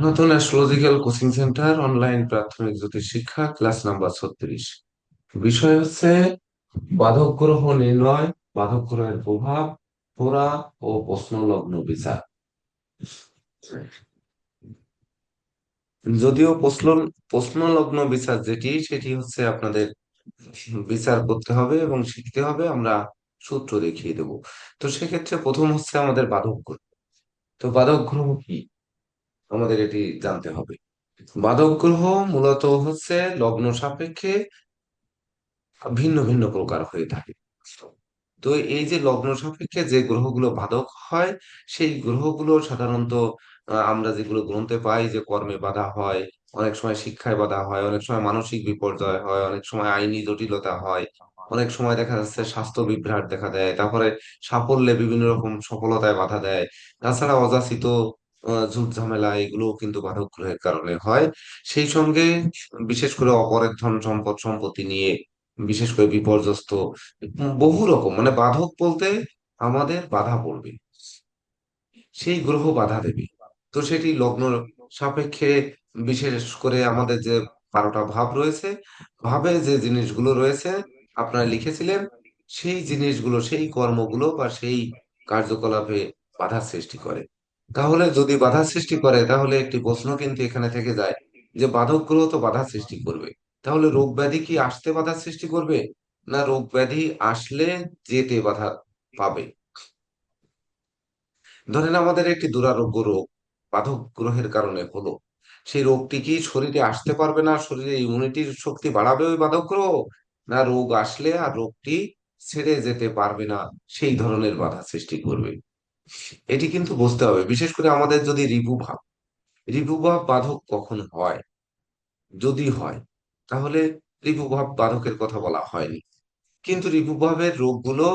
নতুন astrological coaching centre online প্রাথমিক জ্যোতিষ শিক্ষা ক্লাস নাম্বার 36। বিষয় হচ্ছে বাধক গ্রহ নির্ণয়, বাধক গ্রহের প্রভাব, তোরা ও প্রশ্ন লগ্ন বিচার। যদিও প্রশ্ন লগ্ন বিচার সেটি হচ্ছে আপনাদের বিচার করতে হবে এবং শিখতে হবে, আমরা সূত্র দেখিয়ে দেব। তো সেক্ষেত্রে প্রথম হচ্ছে আমাদের বাধক গ্রহ। তো বাধক গ্রহ কি আমাদের এটি জানতে হবে। বাধক গ্রহ মূলত হচ্ছে লগ্ন সাপেক্ষে ভিন্ন ভিন্ন প্রকার হয়ে থাকে। তো এই যে লগ্ন সাপেক্ষে যে গ্রহগুলো বাধক হয়, সেই গ্রহগুলো সাধারণত আমরা যেগুলো গ্রন্থে পাই যে কর্মে বাধা হয়, অনেক সময় শিক্ষায় বাধা হয়, অনেক সময় মানসিক বিপর্যয় হয়, অনেক সময় আইনি জটিলতা হয়, অনেক সময় দেখা যাচ্ছে স্বাস্থ্য বিভ্রাট দেখা দেয়, তারপরে সাফল্যে বিভিন্ন রকম সফলতায় বাধা দেয়। তাছাড়া অযাচিত ঝুট ঝামেলা এগুলো কিন্তু বাধক গ্রহের কারণে হয়। সেই সঙ্গে বিশেষ করে অপরের ধন সম্পদ সম্পত্তি নিয়ে বিশেষ করে বিপর্যস্ত বহু রকম, মানে বাধক বলতে আমাদের বাধা পড়বে, সেই গ্রহ বাধা দেবে। তো সেটি লগ্ন সাপেক্ষে বিশেষ করে আমাদের যে 12টা ভাব রয়েছে, ভাবে যে জিনিসগুলো রয়েছে আপনারা লিখেছিলেন, সেই জিনিসগুলো সেই কর্মগুলো বা সেই কার্যকলাপে বাধা সৃষ্টি করে। তাহলে যদি বাধা সৃষ্টি করে তাহলে একটি প্রশ্ন কিন্তু এখানে থেকে যায় যে বাধক গ্রহ তো বাধা সৃষ্টি করবে, তাহলে রোগ ব্যাধি কি আসতে বাধা সৃষ্টি করবে, না রোগ ব্যাধি আসলে যেতে বাধা পাবে? ধরেন আমাদের একটি দুরারোগ্য রোগ বাধক গ্রহের কারণে হলো, সেই রোগটি কি শরীরে আসতে পারবে না, শরীরে ইমিউনিটির শক্তি বাড়াবে ওই বাধক গ্রহ, না রোগ আসলে আর রোগটি ছেড়ে যেতে পারবে না সেই ধরনের বাধা সৃষ্টি করবে? এটি কিন্তু বুঝতে হবে। বিশেষ করে আমাদের যদি রিপুভাব বাধক কখন হয়, যদি হয় তাহলে রিপুভাব বাধকের কথা বলা হয়নি, কিন্তু রিপুভাবের রোগগুলো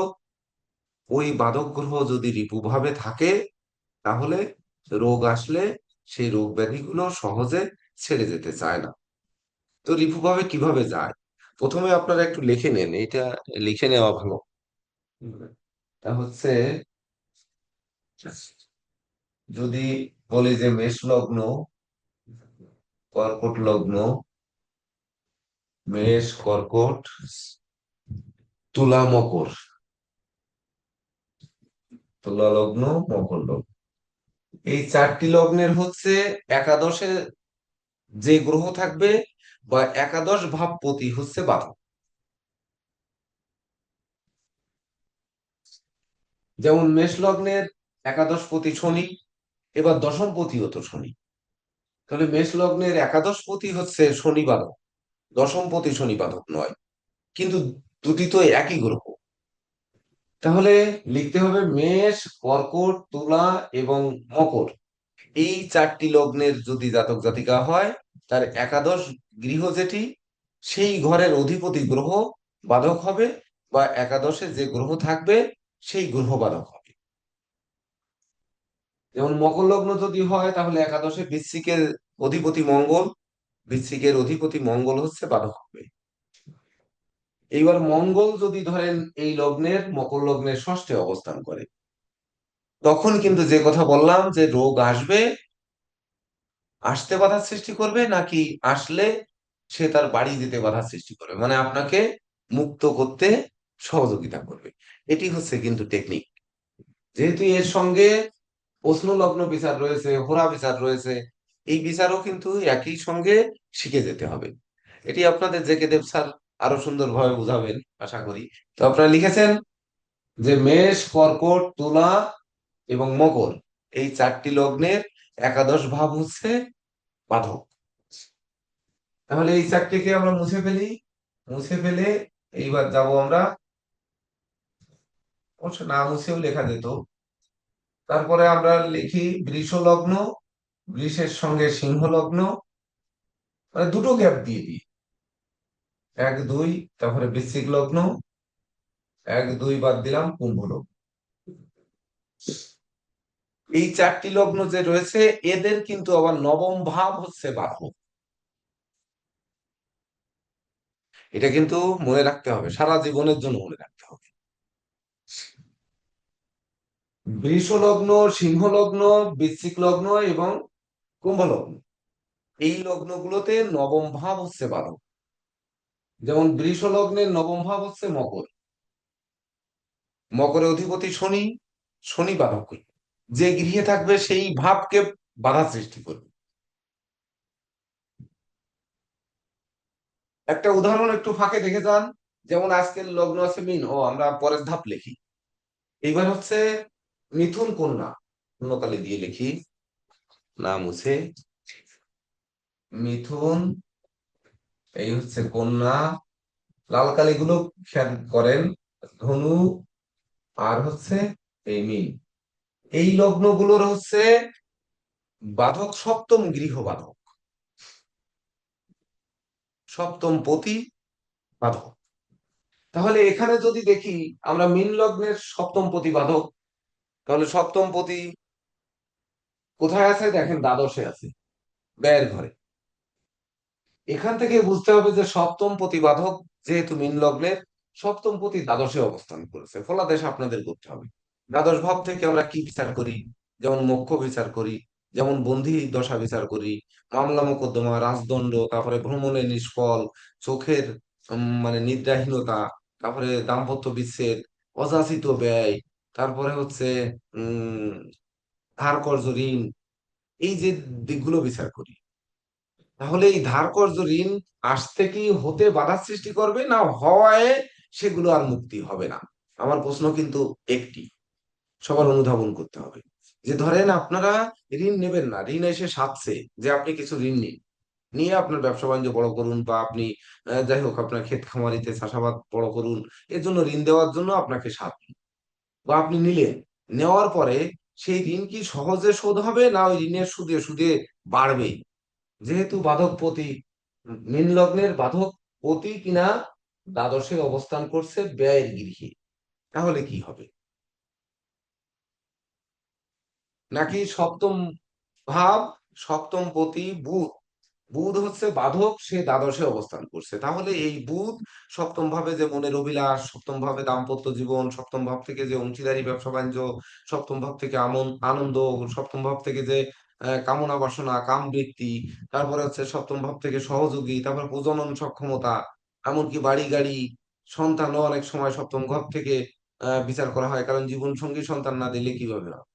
ওই বাধক গ্রহ যদি রিপুভাবে থাকে তাহলে রোগ আসলে সেই রোগ ব্যাধিগুলো সহজে ছেড়ে যেতে চায় না। তো রিপুভাবে কিভাবে যায়, প্রথমে আপনারা একটু লিখে নেন, এটা লিখে নেওয়া ভালো। তা হচ্ছে যদি বলি যে মেষ লগ্ন, কর্কট লগ্ন, মেষ কর্কট, তুলা মকর, তুলা লগ্ন, মকর লগ্ন, এই 4টি লগ্নের হচ্ছে একাদশে যে গ্রহ থাকবে বা একাদশ ভাবপতি হচ্ছে বাধক। যেমন মেষ লগ্নের একাদশপতি শনি, এবার দশমপতিও তো শনি, তাহলে মেষ লগ্নের একাদশপতি হচ্ছে শনি বাধক, দশমপতি শনি বাধক নয়, কিন্তু দুটি তো একই গ্রহ। তাহলে লিখতে হবে মেষ, কর্কট, তুলা এবং মকর, এই 4টি লগ্নের যদি জাতক জাতিকা হয়, তার একাদশ গৃহ যেটি, সেই ঘরের অধিপতি গ্রহ বাধক হবে, বা একাদশে যে গ্রহ থাকবে সেই গ্রহ বাধক হবে। যেমন মকর লগ্ন যদি হয় তাহলে একাদশে বৃশ্চিকের অধিপতি মঙ্গল, বৃশ্চিকের অধিপতি মঙ্গল হচ্ছে বাধক হবে। এইবার মঙ্গল যদি ধরেন এই লগ্নের মকর লগ্নের ষষ্ঠে অবস্থান করে, তখন কিন্তু যে কথা বললাম যে রোগ আসবে, আসতে বাধা সৃষ্টি করবে নাকি আসলে সে তার বাড়ি যেতে বাধা সৃষ্টি করবে, মানে আপনাকে মুক্ত করতে সহযোগিতা করবে। এটি হচ্ছে কিন্তু টেকনিক। যেহেতু এর সঙ্গে প্রশ্ন লগ্ন বিচার রয়েছে, হোরা বিচার রয়েছে, এই বিচারও কিন্তু একই সঙ্গে শিখে যেতে হবে। এটি আপনাদের জেকে দেব স্যার আরো সুন্দরভাবে বুঝাবেন আশা করি। তো আপনারা লিখেছেন যে মেষ, কর্কট, তুলা এবং মকর, এই 4টি লগ্নের একাদশ ভাব হচ্ছে বাধক। তাহলে এই 4টিকে আমরা মুছে ফেলি, মুছে ফেলে এইবার যাব আমরা, অবশ্য না মুছেও লেখা যেত। তারপরে আমরা লিখি বৃষ লগ্ন, বৃষের সঙ্গে সিংহ লগ্ন, মানে দুটো গ্যাপ দিয়ে দিই, 1 2, তারপরে বৃশ্চিক লগ্ন, 1 2 বাদ দিলাম কুম্ভ লগ্ন। এই 4টি লগ্ন যে রয়েছে এদের কিন্তু আবার নবম ভাব হচ্ছে বাধক। এটা কিন্তু মনে রাখতে হবে, সারা জীবনের জন্য মনে রাখতে হবে। বৃষ লগ্ন, সিংহ লগ্ন, বৃশ্চিক লগ্ন এবং কুম্ভ লগ্ন, এই লগ্নগুলোতে নবম ভাব হচ্ছে বাধক। যেমন বৃষ লগ্নের নবম ভাব হচ্ছে মকর, মকরের অধিপতি শনি, শনি বাধক। যে গৃহে থাকবে সেই ভাবকে বাধা সৃষ্টি করবে। একটা উদাহরণ একটু ফাঁকে দেখে যান। যেমন আজকের লগ্ন আছে মিন, ও আমরা পরের ধাপ লিখি। এইবার হচ্ছে মিথুন কন্যা, অন্যকালে দিয়ে লিখি, না মুছে। মিথুন, এই হচ্ছে কন্যা, লাল কালিগুলো খেয়াল করেন, ধনু, আর হচ্ছে এই মীন। এই লগ্নগুলোর হচ্ছে বাধক সপ্তম গৃহ বাধক, সপ্তম পতি বাধক। তাহলে এখানে যদি দেখি আমরা মীন লগ্নের সপ্তম পতি বাধক, তাহলে সপ্তম পতি কোথায় আছে দেখেন, দ্বাদশে আছে, ব্যয়ের ঘরে। এখান থেকে বুঝতে হবে যে সপ্তম প্রতিবাধক যেহেতু মীন লগ্নের, সপ্তম প্রতি দ্বাদশে অবস্থান করেছে, ফলাদেশ আপনাদের করতে হবে। দ্বাদশ ভাব থেকে আমরা কি বিচার করি? যেমন মোক্ষ বিচার করি, যেমন বন্ধি দশা বিচার করি, মামলা মোকদ্দমা, রাজদণ্ড, তারপরে ভ্রমণে নিষ্ফল, চোখের মানে নিদ্রাহীনতা, তারপরে দাম্পত্য বিচ্ছেদ, অযাচিত ব্যয়, তারপরে হচ্ছে উম ধার কর্জ ঋণ, এই যে দিকগুলো বিচার করি। তাহলে এই ধার কর্জ ঋণ আসতে কি হতে বাধা সৃষ্টি করবে, না হওয়ায় সেগুলো আর মুক্তি হবে না? আমার প্রশ্ন কিন্তু একটি, সবার অনুধাবন করতে হবে। যে ধরেন আপনারা ঋণ নেবেন না, ঋণ এসে সাধছে যে আপনি কিছু ঋণ নিন, নিয়ে আপনার ব্যবসা বাণিজ্য বড় করুন, বা আপনি যাই হোক আপনার ক্ষেত খামারিতে চাষাবাদ বড় করুন, এর জন্য ঋণ দেওয়ার জন্য আপনাকে সাধলেন, বা আপনি নিলেন। নেওয়ার পরে সেই ঋণ কি সহজে শোধ হবে, না ওই ঋণের সুদে সুদে বাড়বে? যেহেতু বাধক পতি, মীন লগ্নের বাধক পতি কিনা দ্বাদশে অবস্থান করছে ব্যয়ের গৃহে, তাহলে কি হবে? নাকি সপ্তম ভাব, সপ্তম পতি বুধ, বুধ হচ্ছে বাধক, সে দ্বাদশে অবস্থান করছে, তাহলে এই বুধ সপ্তম ভাবে যে মনের অভিলাষ, সপ্তম ভাবে দাম্পত্য জীবন, সপ্তম ভাব থেকে যে অংশীদারি ব্যবসা বাণিজ্য, সপ্তম ভাব থেকে আনন্দ, সপ্তম ভাব থেকে যে কামনা বাসনা কাম বৃত্তি, তারপরে হচ্ছে সপ্তম ভাব থেকে সহযোগী, তারপর প্রজনন সক্ষমতা, এমনকি বাড়ি গাড়ি, সন্তানও অনেক সময় সপ্তম ঘর থেকে বিচার করা হয়, কারণ জীবন সঙ্গী সন্তান না দিলে কিভাবে হবে?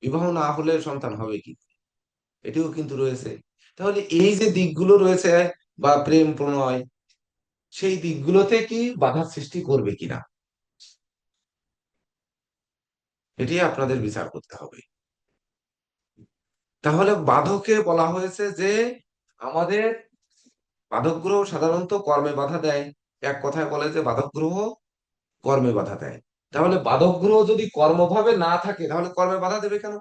বিবাহ না হলে সন্তান হবে কি? এটিও কিন্তু রয়েছে। তাহলে এই যে দিকগুলো রয়েছে, বা প্রেম প্রণয়, সেই দিকগুলোতে কি বাধা সৃষ্টি করবে কিনা, এটি আপনাদের বিচার করতে হবে। তাহলে বাধকে বলা হয়েছে যে আমাদের বাধক গ্রহ সাধারণত কর্মে বাধা দেয়। এক কথায় বলে যে বাধক গ্রহ কর্মে বাধা দেয়। তাহলে বাধক গ্রহ যদি কর্মভাবে না থাকে, তাহলে কর্মে বাধা দেবে কেন?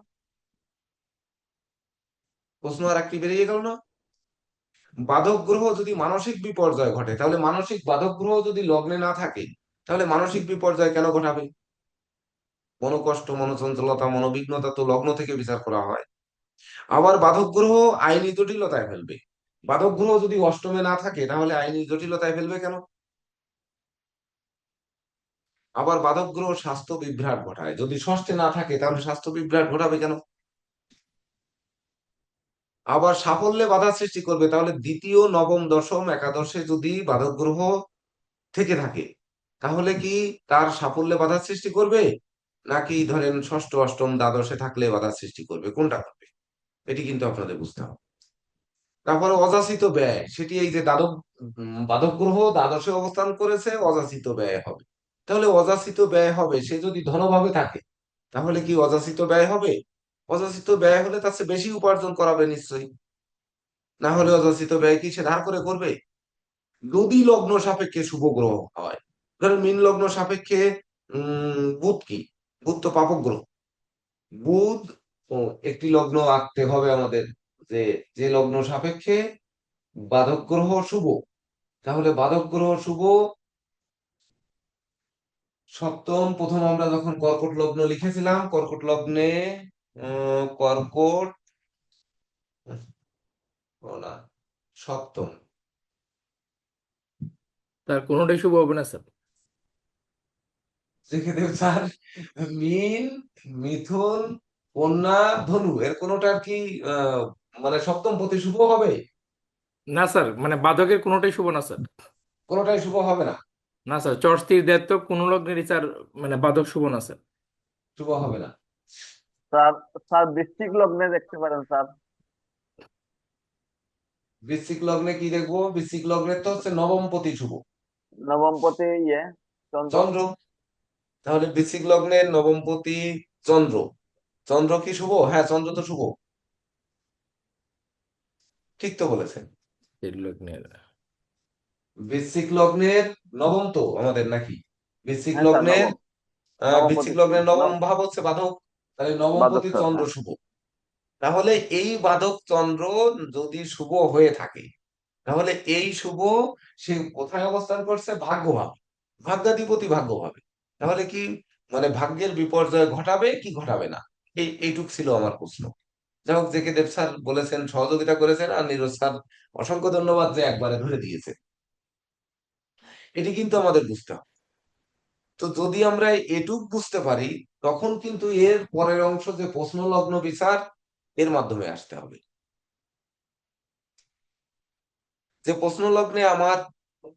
প্রশ্ন আর একটি বেরিয়ে গেল না? বাধক গ্রহ যদি মানসিক বিপর্যয় ঘটে, তাহলে মানসিক বাধক গ্রহ যদি লগ্নে না থাকে, তাহলে মানসিক বিপর্যয় কেন ঘটাবে? মনোকষ্ট, মনোচঞ্চলতা, মনোবিঘ্নতা তো লগ্ন থেকে বিচার করা হয়। আবার বাধক গ্রহ আইনি জটিলতায় ফেলবে। বাধক গ্রহ যদি অষ্টমে না থাকে, তাহলে আইনি জটিলতায় ফেলবে কেন? আবার বাধক গ্রহ স্বাস্থ্য বিভ্রাট ঘটায়, যদি ষষ্ঠে না থাকে তাহলে স্বাস্থ্য বিভ্রাট ঘটাবে কেন? আবার সাফল্যে বাধা সৃষ্টি করবে, তাহলে দ্বিতীয়, নবম, দশম, একাদশে যদি বাধক গ্রহ থেকে থাকে, তাহলে কি তার সাফল্যে বাধা সৃষ্টি করবে, নাকি ধরেন ষষ্ঠ, অষ্টম, দ্বাদশে থাকলে বাধা সৃষ্টি করবে? কোনটা করবে? এটি কিন্তু আপনাদের বুঝতে হবে। তারপরে অযাচিত ব্যয়, সেটি এই যে বাধক গ্রহ দ্বাদশে অবস্থান করেছে, অযাচিত ব্যয় হবে। তাহলে অযাচিত ব্যয় হবে, সে যদি ধনভাবে থাকে, তাহলে কি অযাচিত ব্যয় হবে? অযাচিত ব্যয় হলে তার চেয়ে বেশি উপার্জন করাবে নিশ্চয়ই, না হলে অযাচিত ব্যয় কি সে ধার করে করবে? যদি লগ্ন সাপেক্ষে শুভ গ্রহ হয়, ধরেন মীন লগ্ন সাপেক্ষে বুধ কি, বুধ তো পাপক গ্রহ। বুধ, ও একটি লগ্ন আঁকতে হবে আমাদের, যে যে লগ্ন সাপেক্ষে বাধক গ্রহ শুভ, তাহলে বাধক গ্রহ শুভ সপ্তম, প্রথম আমরা যখন কর্কট লগ্ন লিখেছিলাম, কর্কট লগ্নে কর্কট, ও না, সপ্তম, তার কোনোটাই শুভ হবে না স্যার। লিখে দেব স্যার। মীন, মিথুন, কন্যা, ধনু, এর কোনোটার কি মানে সপ্তম পতি শুভ হবে? না স্যার, মানে বাদকের কোনোটাই শুভ না স্যার। কোনোটাই শুভ হবে না? না স্যার, চর স্থির দ্ব্যর্থ কোনো লগ্নেরই স্যার মানে বাদক শুভ না স্যার। শুভ হবে না। স্যার, স্যার বৃশ্চিক লগ্নে দেখতে পারেন স্যার। বৃশ্চিক লগ্নে কি দেখবো? বৃশ্চিক লগ্নে তো হচ্ছে নবম পতি শুভ, নবমপতি চন্দ্র। চন্দ্র। তাহলে বৃশ্চিক লগ্নের নবমপতি চন্দ্র, চন্দ্র কি শুভ? হ্যাঁ, চন্দ্র তো শুভ। ঠিক তো বলেছেন। স্থির লগ্নের। বৃশ্চিক লগ্নের নবম তো আমাদের নাকি? বৃশ্চিক হ্যাঁ স্যার, লগ্নের নবম। নবমপতি বৃশ্চিক লগ্নের নবম ন- ভাব হচ্ছে বাধক। তাহলে বাদক নবমপতি স্যার, চন্দ্র হ্যাঁ। শুভ। তাহলে এই বাধক চন্দ্র যদি শুভ হয়ে থাকে, তাহলে এই শুভ সে কোথায় অবস্থান করছে? ভাগ্যভাব, ভাগ্যাধিপতি ভাগ্যভাবে। তাহলে কি মানে ভাগ্যের বিপর্যয় ঘটাবে কি ঘটাবে না? এইটুক ছিল আমার প্রশ্ন। যাই হোক, জেকে দেব স্যার বলেছেন, সহযোগিতা করেছেন, আর নীরজ স্যার অসংখ্য ধন্যবাদ যে একবারে ধরে দিয়েছে। এটি কিন্তু আমাদের বুঝতে হবে। তো যদি আমরা এটুক বুঝতে পারি, তখন কিন্তু এর পরের অংশ যে প্রশ্ন লগ্ন বিচার, এর মাধ্যমে আসতে হবে। যে প্রশ্ন লগ্নে আমার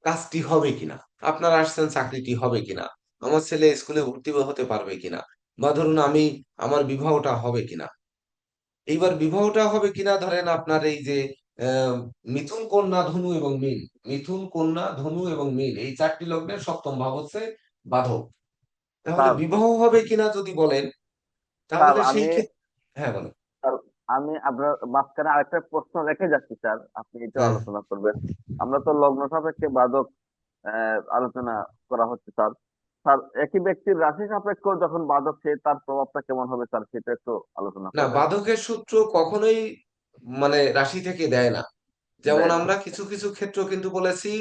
কাজটি হবে কিনা, আপনার আসছেন চাকরিটি হবে কিনা, আমার ছেলে স্কুলে ভর্তি হতে পারবে কিনা, বা ধরুন আমি আমার বিবাহটা হবে কিনা। এইবার বিবাহটা হবে কিনা, ধরেন আপনার এই যে আহ, মিথুন কন্যা ধনু এবং মীন, মিথুন কন্যা ধনু এবং মীন এই চারটি লগ্নের সপ্তম ভাব হচ্ছে বাধক। তাহলে স্যার, বিবাহ হবে কিনা যদি বলেন, স্যার তাহলে সেই আমি ক্ষেত্রে হ্যাঁ বলেন। স্যার, আমি আপনার মাঝখানে আরেকটা প্রশ্ন রেখে যাচ্ছি স্যার, আপনি এটা হ্যাঁ, আলোচনা করবেন। আমরা তো লগ্ন সাপেক্ষে বাদক আলোচনা করা হচ্ছে স্যার। স্যার, একই ব্যক্তির রাশি সাপেক্ষ যখন বাদক, সে তার প্রভাবটা কেমন হবে স্যার, সেটা একটু আলোচনা না, করবেন। বাধকের সূত্র কখনোই মানে রাশি থেকে দেয় না। যেমন দেয় না। আমরা কিছু কিছু ক্ষেত্র কিন্তু বলেছি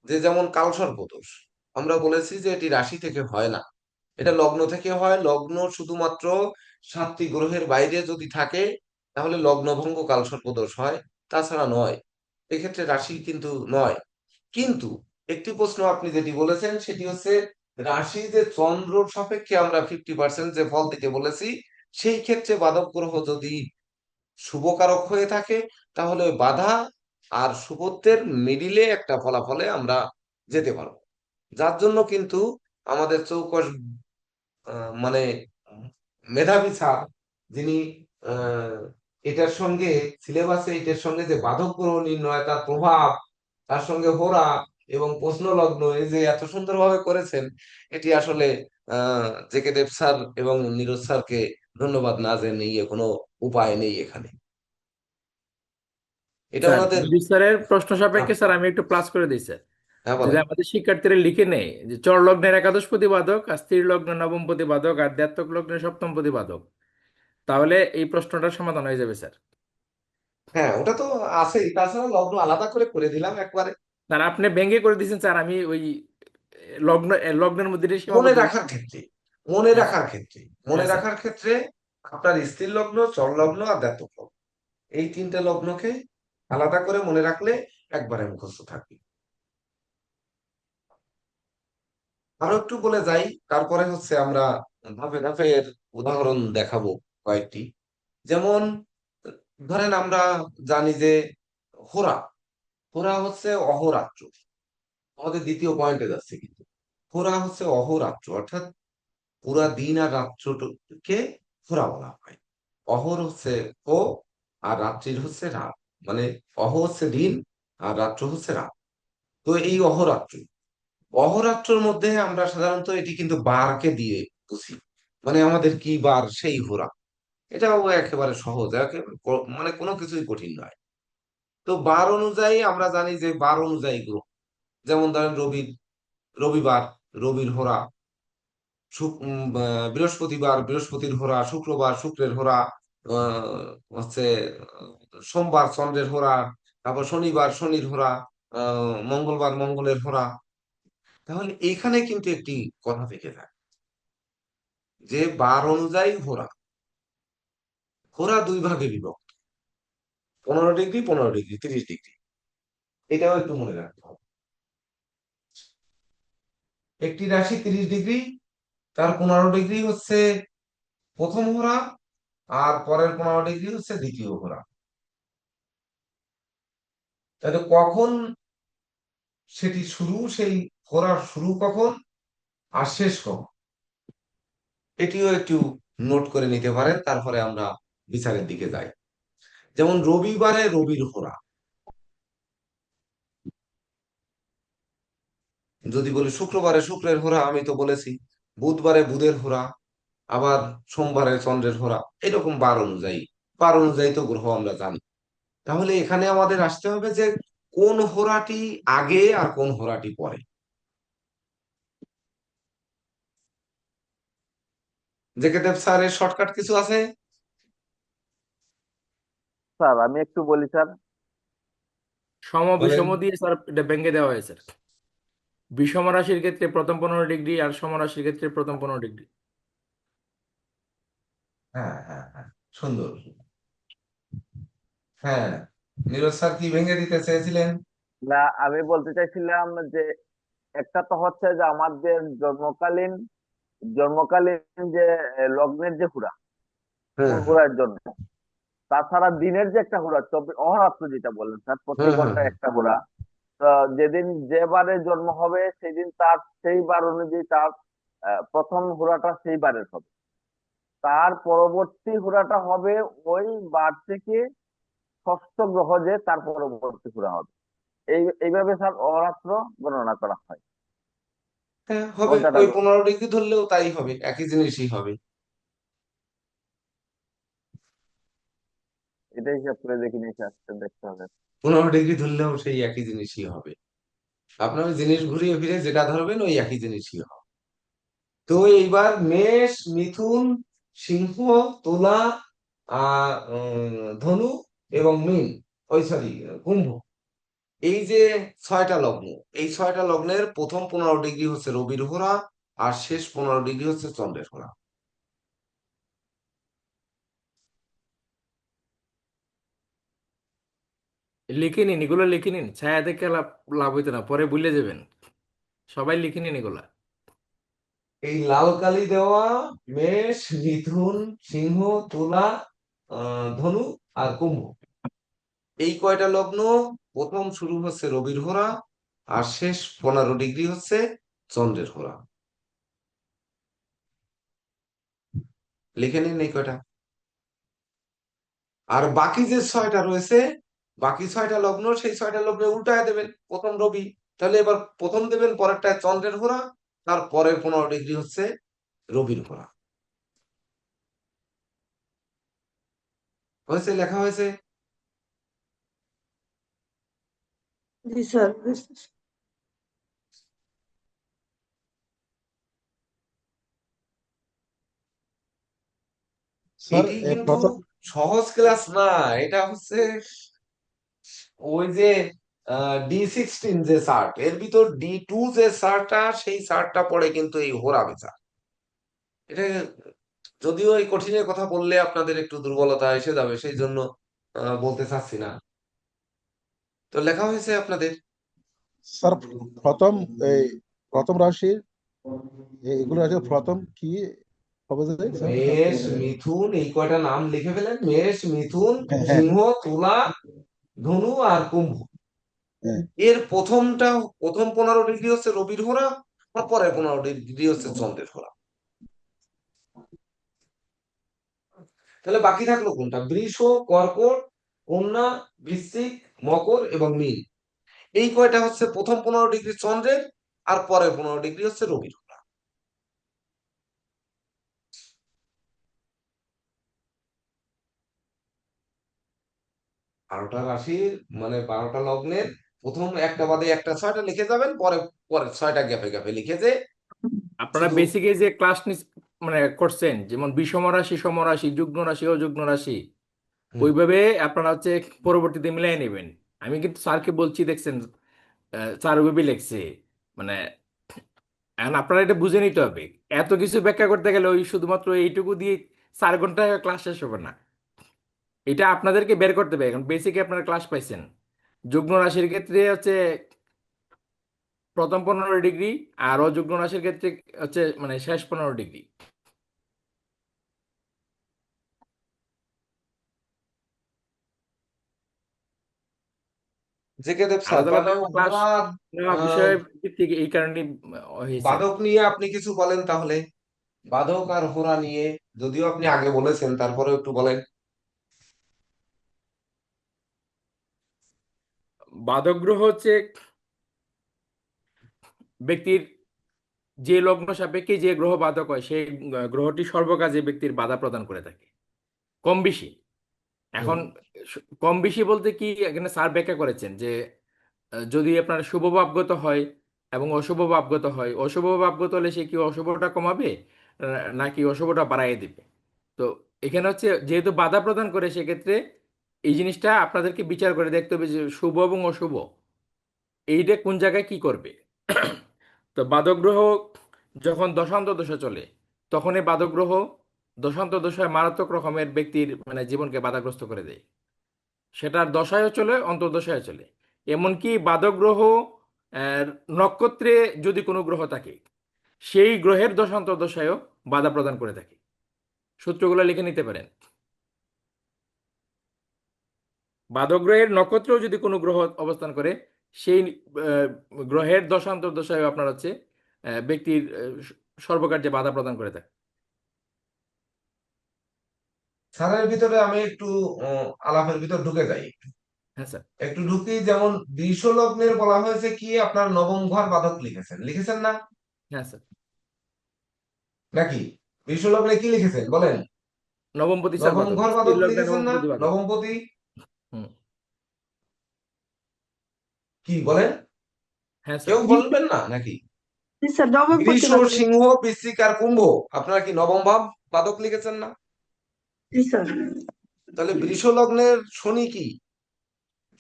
যে, যেমন কালসর্প দোষ, আমরা বলেছি যে এটি রাশি থেকে হয় না, এটা লগ্ন থেকে হয়। লগ্ন শুধুমাত্র সাতটি গ্রহের বাইরে যদি থাকে, তাহলে লগ্নভঙ্গ কালসর্প দোষ হয়, তাছাড়া নয়। এক্ষেত্রে রাশি কিন্তু নয়। কিন্তু একটি প্রশ্ন আপনি যেটি বলেছেন সেটি হচ্ছে, রাশি যে চন্দ্র সাপেক্ষে আমরা 50% যে ফল দিতে বলেছি, সেই ক্ষেত্রে বাধক গ্রহ যদি শুভকারক হয়ে থাকে, তাহলে বাধা আর শুভত্বের মিডিলে একটা ফলাফলে আমরা যেতে পারবো। যার জন্য কিন্তু আমাদের চৌকস মানে মেধাবী স্যার, যিনি আহ, এটার সঙ্গে সিলেবাসে এটার সঙ্গে যে বাধক গ্রহ নির্ণয়, তার প্রভাব, তার সঙ্গে হোরা এবং প্রশ্ন লগ্ন এই যে এত সুন্দরভাবে করেছেন, এটি আসলে জেকে দেব স্যার এবং নীরজ স্যারকে ধন্যবাদ না জানিয়ে কোনো উপায় নেই এখানে। এটা স্যার, ওনাদের। বিদ্যুৎ স্যারের প্রশ্ন হ্যাঁ, সাপেক্ষে স্যার আমি একটু প্লাস করে দিই স্যার। হ্যাঁ, যদি বলেন। আমাদের শিক্ষার্থীরা লিখে নেয় যে চর লগ্নের একাদশ প্রতিবাদক আর স্থির লগ্নের নবম প্রতিবাদক আর দ্ব্যর্থক লগ্নের সপ্তম প্রতিবাদক, তাহলে এই প্রশ্নটার সমাধান হয়ে যাবে স্যার। হ্যাঁ, ওটা তো আছেই, তাছাড়া লগ্ন আলাদা করে করে দিলাম একবারে। স্যার, আপনি ব্যঙ্গে করে দিয়েছেন স্যার, আমি ওই লগ্ন লগ্নের মধ্যে দিয়ে মনে সীমাবদ্ধ রাখার ক্ষেত্রে, মনে হ্যাঁ স্যার। রাখার ক্ষেত্রে, মনে হ্যাঁ স্যার। রাখার ক্ষেত্রে আপনার স্থির লগ্ন, চর লগ্ন আর জাতক লগ্ন, এই তিনটে লগ্নকে আলাদা করে মনে রাখলে একবারে মুখস্থ থাকবে। আরো একটু বলে যাই, তারপরে হচ্ছে আমরা ধাপে ধাপে এর উদাহরণ দেখাবো কয়েকটি। যেমন ধরেন আমরা জানি যে হোরা, হোরা হচ্ছে অহোরাত্র। আমাদের দ্বিতীয় পয়েন্টে যাচ্ছে কিন্তু, হোরা হচ্ছে অহোরাত্র, অর্থাৎ পুরা দিন আর রাত্রকে হোরা বলা হয়। অহর হচ্ছে ও, আর রাত্রির হচ্ছে রাত। মানে অহ হচ্ছে দিন, আর রাত্র হচ্ছে রাত। তো এই অহরাত্র, অহরাত্রের মধ্যে আমরা সাধারণত এটি কিন্তু বারকে দিয়ে বুঝি। মানে আমাদের কি বার সেই হোরা। এটাও একেবারে সহজ, মানে কোনো কিছুই কঠিন নয়। তো বার অনুযায়ী আমরা জানি যে বার অনুযায়ী গ্রহ, যেমন ধরেন রবিবার, রবির হোরা, বৃহস্পতিবার বৃহস্পতির হোরা, শুক্রবার শুক্রের হোরা, হচ্ছে সোমবার চন্দ্রের হোরা, তারপর শনিবার শনির হোরা, মঙ্গলবার মঙ্গলের হোরা। তাহলে এইখানে কিন্তু একটি কথা থেকে যায় যে বার অনুযায়ী হোরা, হোরা দুই ভাগে বিভক্ত, 15 ডিগ্রি 15 ডিগ্রি 30 ডিগ্রি। এটাও একটু মনে রাখতে হবে। একটি রাশি 30 ডিগ্রি, তার 15 ডিগ্রি হচ্ছে প্রথম হোরা, আর পরের 15 ডিগ্রি হচ্ছে দ্বিতীয় হোরা। তাহলে কখন সেটি শুরু, সেই ঘোরার শুরু কখন আর শেষ কখন, এটিও একটু নোট করে নিতে পারেন, তারপরে আমরা বিচারের দিকে যাই। যেমন রবিবারে রবির ঘোরা, যদি বলি শুক্রবারে শুক্রের ঘোরা, আমি তো বলেছি। বুধবারে বুধের ঘোরা, আবার সোমবারে চন্দ্রের ঘোরা, এরকম বার অনুযায়ী তো গ্রহ আমরা জানি। তাহলে এখানে আমাদের আসতে হবে যে কোন হোরাটি আগে আর কোন হোরাটি পরে। জেকে দেব স্যারের শর্টকাট কিছু আছে? স্যার আমি একটু বলি স্যার। সম বলেন। বিষম দিয়ে স্যার এটা ভেঙে দেওয়া হয়েছে। বিষম রাশির ক্ষেত্রে প্রথম 15 ডিগ্রি আর সম রাশির ক্ষেত্রে প্রথম 15 ডিগ্রি। হ্যাঁ, হ্যাঁ, হ্যাঁ, সুন্দর। হ্যাঁ, নীরজ স্যার কি ভেঙে দিতে চেয়েছিলেন? না, আমি বলতে চাইছিলাম যে একটা তো হচ্ছে যে আমাদের জন্মকালীন জন্মকালীন যে লগ্নের যে হুরা, হ্যাঁ, কোন হ্যাঁ, হুরার জন্য। তাছাড়া দিনের যে একটা হুরা, অহরাত্র যেটা বললেন স্যার, প্রতি হ্যাঁ, হ্যাঁ, ঘন্টায় একটা হুরা। তো যেদিন যে বারে জন্ম হবে সেদিন তার সেই বার অনুযায়ী তার প্রথম হুরাটা সেই বারের হবে। তার পরবর্তী হুরাটা হবে ওই বার থেকে ষষ্ঠ গ্রহ যে তার পরবর্তী হুরা হবে। এইভাবে স্যার অহরাত্র গণনা করা হয়। হ্যাঁ, হবে। ঘন্টাটা ওই 15 ডিগ্রি ধরলেও তাই হবে, একই জিনিসই হবে। এটা হিসাব করে দেখিনি স্যার, এটা দেখতে হবে। 15 ডিগ্রি ধরলেও সেই একই জিনিসই হবে। আপনার ওই জিনিস ঘুরিয়ে ফিরে যেটা ধরবেন ওই একই জিনিসই হবে। তো এইবার মেষ, মিথুন, সিংহ, তুলা, ধনু এবং মীন, ওই সরি, কুম্ভ, এই যে 6টা লগ্ন, এই 6টা লগ্নের প্রথম 15 ডিগ্রি হচ্ছে রবির ঘোরা, আর শেষ 15 ডিগ্রি হচ্ছে চন্দ্রের ঘোরা। লিখে নিন এগুলো, লিখে নিন, ছায়া দেখে লাভ লাভ হইতো না, পরে ভুলে যাবেন। সবাই লিখে নিন এগুলা। এই লাল কালি দেওয়া মেষ, মিথুন, সিংহ, তুলা, ধনু আর কুম্ভ, এই কয়টা লগ্ন প্রথম শুরু হচ্ছে রবির ঘোরা, আর শেষ 15 ডিগ্রি হচ্ছে চন্দ্রের ঘোরা। লিখে নিন এই কয়টা। আর বাকি যে 6টা রয়েছে, বাকি 6টা লগ্ন, সেই 6টা লগ্নে উল্টায় দেবেন প্রথম রবি। তাহলে এবার প্রথম দেবেন পরেরটায় চন্দ্রের ঘোরা, তার পরের 15 ডিগ্রি হচ্ছে রবির ঘোরা। হয়েছে? লেখা হয়েছে? জি স্যার, বুঝতেছি। স্যার এটি কিন্তু প্রথম সহজ ক্লাস না। এটা হচ্ছে ওই যে D16 যে চার্ট, এর ভিতর D2 যে চার্টটা, সেই চার্টটা পড়ে কিন্তু এই হোরা বিচার। এটা যদিও এই কঠিনের কথা বললে আপনাদের একটু দুর্বলতা এসে যাবে, সেই জন্য বলতে চাচ্ছি না। তো লেখা হয়েছে আপনাদের। স্যার প্রথম এই প্রথম রাশির এগুলো আছে প্রথম কি হবে যে স্যার মেষ, মিথুন, এই কয়টা নাম লিখে ফেলেন। মেষ, মিথুন, হ্যাঁ হ্যাঁ সিংহ, তুলা, ধনু আর কুম্ভ। হ্যাঁ এর প্রথম 15 ডিগ্রি হচ্ছে রবির ঘোরা, আর পরের 15 ডিগ্রি হচ্ছে চন্দ্রের ঘোরা। তাহলে বাকি থাকলো কোনটা? বৃষ, কর্কট, কন্যা, বৃশ্চিক, মকর এবং মীন। এই কয়টা হচ্ছে প্রথম 15 ডিগ্রি চন্দ্রের, আর পরের 15 ডিগ্রি হচ্ছে রবির ঘোরা। 12টা রাশির মানে 12টা লগ্নের প্রথম একটা বাদে একটা 6টা লিখে যাবেন, পরে পরের 6টা গ্যাপে গ্যাপে লিখে যে আপনারা শুধু। বেসিকে যে ক্লাস মানে করছেন, যেমন বিষম রাশি, সম রাশি, যুগ্ম রাশি, অযুগ্ম রাশি, হুম, ওইভাবে আপনারা হচ্ছে পরবর্তীতে মিলাই নেবেন। আমি কিন্তু স্যারকে বলছি, দেখছেন স্যার ওইভাবে লিখছে। মানে এখন আপনারা এটা বুঝে নিতে হবে। এত কিছু ব্যাখ্যা করতে গেলে ওই শুধুমাত্র এইটুকু দিয়ে 4 ঘন্টা ক্লাস শেষ হবে না। এটা আপনাদেরকে বের করতে হবে। এখন বেসিকে আপনারা ক্লাস পাইছেন, যুগ্ম রাশির ক্ষেত্রে হচ্ছে প্রথম 15 ডিগ্রি, আর অযুগ্ম রাশির ক্ষেত্রে হচ্ছে মানে শেষ 15 ডিগ্রি। জেকে দেব স্যার, আলাদা তাহলে আলাদা ক্লাস ওনার নেওয়া আহ, বিষয়ের ভিত্তিক এই কারণে হয়েছে। বাদক নিয়ে আপনি কিছু বলেন তাহলে, বাদক আর হোরা নিয়ে, যদিও আপনি আগে বলেছেন তারপরেও একটু বলেন। বাদক গ্রহ হচ্ছে ব্যক্তির যে লগ্ন সাপেক্ষে যে গ্রহ বাধক হয় সেই গ্রহটি সর্বকাজে ব্যক্তির বাধা প্রদান করে থাকে কম বেশি। হুম। এখন কম বেশি বলতে কি এখানে স্যার ব্যাখ্যা করেছেন যে যদি আপনার শুভ ভাবগত হয় এবং অশুভ ভাবগত হয়, অশুভ ভাবগত হলে সে কি অশুভটা কমাবে নাকি অশুভটা বাড়াইয়ে দিবে। তো এখানে হচ্ছে যেহেতু বাধা প্রদান করে সেক্ষেত্রে এই জিনিসটা আপনাদেরকে বিচার করে দেখতে হবে যে শুভ এবং অশুভ এইটা কোন জায়গায় কি করবে। তো বাধক গ্রহ যখন দশান্ত দশা চলে তখন এই বাধক গ্রহ দশান্ত দশায় মারাত্মক রকমের ব্যক্তির মানে জীবনকে বাধাগ্রস্ত করে দেয়। সেটার দশায়ও চলে অন্তর্দশায় চলে। এমনকি বাধক গ্রহ আহ, নক্ষত্রে যদি কোনো গ্রহ থাকে সেই গ্রহের দশান্তর্দশায়ও বাধা প্রদান করে থাকে। সূত্রগুলো লিখে নিতে পারেন। বাধক গ্রহের নক্ষত্রেও যদি কোনো গ্রহ অবস্থান করে সেই আহ, গ্রহের দশান্তর্দশায়ও আপনার হচ্ছে ব্যক্তির সর্বকার্যে বাধা প্রদান করে থাকে। স্যারের ভিতরে আমি একটু আলাপের ভিতর ঢুকে যাই, হ্যাঁ স্যার। একটু ঢুকি। যেমন বৃষ লগ্নের বলা হয়েছে কি আপনার নবম ঘর বাদক লিখেছেন, লিখেছেন না হ্যাঁ স্যার। নাকি? বৃষ লগ্নে কি লিখেছেন বলেন? নবমপতি স্যার নবম বাদক, ঘর স্থির বাদক লগ্নে লিখেছেন না, নবমপতি বাদক। নবমপতি হুম। কি বলেন? হ্যাঁ স্যার। কেউ বলবেন না নাকি? জি স্যার, নবম বৃষ, প্রতিপাদক। সিংহ, বৃশ্চিক আর কুম্ভ আপনারা কি নবম ভাব বাদক লিখেছেন না? জি স্যার। তাহলে বৃষ লগ্নের শনি কি?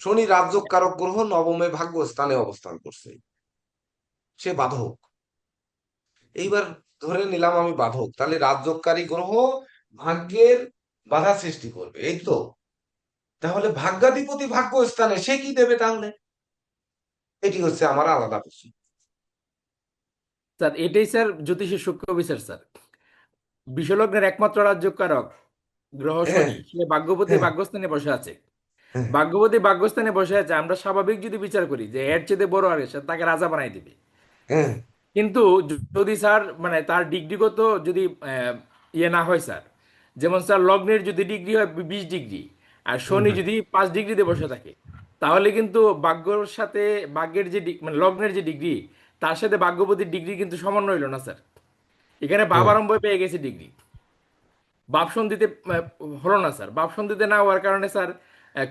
শনি রাজযোগ কারক গ্রহ, নবমে ভাগ্য স্থানে অবস্থান করছে, সে বাধক। এইবার ধরে নিলাম আমি বাধক, তাহলে রাজযোগকারী গ্রহ ভাগ্যের বাধা সৃষ্টি করবে, এই তো। তাহলে ভাগ্যাধিপতি ভাগ্য স্থানে সে কি দেবে তাহলে? এটি হচ্ছে আমার আলাদা প্রশ্ন। স্যার এটাই স্যার জ্যোতিষের সূক্ষ্ম বিচার স্যার। বিশ্বলগ্নের একমাত্র রাজ্যকারক গ্রহ হ্যাঁ, শনি সে ভাগ্যপতি হ্যাঁ, ভাগ্যস্থানে বসে আছে। হ্যাঁ, ভাগ্যপতি ভাগ্যস্থানে বসে আছে, আমরা স্বাভাবিক যদি বিচার করি যে এর চেয়ে বড় আগে সে তাকে রাজা বানাই দিবে। হ্যাঁ, কিন্তু যদি স্যার মানে তার ডিগ্রিগত যদি ইয়ে না হয় স্যার, যেমন স্যার লগ্নের যদি ডিগ্রি হয় 20 ডিগ্রি আর হ্যাঁ, শনি হ্যাঁ, যদি 5 ডিগ্রিতে বসে থাকে তাহলে কিন্তু ভাগ্যর সাথে ভাগ্যের যে মানে লগ্নের যে ডিগ্রি তার সাথে ভাগ্যপতির ডিগ্রি কিন্তু সমান রইল না স্যার। এখানে ভাব হ্যাঁ, আরম্ভ পেয়ে গেছে ডিগ্রি, বাপসন দিতে হলো না স্যার। বাপসন দিতে না হওয়ার কারণে স্যার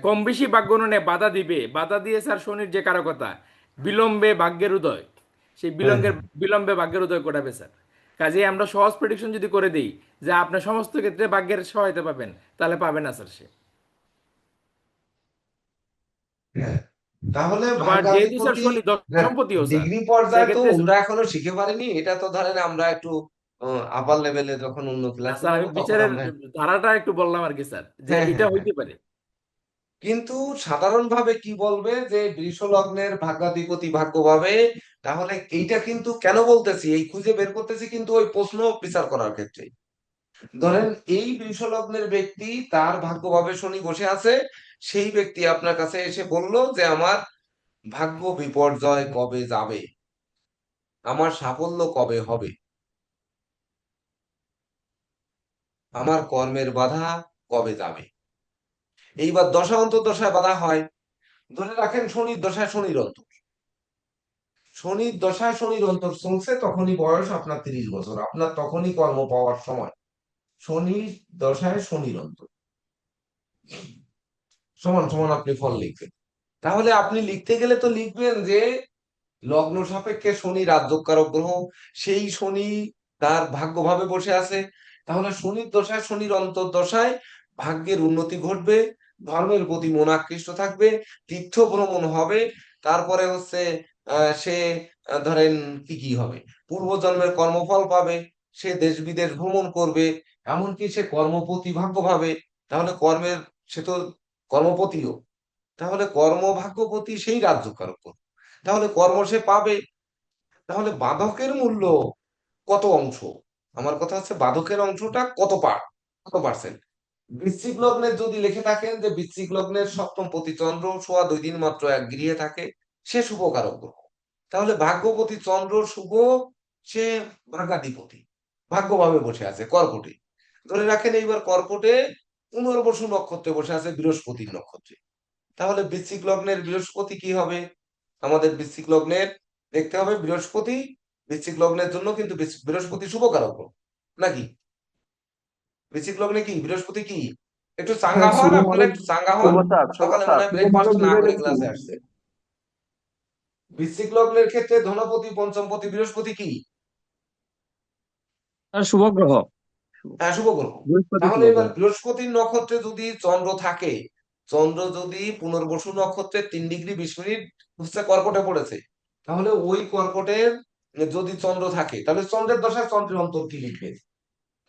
কম বেশি ভাগ্যগণনে বাধা দিবে, বাধা দিয়ে স্যার শনির যে কারকতা বিলম্বে ভাগ্যের উদয়, সেই হ্যাঁ, হ্যাঁ। বিলম্বে ভাগ্যের উদয় ঘটাবে স্যার। কাজেই আমরা সহজ প্রেডিকশন যদি করে দিই যে আপনি সমস্ত ক্ষেত্রে ভাগ্যের সহায়তা পাবেন, তাহলে পাবে না স্যার সে। হ্যাঁ। তাহলে আবার যেহেতু স্যার ভাগ্যাধিপতি, শনি হ্যাঁ, দশমপতিও স্যার, ডিগ্রি পর্যায়ে তো সেক্ষেত্রে আমরা এখনো শিখে পারিনি, এটা তো ধরেন আমরা একটু আপার লেভেলে যখন অন্য না ক্লাসে স্যার যাবো আমি তখন বিচারের আমরা। ধারাটা একটু বললাম আর কি স্যার, যে হ্যাঁ, এটা হ্যাঁ, হ্যাঁ। হইতে পারে। কিন্তু সাধারণভাবে কি বলবে যে বৃষ লগ্নের ভাগ্যাধিপতি ভাগ্য পাবে। তাহলে এইটা কিন্তু কেন বলতেছি, এই খুঁজে বের করতেছি কিন্তু ওই প্রশ্ন বিচার করার ক্ষেত্রে। ধরেন এই বৃষ লগ্নের ব্যক্তি, তার ভাগ্যভাবে শনি বসে আছে, সেই ব্যক্তি আপনার কাছে এসে বলল যে আমার ভাগ্য বিপর্যয় কবে যাবে, আমার সাফল্য কবে হবে, আমার কর্মের বাধা কবে যাবে। এইবার দশা অন্তর্দশায় বাধা হয়, ধরে রাখেন শনির দশায় শনির অন্তর, শনির দশায় শনির অন্তর চলছে, তখনই বয়স আপনার 30 বছর, আপনার তখনই কর্ম পাওয়ার সময়। শনির দশায় শনির অন্তর সমান সমান আপনি ফল লিখবেন। তাহলে আপনি লিখতে গেলে তো লিখবেন যে লগ্ন সাপেক্ষে শনি রাজ্যকারক গ্রহ, সেই শনি তার ভাগ্যভাবে বসে আছে। তাহলে শনির দশায় শনির অন্তর্দশায় ভাগ্যের উন্নতি ঘটবে, ধর্মের প্রতি মন আকৃষ্ট থাকবে, তীর্থ ভ্রমণ হবে। তারপরে হচ্ছে সে ধরেন কি কি হবে, পূর্বজন্মের কর্মফল পাবে, সে দেশ বিদেশ ভ্রমণ করবে, এমনকি সে কর্মপতি ভাগ্য পাবে। তাহলে কর্মের, সে তো কর্মপতিও, তাহলে কর্মভাগ্যপতি সেই রাজ্যকারক গ্রহ, তাহলে কর্ম সে পাবে। তাহলে বাধকের মূল্য কত অংশ? আমার কথা হচ্ছে বাধকের অংশটা কত কত পার্সেন্ট? বৃশ্চিক লগ্নের যদি লিখে থাকেন যে বৃশ্চিক লগ্নের সপ্তম পতি চন্দ্র সোয়া 2 দিন মাত্র এক গৃহে থাকে, সে শুভ কারক গ্রহ। তাহলে ভাগ্যপতি চন্দ্র শুভ, সে ভাগ্যাধিপতি, ভাগ্যভাবে বসে আছে কর্কটে। ধরে রাখেন এইবার কর্কটে পুনর্বসু নক্ষত্রে বসে আছে বৃহস্পতির নক্ষত্রে। তাহলে বৃশ্চিক লগ্নের বৃহস্পতি কি হবে? আমাদের বৃশ্চিক লগ্নের দেখতে হবে বৃহস্পতি, বৃশ্চিক লগ্নের জন্য কিন্তু বৃহস্পতি শুভ কারক গ্রহ নাকি? বৃশ্চিক লগ্নে কি বৃহস্পতি কি? একটু চাঙ্গা হ্যাঁ, হন, শুভ আপনারা মানে একটু চাঙ্গা হন। শুভ স্যার, শুভ সকালে স্যার। মনে হয় শুভ মানে ব্রেকফাস্ট না বুঝে করে গেছি। ক্লাসে আসছে। বৃশ্চিক লগ্নের ক্ষেত্রে ধনপতি পঞ্চমপতি বৃহস্পতি কি? আর শুভ গ্রহ, হ্যাঁ, শুভ গ্রহ। বৃহস্পতি তাহলে শুভ এবার গ্রহ। বৃহস্পতির নক্ষত্রে যদি চন্দ্র থাকে, চন্দ্র যদি পুনর্বসু নক্ষত্রে 3 ডিগ্রি 20 মিনিট হচ্ছে কর্কটে পড়েছে, তাহলে ওই কর্কটের যদি চন্দ্র থাকে, তাহলে চন্দ্রের দশায় চন্দ্রের অন্তর কি লিখবে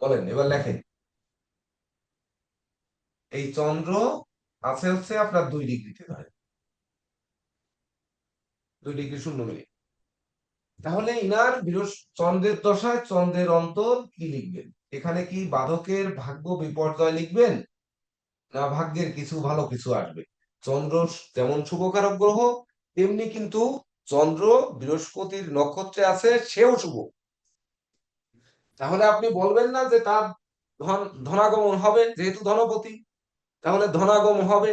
বলেন, এবার লেখেন। এই চন্দ্র আছে হচ্ছে আপনার 2 ডিগ্রিতে, ধরে 2 ডিগ্রি 0 মিনিট। তাহলে ইনার চন্দ্রের দশায় চন্দ্রের অন্তর কি লিখবেন? এখানে কি বাধকের ভাগ্য বিপর্যয় লিখবেন, না ভাগ্যের কিছু ভালো কিছু আসবে? চন্দ্র যেমন শুভকারক গ্রহ, তেমনি কিন্তু চন্দ্র বৃহস্পতির নক্ষত্রে আছে, সেও শুভ। তাহলে আপনি বলবেন না যে তার ধনাগমন হবে, যেহেতু ধনপতি, তাহলে ধনাগমন হবে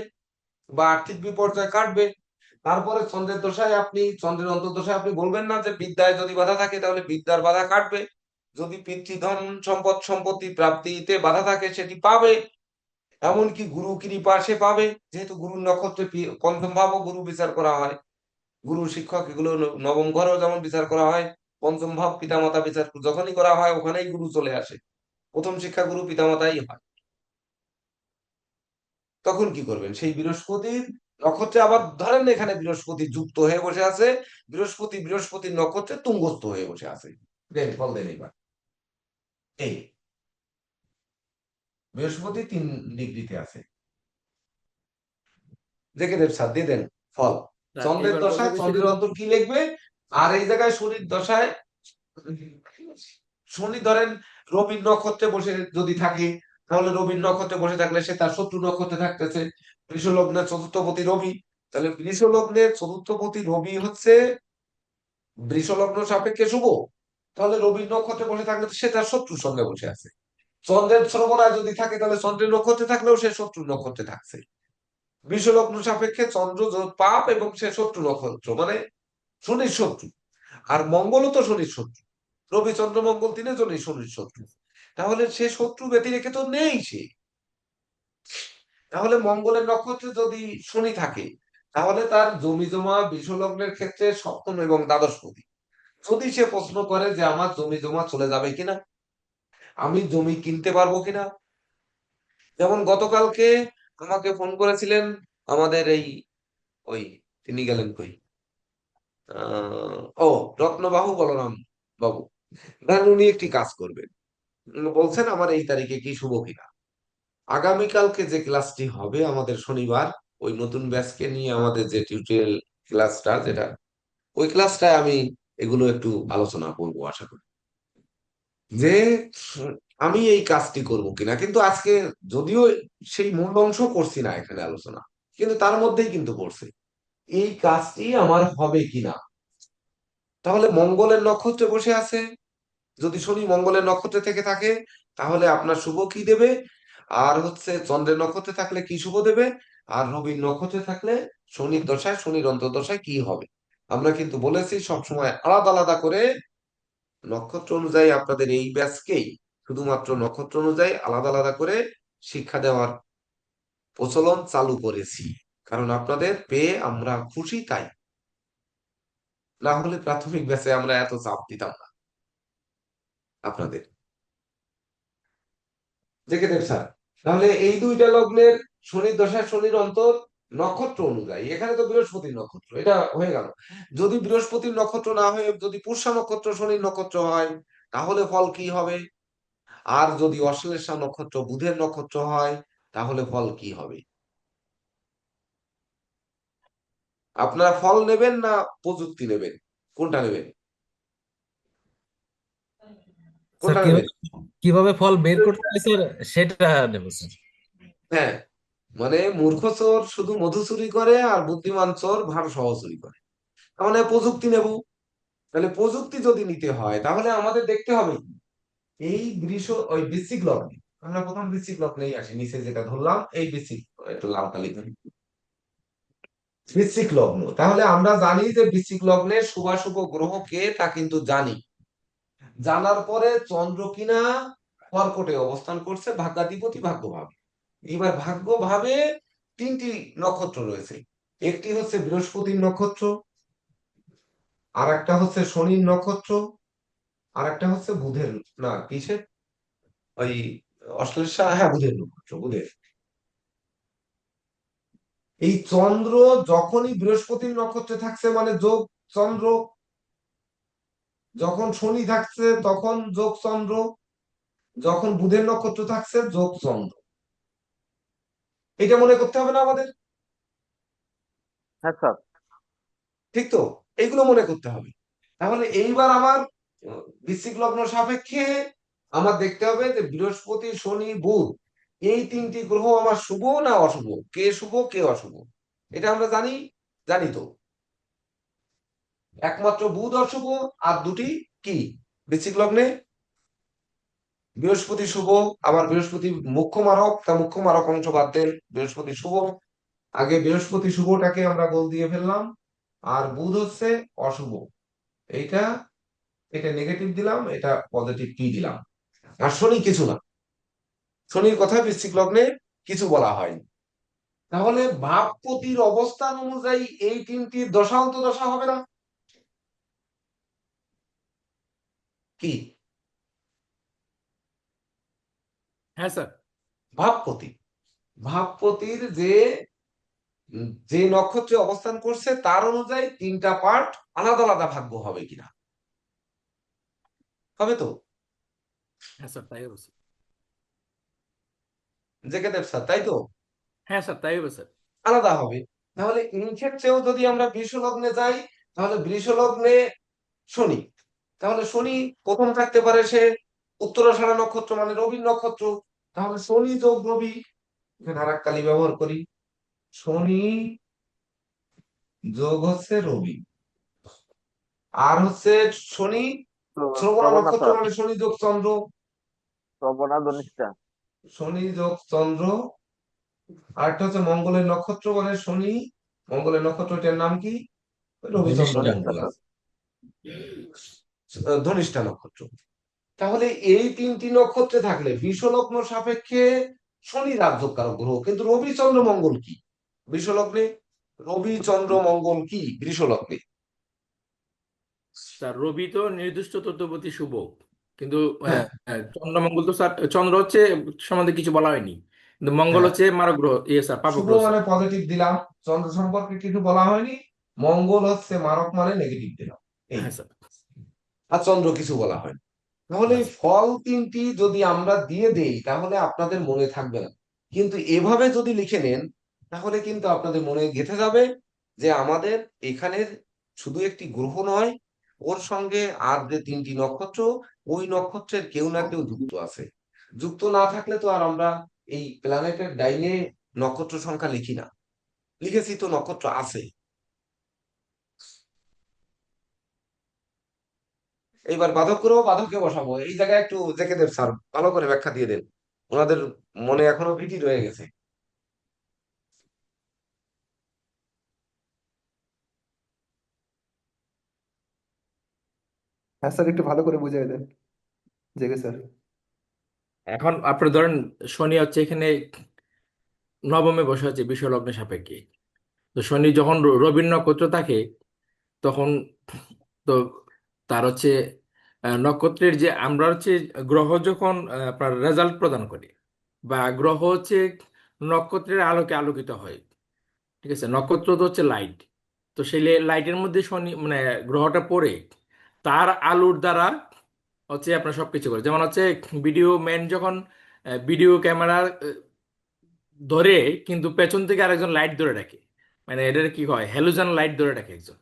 বা আর্থিক বিপর্যয় কাটবে। তারপরে চন্দ্রের দশায় আপনি, চন্দ্রের অন্তর্দশায় আপনি বলবেন না যে বিদ্যায় যদি বাধা থাকে তাহলে বিদ্যার বাধা কাটবে, যদি পিতৃধন সম্পদ সম্পত্তি প্রাপ্তিতে বাধা থাকে সেটি পাবে, এমনকি গুরু কৃপা সে পাবে, যেহেতু গুরুর নক্ষত্রে পঞ্চম ভাবও গুরু বিচার করা হয়, গুরু শিক্ষক এগুলো নবম ঘরেও যেমন বিচার করা হয়, পঞ্চম ভাব পিতামাতা বিচার যখনই করা হয় ওখানেই গুরু চলে আসে, প্রথম শিক্ষা গুরু পিতামাতাই হয়। তখন কি করবেন? সেই বৃহস্পতির নক্ষত্রে আবার ধরেন এখানে বৃহস্পতি যুক্ত হয়ে বসে আছে, বৃহস্পতির নক্ষত্রে তুঙ্গস্থ হয়ে বসে আছে। দেন ফল দেন এবার। এই বৃহস্পতি 3 ডিগ্রিতে আছে, দেখে দেব স্যার, দিয়ে দেন ফল। স্যার চন্দ্রের এবার বলতে দশায় বিষয়টা চন্দ্রের অন্তর কি লিখবে? আর এই জায়গায় শনির দশায়, শনি ধরেন রবির নক্ষত্রে বসে যদি থাকে, তাহলে রবির নক্ষত্রে বসে থাকলে সে তার শত্রু নক্ষত্রে থাকতেছে। বৃষ লগ্নের চতুর্থপতি রবি, তাহলে বৃষ লগ্নের চতুর্থপতি রবি হচ্ছে বৃষ লগ্ন সাপেক্ষে শুভ। তাহলে রবির নক্ষত্রে বসে থাকলে তো সে তার শত্রুর সঙ্গে বসে আছে। চন্দ্রের শ্রবণায় যদি থাকে তাহলে চন্দ্রের নক্ষত্রে থাকলেও সে শত্রুর নক্ষত্রে থাকছে। বৃষ লগ্ন সাপেক্ষে চন্দ্র পাপ এবং সে শত্রু নক্ষত্র, মানে শনির শত্রু। আর মঙ্গলও তো শনির শত্রু, রবি চন্দ্র মঙ্গল তিনজনই শনির শত্রু। তাহলে সে শত্রু ব্যতি রেখে তো নেই সে। তাহলে মঙ্গলের নক্ষত্রে যদি শনি থাকে, তাহলে তার জমি জমা বিষলগ্নের ক্ষেত্রে সপ্তম এবং দ্বাদশপতি। যদি সে প্রশ্ন করে যে আমার জমি জমা চলে যাবে কিনা, আমি জমি কিনতে পারবো কিনা, যেমন গতকালকে আমাকে ফোন করেছিলেন আমাদের এই, ওই তিনি গেলেন কই, ও রত্নবাহু বলরাম বাবু, ধরেন উনি একটি কাজ করবেন, বলছেন আমার এই তারিখে কি শুভ কিনা। আগামীকালকে যে ক্লাসটি হবে আমাদের শনিবার, ওই নতুন ব্যাচকে নিয়ে আমাদের যে টিউটোরিয়াল ক্লাসটা, যেটা ওই ক্লাসটায় আমি এগুলো একটু আলোচনা করব আশা করি, যে আমি এই কাজটি করব কিনা। কিন্তু আজকে যদিও সেই মূল অংশ করছি না এখানে আলোচনা, কিন্তু তার মধ্যেই কিন্তু পড়ছে এই কাজটি আমার হবে কিনা। তাহলে মঙ্গলের নক্ষত্রে বসে আছে, যদি শনি মঙ্গলের নক্ষত্রে থেকে থাকে তাহলে আপনার শুভ কি দেবে, আর হচ্ছে চন্দ্রের নক্ষত্রে থাকলে কি শুভ দেবে, আর রবির নক্ষত্রে থাকলে শনির দশায় শনির অন্তর্দশায় কি হবে। আমরা কিন্তু বলেছি সবসময় আলাদা আলাদা করে নক্ষত্র অনুযায়ী আপনাদের এই ব্যাচকেই শুধুমাত্র নক্ষত্র অনুযায়ী আলাদা আলাদা করে শিক্ষা দেওয়ার প্রচলন চালু করেছি, কারণ আপনাদের পেয়ে আমরা খুশি তাই। না হলে প্রাথমিক ব্যাচে আমরা এত চাপ দিতাম না আপনাদের। দেখে দেব স্যার, তাহলে এই দুইটা লগ্নের শনির দশায় শনির অন্তর নক্ষত্র অনুযায়ী, এখানে তো বৃহস্পতির নক্ষত্র, এটা হয়ে গেল। যদি বৃহস্পতির নক্ষত্র না হয়ে যদি পুষ্যা নক্ষত্র শনির নক্ষত্র হয়, তাহলে ফল কি হবে? আর যদি অশ্লেষা নক্ষত্র বুধের নক্ষত্র হয়, তাহলে ফল কি হবে? আপনারা ফল নেবেন না প্রযুক্তি নেবেন, কোনটা নেবেন? স্যার কোনটা নেবেন? কিভাবে কিভাবে ফল বের করতে হয় স্যার, সেটা নেব স্যার। হ্যাঁ, মানে মূর্খ চোর শুধু মধু চুরি করে আর বুদ্ধিমান চোর ভার সহ চুরি করে। তার মানে প্রযুক্তি নেব। তাহলে প্রযুক্তি যদি নিতে হয় তাহলে আমাদের দেখতে হবে কি? এই ওই বৃশ্চিক লগ্নে, আমরা প্রথম বৃশ্চিক লগ্নেই আসি, নিচে যেটা ধরলাম এই বৃশ্চিক, একটু লাল কালি ধরি, বৃশ্চিক লগ্ন। তাহলে আমরা জানি যে বৃশ্চিক লগ্নের শুভাশুভ গ্রহ কে, তা কিন্তু জানি। জানার পরে চন্দ্র কিনা কর্কটে অবস্থান করছে, ভাগ্যাধিপতি ভাগ্যভাবে। এবার ভাগ্যভাবে তিনটি নক্ষত্র রয়েছে। একটি হচ্ছে বৃহস্পতির নক্ষত্র, আর একটা হচ্ছে শনির নক্ষত্র, আর একটা হচ্ছে বুধের, না কিসের, ওই অশ্লেষা, হ্যাঁ বুধের নক্ষত্র, বুধের। এই চন্দ্র যখনই বৃহস্পতির নক্ষত্রে থাকছে মানে যোগ চন্দ্র, যখন শনি থাকছে তখন যোগ চন্দ্র, যখন বুধের নক্ষত্র থাকছে যোগ চন্দ্র। এটা মনে করতে হবে না আমাদের? হ্যাঁ স্যার। ঠিক তো? এইগুলো মনে করতে হবে। তাহলে এইবার আমার বৃশ্চিক লগ্ন সাপেক্ষে আমার দেখতে হবে যে বৃহস্পতি শনি বুধ এই তিনটি গ্রহ আমার শুভ না অশুভ, কে শুভ কে অশুভ, এটা আমরা জানি, জানি তো। একমাত্র বুধ অশুভ, আর দুটি কি বৃশ্চিক লগ্নে? বৃহস্পতি শুভ, আবার বৃহস্পতি মুখ্য মারক, তা মুখ্য মারক অংশ বাদ দেন, বৃহস্পতি শুভ। আগে বৃহস্পতি শুভটাকে আমরা গোল দিয়ে ফেললাম, আর বুধ হচ্ছে অশুভ। এইটা, এটা নেগেটিভ দিলাম, এটা পজিটিভ কি দিলাম। আর শনি কিছু না, শনির কথা বৃশ্চিক লগ্নে কিছু বলা হয়নি। তাহলে ভাবপতির অবস্থান অনুযায়ী এই তিনটির দশান্ত দশা হবে না কি? হ্যাঁ স্যার। ভাবপতি, ভাবপতির যে যে নক্ষত্রে অবস্থান করছে তার অনুযায়ী তিনটা পার্ট আলাদা আলাদা ভাগ্য হবে কিনা? হবে তো? হ্যাঁ স্যার তাই হবে স্যার। জেকে দেব স্যার, তাই তো? হ্যাঁ স্যার তাই হবে স্যার। আলাদা হবে। তাহলে এই ক্ষেত্রেও যদি আমরা বৃষ লগ্নে যাই, তাহলে বৃষ লগ্নে শনি, তাহলে শনি প্রথম থাকতে পারে সে উত্তরাষাঢ়া নক্ষত্র মানে রবির নক্ষত্র। তাহলে শনি যোগ রবি, এখানে আর এক কালি ব্যবহার করি, শনি যোগ হচ্ছে রবি, আর হচ্ছে শনি শ্রবণা শ্রবণা নক্ষত্র স্যার, মানে শনি যোগ চন্দ্র, শ্রবণা ধনিষ্ঠা। শনি যোগ চন্দ্র। আর একটা হচ্ছে মঙ্গলের নক্ষত্র মানে শনি, মঙ্গলের নক্ষত্রটার নাম কি? রবিচন্দ্র ধনিষ্ঠা। ধনিষ্ঠা মঙ্গল স্যার। আছে, ধনিষ্ঠা নক্ষত্র। তাহলে এই তিনটি নক্ষত্রে থাকলে বিষলগ্ন সাপেক্ষে শনি রাজ্যকারক গ্রহ, কিন্তু রবি চন্দ্র মঙ্গল কি বৃষলগ্নে? রবি চন্দ্র মঙ্গল কি বৃষলগ্নে? স্যার রবি তো নির্দিষ্ট তত্ত্ববতী শুভ, কিন্তু হ্যাঁ, চন্দ্রমঙ্গল তো স্যার, চন্দ্র হচ্ছে সম্বন্ধে কিছু বলা হয়নি, কিন্তু মঙ্গল হ্যাঁ, হচ্ছে মারক গ্রহ, ইয়ে স্যার পাপ শুভ গ্রহ স্যার। মানে পজিটিভ দিলাম, চন্দ্র সম্পর্কে কিছু বলা হয়নি, মঙ্গল হচ্ছে মারক মানে নেগেটিভ দিলাম, এই। হ্যাঁ স্যার। আর চন্দ্র কিছু বলা হয়নি। তাহলে না এই স্যার। ফল তিনটি যদি আমরা দিয়ে দেই তাহলে আপনাদের মনে থাকবে না, কিন্তু এভাবে যদি লিখে নেন তাহলে কিন্তু আপনাদের মনে গেঁথে যাবে যে আমাদের এখানের শুধু একটি গ্রহ নয়, ওর সঙ্গে আর যে তিনটি নক্ষত্র, ওই নক্ষত্রের কেউ না কেউ যুক্ত আছে। যুক্ত না থাকলে তো আর আমরা এই প্ল্যানেটের ডাইনে নক্ষত্র সংখ্যা লিখি না, লিখেছি তো নক্ষত্র আছে। এইবার বাধক করেও বাধকে বসাবো, এই জায়গায় একটু জেকে দেব স্যার ভালো করে ব্যাখ্যা দিয়ে দেন, ওনাদের মনে এখনো ভীতি রয়ে গেছে। হ্যাঁ স্যার, একটু ভালো করে বুঝিয়ে দেন জেগে স্যার। এখন আপনি ধরেন শনি হচ্ছে এখানে নবমে বসে আছে বিষয় সাপেক্ষে। তো শনি যখন রবির নক্ষত্র থাকে তখন তো তার হচ্ছে নক্ষত্রের যে আমরা হচ্ছে গ্রহ যখন আপনার রেজাল্ট প্রদান করে, বা গ্রহ হচ্ছে নক্ষত্রের আলোকে আলোকিত হয়, ঠিক আছে, নক্ষত্র তো হচ্ছে লাইট। তো সেই লাইটের মধ্যে শনি মানে গ্রহটা পড়ে তার আলোর দ্বারা হচ্ছে আপনার সবকিছু করে, যেমন হচ্ছে ভিডিও ম্যান যখন ভিডিও ক্যামেরা ধরে, কিন্তু পেছন থেকে আরেকজন লাইট ধরে রাখে, মানে এটার কি হয়, হ্যালোজেন লাইট ধরে রাখে একজন।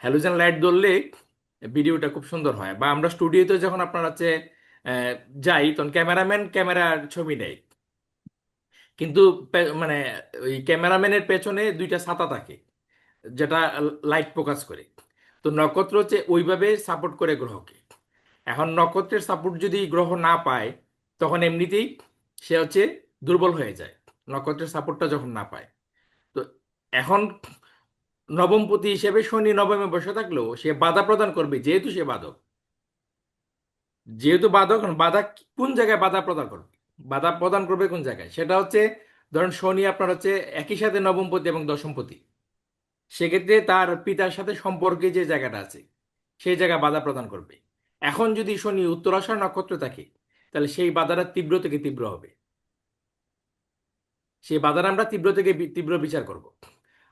হ্যালোজেন লাইট ধরলে ভিডিওটা খুব সুন্দর হয়। বা আমরা স্টুডিওতে যখন আপনার হচ্ছে আহ, যাই তখন ক্যামেরাম্যান ক্যামেরার ছবি নেয়, কিন্তু মানে ওই ক্যামেরাম্যানের পেছনে দুইটা ছাতা থাকে, যেটা লাইট ফোকাস করে। তো নক্ষত্র হচ্ছে ওইভাবে সাপোর্ট করে গ্রহকে। এখন নক্ষত্রের সাপোর্ট যদি গ্রহ না পায়, তখন এমনিতেই সে হচ্ছে দুর্বল হয়ে যায়, নক্ষত্রের সাপোর্টটা যখন না পায়। তো এখন নবমপতি হিসেবে শনি নবমে বসে থাকলেও সে বাধা প্রদান করবে, যেহেতু সে বাধক। যেহেতু বাধক, বাধা কোন জায়গায় বাধা প্রদান করবে, বাধা প্রদান করবে কোন জায়গায়, সেটা হচ্ছে ধরেন শনি আপনার হচ্ছে একই সাথে নবমপতি এবং দশমপতি, সেক্ষেত্রে তার পিতার সাথে সম্পর্কে যে জায়গাটা আছে সেই জায়গায় বাধা প্রদান করবে। এখন যদি শনি উত্তরাষাঢ় নক্ষত্র থাকে, তাহলে সেই বাধাটা তীব্র থেকে তীব্র হবে, সেই বাধাটা আমরা তীব্র থেকে তীব্র বিচার করব।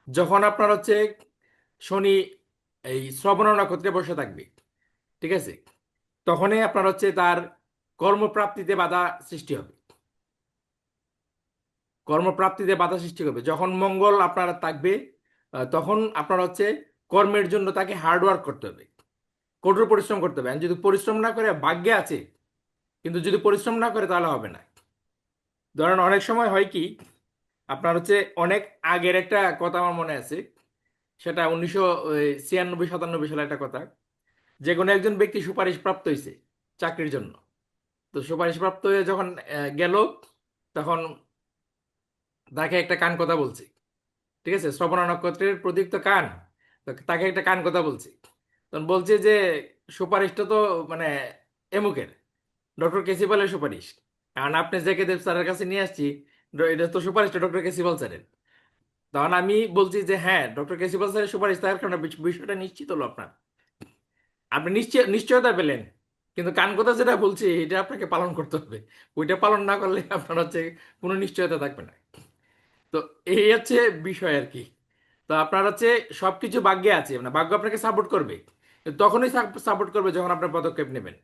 যখন আপনার হচ্ছে শনি এই শ্রবণ নক্ষত্রে বসে থাকবে, ঠিক আছে, তখনই আপনার হচ্ছে তার কর্মপ্রাপ্তিতে বাধা সৃষ্টি হবে, কর্মপ্রাপ্তিতে বাধা সৃষ্টি করবে। যখন মঙ্গল আপনার থাকবে, তখন আপনার হচ্ছে কর্মের জন্য তাকে হার্ডওয়ার্ক করতে হবে, কঠোর পরিশ্রম করতে হবে। আর যদি পরিশ্রম না করে, ভাগ্যে আছে, কিন্তু যদি পরিশ্রম না করে তাহলে হবে না। ধরেন অনেক সময় হয় কি, আপনার হচ্ছে অনেক আগের একটা কথা আমার মনে আছে, সেটা 1996-97 সালে একটা কথা, যে কোনো একজন ব্যক্তি সুপারিশ প্রাপ্ত হয়েছে চাকরির জন্য। তো সুপারিশ প্রাপ্ত হয়ে যখন গেল, তখন তাকে একটা কান কথা বলছে, ঠিক আছে, শ্রবণ নক্ষত্রের প্রতীক তো কান। তো তাকে একটা কান কথা বলছে, তখন বলছে যে সুপারিশটা তো মানে এমুকের, ডক্টর কেসিপালের সুপারিশ, কারণ আপনি জেকে দেব স্যারের কাছে নিয়ে আসছি, এটা তো সুপারিশটা ডক্টর কেসিপাল স্যারের। তখন আমি বলছি যে হ্যাঁ, ডক্টর কেসিপাল স্যারের সুপারিশ, তার কারণে বিষয়টা নিশ্চিত হলো আপনার, আপনি নিশ্চয়তা পেলেন। কিন্তু কান কথা যেটা বলছি এটা আপনাকে পালন করতে হবে, ওইটা পালন না করলে আপনার হচ্ছে কোনো নিশ্চয়তা থাকবে না। তো এই হচ্ছে বিষয় আর কি। তো আপনার হচ্ছে সবকিছু ভাগ্যে আছে, মানে ভাগ্য আপনাকে সাপোর্ট করবে, কিন্তু তখনই সাপোর্ট করবে যখন আপনার পদক্ষেপ নেবেন।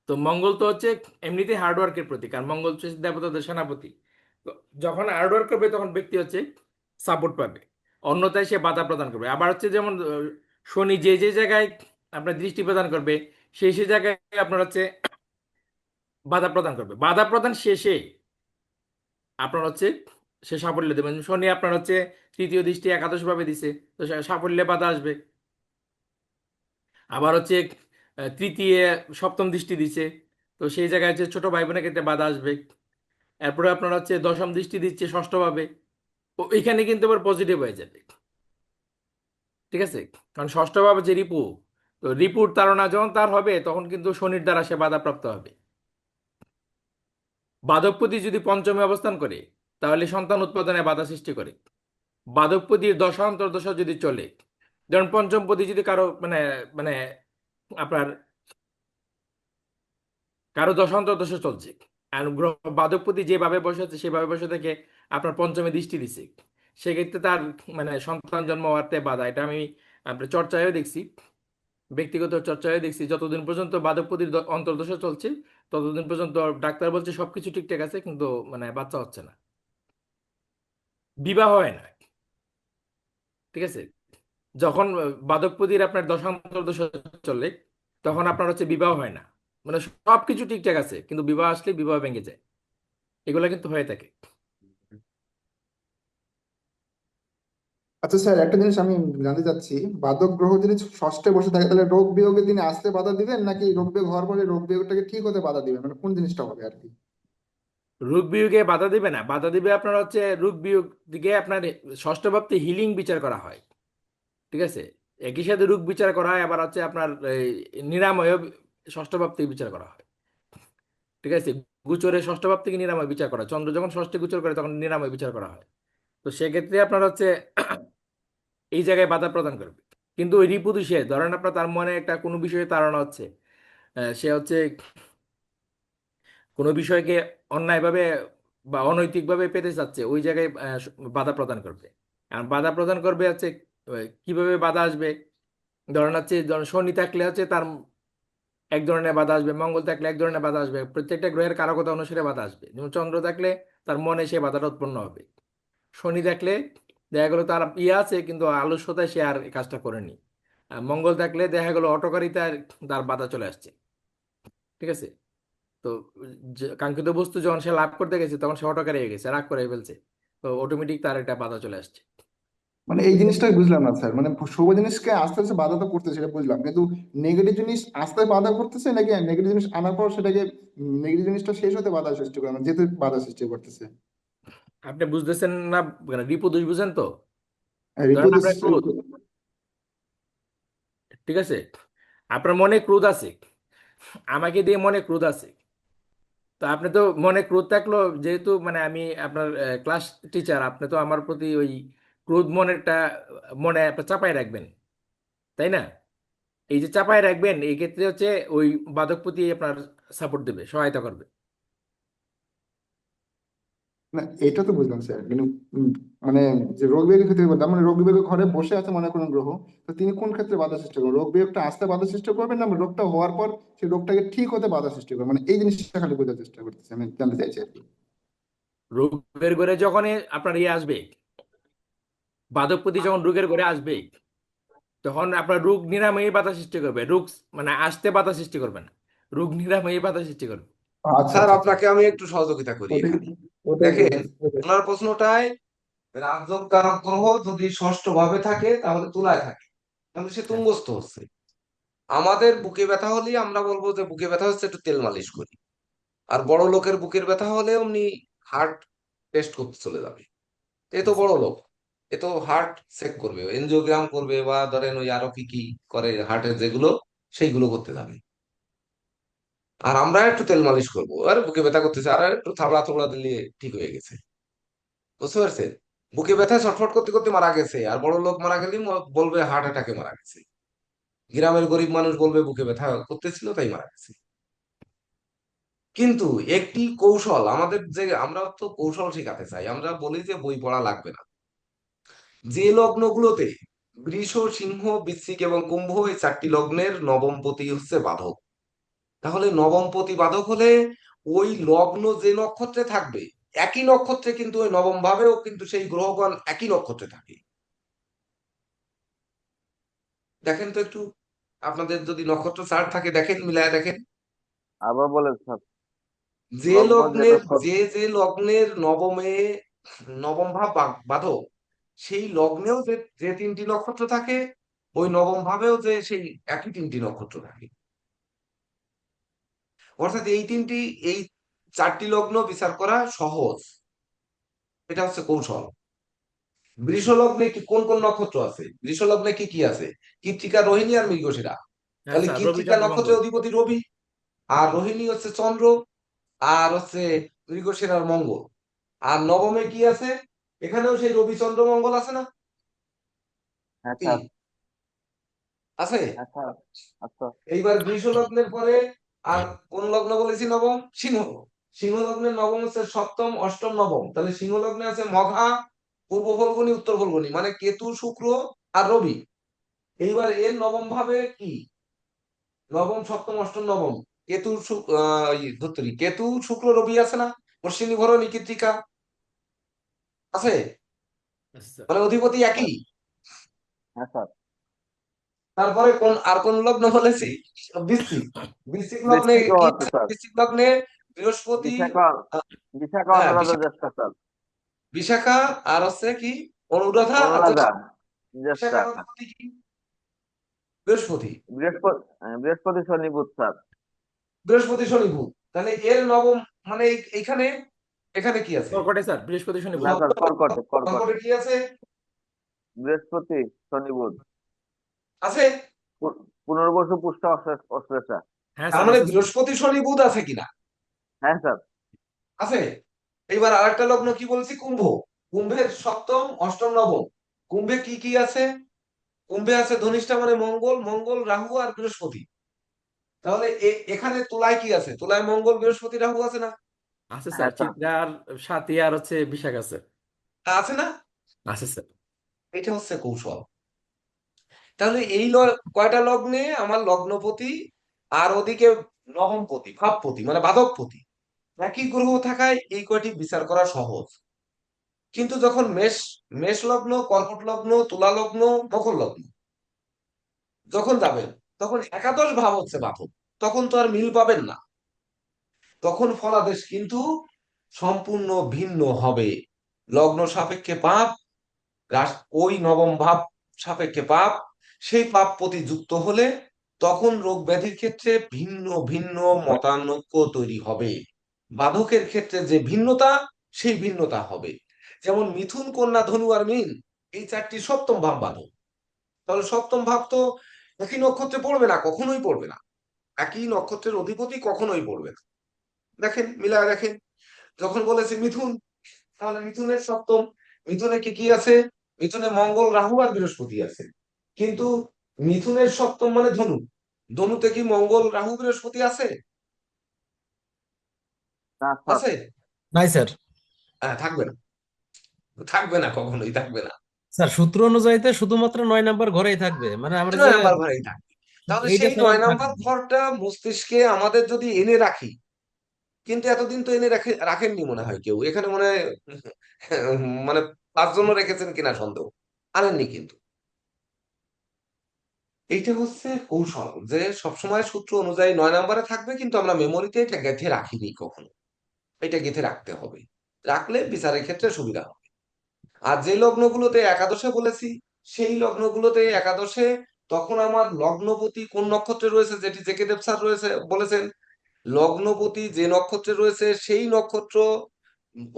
তো মঙ্গল তো হচ্ছে এমনিতে হার্ডওয়ার্কের প্রতীক, আর মঙ্গল হচ্ছে দেবতাদের সেনাপতি। তো যখন হার্ডওয়ার্ক করবে তখন ব্যক্তি হচ্ছে সাপোর্ট পাবে, অন্যথায় সে বাধা প্রদান করবে। আবার হচ্ছে যেমন শনি যে যে জায়গায় আপনার দৃষ্টি প্রদান করবে, সেই সেই জায়গায় আপনার হচ্ছে বাধা প্রদান করবে। বাধা প্রদান শেষে আপনার হচ্ছে সে সাফল্য দেবেন। শনি আপনার হচ্ছে তৃতীয় দৃষ্টি একাদশ ভাবে দিছে, তো সাফল্যে বাধা আসবে। আবার হচ্ছে তৃতীয় সপ্তম দৃষ্টি দিছে, তো সেই জায়গায় হচ্ছে ছোট ভাই বোনের ক্ষেত্রে বাধা আসবে। এরপরে আপনার হচ্ছে দশম দৃষ্টি দিচ্ছে ষষ্ঠভাবে, এখানে কিন্তু আবার পজিটিভ হয়ে যাবে, ঠিক আছে, কারণ ষষ্ঠভাবে যে রিপু, তো রিপুর তাড়না যখন তার হবে, তখন কিন্তু শনির দ্বারা সে বাধাপ্রাপ্ত হবে। বাধকপতি যদি পঞ্চমে অবস্থান করে, তাহলে সন্তান উৎপাদনে বাধা সৃষ্টি করে। বাধকপতির দশা অন্তর্দশা যদি চলে, যেমন পঞ্চমপতি যদি কারো মানে মানে আপনার কারো দশা অন্তর্দশা চলছে, আর গ্রহ বাধকপতি যেভাবে বসে আছে সেভাবে বসে থেকে আপনার পঞ্চমে দৃষ্টি দিছে, সেক্ষেত্রে তার মানে সন্তান জন্ম হওয়াতে বাধা। এটা আমি আপনার চর্চায়ও দেখছি, ব্যক্তিগত চর্চায় দেখছি, যতদিন পর্যন্ত বাধকপতির অন্তর্দশা চলছে, ততদিন পর্যন্ত ডাক্তার বলছে সবকিছু ঠিকঠাক আছে, কিন্তু মানে বাচ্চা হচ্ছে না, বিবাহ হয় না, ঠিক আছে। যখন বাধকপতির আপনার দশা অন্তর্দশা চলে, তখন আপনার হচ্ছে বিবাহ হয় না, মানে সবকিছু ঠিকঠাক আছে, কিন্তু বিবাহ আসলে বিবাহ ভেঙে যায়, এগুলো কিন্তু হয়ে থাকে। আচ্ছা স্যার, একটা জিনিস আমি জানতে চাচ্ছি, বাদক গ্রহ যদি ষষ্ঠে বসে থাকে তাহলে রোগ বিয়োগের দিনে আসতে বাধা দিবেন, নাকি রোগ বিয়োগ হওয়ার পরে রোগ বিয়োগটাকে ঠিক হতে বাধা দিবেন, মানে কোন জিনিসটা হবে আর কি? রোগ বিয়োগে বাধা দিবে না, বাধা দিবে আপনার হচ্ছে রোগ বিয়োগ দিকে আপনার ষষ্ঠ ভাবতে হিলিং বিচার করা হয়, ঠিক আছে। একই সাথে রোগ বিচার করা হয়, আবার হচ্ছে আপনার এই নিরাময় ষষ্ঠ ভাব থেকে বিচার করা হয়, ঠিক আছে। গোচরে ষষ্ঠ ভাব থেকে নিরাময় বিচার করা হয়। চন্দ্র যখন ষষ্ঠে গোচর করে তখন নিরাময় বিচার করা হয়। তো সেক্ষেত্রে আপনার হচ্ছে এই জায়গায় বাধা প্রদান করবে। কিন্তু ওই রিপুদু সে ধরেন আপনার তার মনে একটা কোনো বিষয়ে তাড়না হচ্ছে, সে হচ্ছে কোনো বিষয়কে অন্যায়ভাবে বা অনৈতিকভাবে পেতে চাচ্ছে, ওই জায়গায় বাধা প্রদান করবে। আর বাধা প্রদান করবে হচ্ছে কিভাবে বাধা আসবে, ধরেন হচ্ছে শনি থাকলে হচ্ছে তার এক ধরনের বাধা আসবে, মঙ্গল থাকলে এক ধরনের বাধা আসবে, প্রত্যেকটা গ্রহের কারকতা অনুসারে বাধা আসবে। যেমন চন্দ্র থাকলে তার মনে সে বাধাটা উৎপন্ন হবে, শনি থাকলে দেখা গেলো তার ইয়ে আছে কিন্তু আলস্যতায় সে আর এই কাজটা করেনি, আর মঙ্গল থাকলে দেখা গেলো অটকারিতার তার বাধা চলে আসছে, ঠিক আছে। তো তো কাঙ্ক্ষিত বস্তু যখন সে লাভ করতে গেছে তখন সে হঠকার হয়ে গেছে, রাগ করে ফেলছে, তো অটোমেটিক তার একটা বাধা চলে আসছে। মানে এই জিনিসটাই বুঝলাম না স্যার, মানে শুভ জিনিসকে আস্তে আস্তে বাধা তো করতেছে সেটা বুঝলাম, কিন্তু নেগেটিভ জিনিস আসতে বাধা করতেছে নাকি নেগেটিভ জিনিস আনার পর সেটাকে নেগেটিভ জিনিসটা শেষ হতে বাধা সৃষ্টি করে, মানে যেতে বাধা সৃষ্টি করতেছে। আপনি বুঝতেছেন না, মানে রিপু দোষ বুঝেন তো? ধরেন রিপুদের আপনার ক্রোধ, ঠিক আছে, আপনার মনে ক্রোধ আছে, আমাকে দিয়ে মনে ক্রোধ আছে, তো আপনি তো মনে ক্রোধ থাকলো, যেহেতু মানে আমি আপনার ক্লাস টিচার, আপনি তো আমার প্রতি ওই ক্রোধ মনেরটা মনে আপনি চাপাই রাখবেন, তাই না? এই যে চাপাই রাখবেন, এই ক্ষেত্রে হচ্ছে ওই বাদক প্রতি আপনার সাপোর্ট দেবে, সহায়তা করবে। না এটা তো বুঝলাম স্যার, কিন্তু মানে যে রোগ বিয়োগের ক্ষেত্রে বললাম, মানে রোগ বিয়োগের ঘরে বসে আছে মনে করুন গ্রহ, তো তিনি কোন ক্ষেত্রে বাধা সৃষ্টি করবেন? রোগ বিয়োগটা আসতে বাধা সৃষ্টি করবেন না রোগটা হওয়ার পর সেই রোগটাকে ঠিক হতে বাধা সৃষ্টি করবেন? মানে এই জিনিসটা খালি বোঝার চেষ্টা করতেছি, আমি জানতে চাইছি আর কি। রোগের ঘরে যখনই আপনার ইয়ে আসবে, বাদক প্রতি যখন রোগের ঘরে আসবে, তখন আপনার রোগ নিরাময়ে বাধা সৃষ্টি করবে, রোগ মানে আসতে বাধা সৃষ্টি করবে না, রোগ নিরাময়ে বাধা সৃষ্টি করবে। আচ্ছা স্যার আচ্ছা আচ্ছা, আপনাকে আমি একটু সহযোগিতা করি ওটাই এখানে। ওটাই দেখেন, বুঝেছি। ওনার প্রশ্নটায় রাজযোগ কারক গ্রহ যদি ষষ্ঠ ভাবে থাকে তাহলে তুলায় থাকে, তাহলে সে হ্যাঁ, তুঙ্গস্থ হচ্ছে। আমাদের বুকে ব্যথা হলেই আমরা বলবো যে বুকে ব্যথা হচ্ছে, একটু তেল মালিশ করি। আর বড় লোকের বুকের ব্যথা হলে অমনি হার্ট টেস্ট করতে চলে যাবে। এ তো আচ্ছা। বড় লোক, এ তো হার্ট চেক করবে, এনজিওগ্রাম করবে, বা ধরেন ওই আরো কি কি করে হার্টের যেগুলো, সেইগুলো করতে যাবে। আর আমরা একটু তেল মালিশ করবো, আর বুকে ব্যথা করতেছে, আর একটু থাবড়া থাবড়া দিলে ঠিক হয়ে গেছে। বুঝতে পারছেন? বুকে ব্যথায় ছটফট করতে করতে মারা গেছে, আর বড় লোক মারা গেলে বলবে হার্ট অ্যাটাকে মারা গেছে। গ্রামের গরিব মানুষ বলবে বুকে ব্যথা করতেছিল তাই মারা গেছে। কিন্তু একটি কৌশল আমাদের, যে আমরা তো কৌশল শেখাতে চাই, আমরা বলি যে বই পড়া লাগবে না। যে লগ্নগুলোতে বৃষ, সিংহ, বৃশ্চিক এবং কুম্ভ, এই চারটি লগ্নের নবমপতি হচ্ছে বাধক, তাহলে নবমপতি বাধক হলে ওই লগ্ন যে নক্ষত্রে থাকবে, একই নক্ষত্রে কিন্তু ওই নবম ভাবেও কিন্তু সেই গ্রহগণ একই নক্ষত্রে থাকে। দেখেন তো একটু, আপনাদের যদি নক্ষত্র চার্ট থাকে দেখেন, মিলায় দেখেন। আবার বলেন স্যার। যে লগ্ন যে লগ্নের নক্ষত্র। যে লগ্নের নবমে নবম ভাব বাধক, সেই লগ্নেও যে যে তিনটি নক্ষত্র থাকে, ওই নবম ভাবেও যে সেই একই তিনটি নক্ষত্র থাকে। অর্থাৎ এই চারটি লগ্ন বিচার করা সহজ, এটা হচ্ছে কৌশল। বৃষ লগ্নে কি কোন কোন নক্ষত্র আছে, বৃষ লগ্নে কি কি আছে? কৃত্তিকা, রোহিণী আর মৃগশিরা। হ্যাঁ তাহলে স্যার, রবি কৃত্তিকা চন্দ্র মঙ্গল। নক্ষত্রের অধিপতি রবি, আর রোহিণী হচ্ছে চন্দ্র, আর হচ্ছে মৃগশিরার মঙ্গল। আর নবমে কি আছে? এখানেও সেই রবি চন্দ্র মঙ্গল আছে না? হ্যাঁ কি স্যার। আছে? হ্যাঁ স্যার। আচ্ছা। এইবার বৃষ লগ্নের পরে আর কোন লগ্ন বলেছি? নবম, সিংহ। সিংহ লগ্নের নবম হচ্ছে সপ্তম, অষ্টম, নবম। তাহলে সিংহ লগ্নে আছে মঘা, পূর্ব ফল্গুনী, উত্তর ফল্গুনী, মানে কেতু, শুক্র আর রবি। এইবার এর নবম ভাবে কি? নবম, সপ্তম, অষ্টম, নবম। কেতু ধত্তরি, কেতু, শুক্র, রবি আছে না? অশ্বিনী, ভরণী, কৃত্তিকা আছে, আচ্ছা। মানে অধিপতি একই। হ্যাঁ স্যার। তারপরে কোন লগ্ন বলেছি? বৃশ্চিক। বৃশ্চিক লগ্নে বৃশ্চিকও কি আছে আছে? স্যার। বৃশ্চিক লগ্নে বৃহস্পতি। বিশাখা। আহ, বিশাখা হ্যাঁ, অনুরাধা জ্যেষ্ঠা স্যার। বিশাখা, আর হচ্ছে কি অনুরাধা আর অনুরাধা জ্যেষ্ঠা। জ্যেষ্ঠা। বিশাখার অধিপতি কি? বৃহস্পতি। বৃহস্পতি। বৃহস্পতি শনি বুধ স্যার। বৃহস্পতি, শনি, বুধ। তাহলে এর নবম, মানে এইখানে এখানে কি আছে? কর্কটে স্যার, বৃহস্পতি শনি বুধ। না স্যার, কর্কটে কর্কটে। কর্কটে কি আছে? বৃহস্পতি শনি বুধ। আছে। পুনর্বসু পুষ্ট অশ্লেষা। হ্যাঁ তার স্যার, মানে আছে স্যার। বৃহস্পতি, শনি, বুধ আছে কিনা? হ্যাঁ স্যার। আছে। এইবার আরেকটা লগ্ন কি বলছি? কুম্ভ। কুম্ভের সপ্তম, অষ্টম, নবম। কুম্ভে কি কি আছে? কুম্ভে আছে ধনিষ্ঠা, মানে মঙ্গল, রাহু আর বৃহস্পতি। তাহলে এখানে তুলায় কি আছে? তুলায় মঙ্গল, বৃহস্পতি, রাহু আছে না? আছে স্যার, হ্যাঁ স্যার। চিত্রা আর সাথী আর হচ্ছে বিশাখ আছে। আছে না? আছে স্যার। এটা হচ্ছে কৌশল। তাহলে এই কয়টা লগ্নে আমার লগ্নপতি, আর ওদিকে নবমপতি, ভাবপতি মানে বাধকপতি, একই গ্রহ থাকায় এই কয়টি বিচার করা সহজ। কিন্তু যখন মেষ মেষ লগ্ন, কর্কট লগ্ন, তুলা লগ্ন, মকর লগ্ন যখন যাবেন, তখন একাদশ ভাব হচ্ছে বাধক, তখন তো আর মিল পাবেন না। তখন ফলাদেশ কিন্তু সম্পূর্ণ ভিন্ন হবে। লগ্ন সাপেক্ষে পাপ, ওই নবম ভাব সাপেক্ষে পাপ, সেই পাপ প্রতি যুক্ত হলে তখন রোগ ব্যাধির ক্ষেত্রে ভিন্ন ভিন্ন মতানৈক্য তৈরি হবে। বাধকের ক্ষেত্রে যে ভিন্নতা, সেই ভিন্নতা হবে। যেমন মিথুন, কন্যা, ধনু আর মীন, এই চারটি সপ্তম ভাব বাধক। তাহলে সপ্তম ভাব তো একই নক্ষত্রে পড়বে না, কখনোই পড়বে না। একই নক্ষত্রের অধিপতি কখনোই পড়বে না। দেখেন, মিলায় দেখেন। যখন বলেছে মিথুন, তাহলে মিথুনের সপ্তম, মিথুনে কি কি আছে? মিথুনে মঙ্গল, রাহু আর বৃহস্পতি আছে। কিন্তু মিথুনের সপ্তম মানে ধনু, ধনুতে কি মঙ্গল, রাহু, বৃহস্পতি আছে? না স্যার। আছে? নাই স্যার। হ্যাঁ, থাকবে না, থাকবে না, কখনোই থাকবে না। স্যার সূত্র অনুযায়ীতে শুধুমাত্র 9 নাম্বার ঘরেই থাকবে, মানে আমরা যে 9 নাম্বার ঘরেই থাকবে। তাহলে এইটা সেই ছাড়া আর 9 নাম্বার থাকবে না। ঘরটা মস্তিষ্কে আমাদের যদি এনে রাখি, কিন্তু এতদিন তো এনে রাখেননি মনে হয় কেউ এখানে, মনে হয় মানে 5 জনও রেখেছেন কিনা সন্দেহ, আনেননি কিন্তু। এইটা হচ্ছে কৌশল, যে সবসময় সূত্র অনুযায়ী 9 নাম্বারে থাকবে, কিন্তু আমরা মেমোরিতে এটা গেঁথে রাখিনি কখনো। এটা গেঁথে রাখতে হবে, রাখলে বিচারের ক্ষেত্রে সুবিধা হবে। আর যে লগ্নগুলোতে একাদশে বলেছি, সেই লগ্নগুলোতে একাদশে তখন আমার লগ্নপতি কোন নক্ষত্রে রয়েছে, যেটি জেকে দেব স্যার রয়েছে বলেছেন, লগ্নপতি যে নক্ষত্রে রয়েছে সেই নক্ষত্র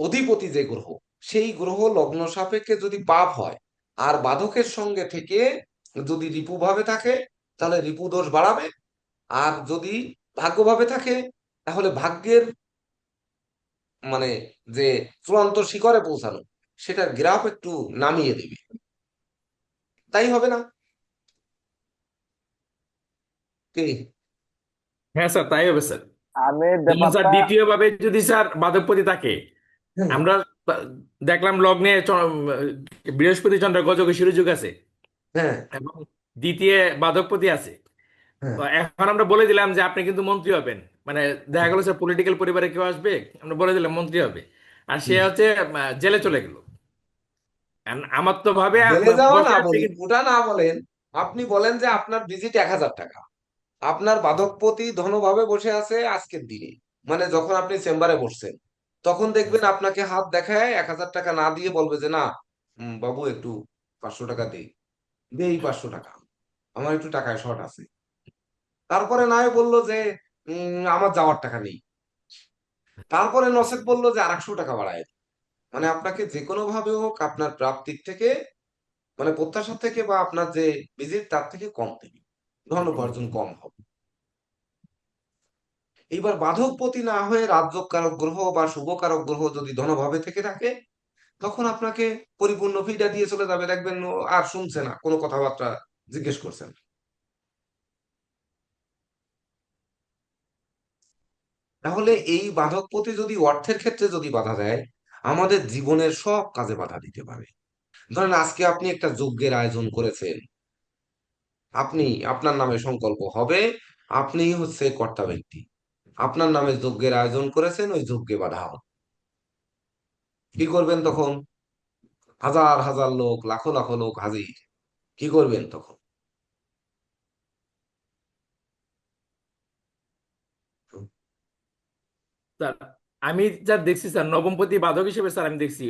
অধিপতি যে গ্রহ, সেই গ্রহ লগ্ন সাপেক্ষে যদি পাপ হয় আর বাধকের সঙ্গে থেকে যদি রিপু ভাবে থাকে, তাহলে রিপু দোষ বাড়াবে। আর যদি ভাগ্যভাবে থাকে, তাহলে ভাগ্যের মানে যে চূড়ান্ত শিখরে পৌঁছানো, সেটার গ্রাফ একটু নামিয়ে দেবে। তাই হবে না কি? হ্যাঁ স্যার, তাই হবে স্যার। আমি যেমন স্যার ব্যাপারটা দ্বিতীয় ভাবে যদি স্যার বাধকপতি থাকে, হ্যাঁ, আমরা দেখলাম লগ্নে বৃহস্পতি চন্দ্র গজকে সুযোগ আছে হ্যাঁ, এবং দ্বিতীয় বাধকপতি আছে। হ্যাঁ, তো এখন আমরা বলে দিলাম যে আপনি কিন্তু মন্ত্রী হবেন, মানে দেখা গেল স্যার পলিটিক্যাল পরিবারে কেউ আসবে, আমরা বলে দিলাম মন্ত্রী হবে, আর সে হুম। হচ্ছে জেলে চলে গেল। আমার তো ভাবে জেলে যাওয়া বসে না আছে বলি, কিন্তু। ওটা না বলেন। আপনি বলেন যে আপনার ভিজিট 1,000 টাকা, আপনার বাধকপতি ধনভাবে বসে আছে আজকের দিনে, মানে যখন আপনি চেম্বারে বসছেন, তখন দেখবেন আপনাকে হাত দেখায় 1,000 টাকা না দিয়ে বলবে যে না, বাবু একটু 500 টাকা দেই, দেই 500 টাকা, আমার একটু টাকায় শর্ট আছে। তারপরে নয় বললো যে আমার যাওয়ার টাকা নেই। তারপরে নসেক বললো যে আর 100 টাকা বাড়ায় দিই। মানে আপনাকে যে কোনো ভাবে হোক আপনার প্রাপ্তির থেকে, মানে প্রত্যাশা থেকে বা আপনার যে ভিজিট তার থেকে কম দেবে, ধন উপার্জন কম হবে। এইবার বাধকপতি না হয়ে রাজ্যকারক গ্রহ বা শুভকারক গ্রহ যদি ধনভাবে থেকে থাকে, তখন আপনাকে পরিপূর্ণ ফিটা দিয়ে চলে যাবে, দেখবেন ও আর শুনছে না, কোনো কথাবার্তা জিজ্ঞেস করছেন না। তাহলে এই বাধকপতি যদি অর্থের ক্ষেত্রে যদি বাধা দেয়, আমাদের জীবনের সব কাজে বাধা দিতে পারে। ধরেন আজকে আপনি একটা যজ্ঞের আয়োজন করেছেন, আপনি, আপনার নামে সংকল্প হবে, আপনিই হচ্ছে কর্তা ব্যক্তি, আপনার নামে যজ্ঞের আয়োজন করেছেন, ওই যজ্ঞে বাধা হবে। কি করবেন তখন? হাজার হাজার লোক, লাখো লাখো লোক হাজির, কি করবেন তখন? স্যার আমি যা দেখছি স্যার, নবমপতি বাধক হিসেবে স্যার আমি দেখছি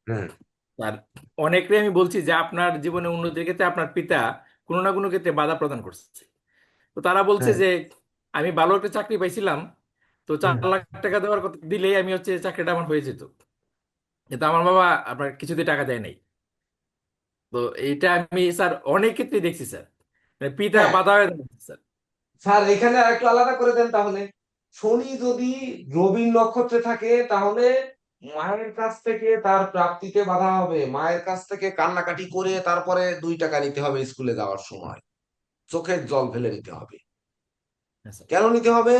হ্যাঁ, স্যার, অনেককে আমি বলছি যে আপনার জীবনে উন্নতির ক্ষেত্রে আপনার পিতা কোনো না কোনো ক্ষেত্রে বাধা প্রদান করছে। তো তারা বলছে হ্যাঁ, যে আমি ভালো একটা চাকরি পাইছিলাম, তো হ্যাঁ, 4 লাখ টাকা দেওয়ার কথা দিলেই আমি হচ্ছে চাকরিটা আমার হয়ে যেত, কিন্তু আমার বাবা আপনার কিছুতে টাকা দেয় নাই। তো এইটা আমি স্যার অনেক ক্ষেত্রে দেখছি স্যার, মানে পিতা হ্যাঁ। বাধা হয়ে দাঁড়াচ্ছে স্যার। স্যার এখানে আরেকটু আলাদা করে দেন তাহলে। শনি যদি রবির নক্ষত্রে থাকে, তাহলে মায়ের কাছ থেকে তার প্রাপ্তিতে বাধা হবে, মায়ের কাছ থেকে কান্নাকাটি করে তারপরে 2 টাকা নিতে হবে স্কুলে যাওয়ার সময়, চোখের জল ফেলে নিতে হবে। হ্যাঁ স্যার। কেন নিতে হবে?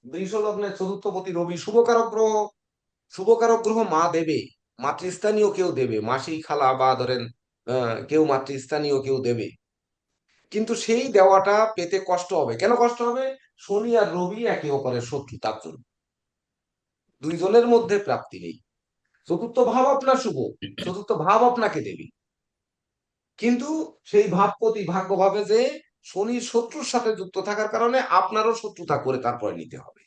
বৃষ লগ্নের চতুর্থপতি রবি শুভকারক গ্রহ, শুভকারক গ্রহ মা দেবে, মাতৃস্থানীয় কেউ দেবে, মাসি, খালা বা ধরেন কেউ মাতৃস্থানীয় কেউ দেবে। কিন্তু সেই দেওয়াটা পেতে কষ্ট হবে। কেন কষ্ট হবে? শনি আর রবি একে অপরের শত্রু, তার জন্য দুইজনের মধ্যে প্রাপ্তি নেই। চতুর্থ ভাব আপনার শুভ, চতুর্থ ভাব আপনাকে দেবে, কিন্তু সেই ভাবপতি ভাগ্য ভাবে যে শনির শত্রুর সাথে যুক্ত থাকার কারণে আপনারও শত্রুতা করে তারপরে নিতে হবে।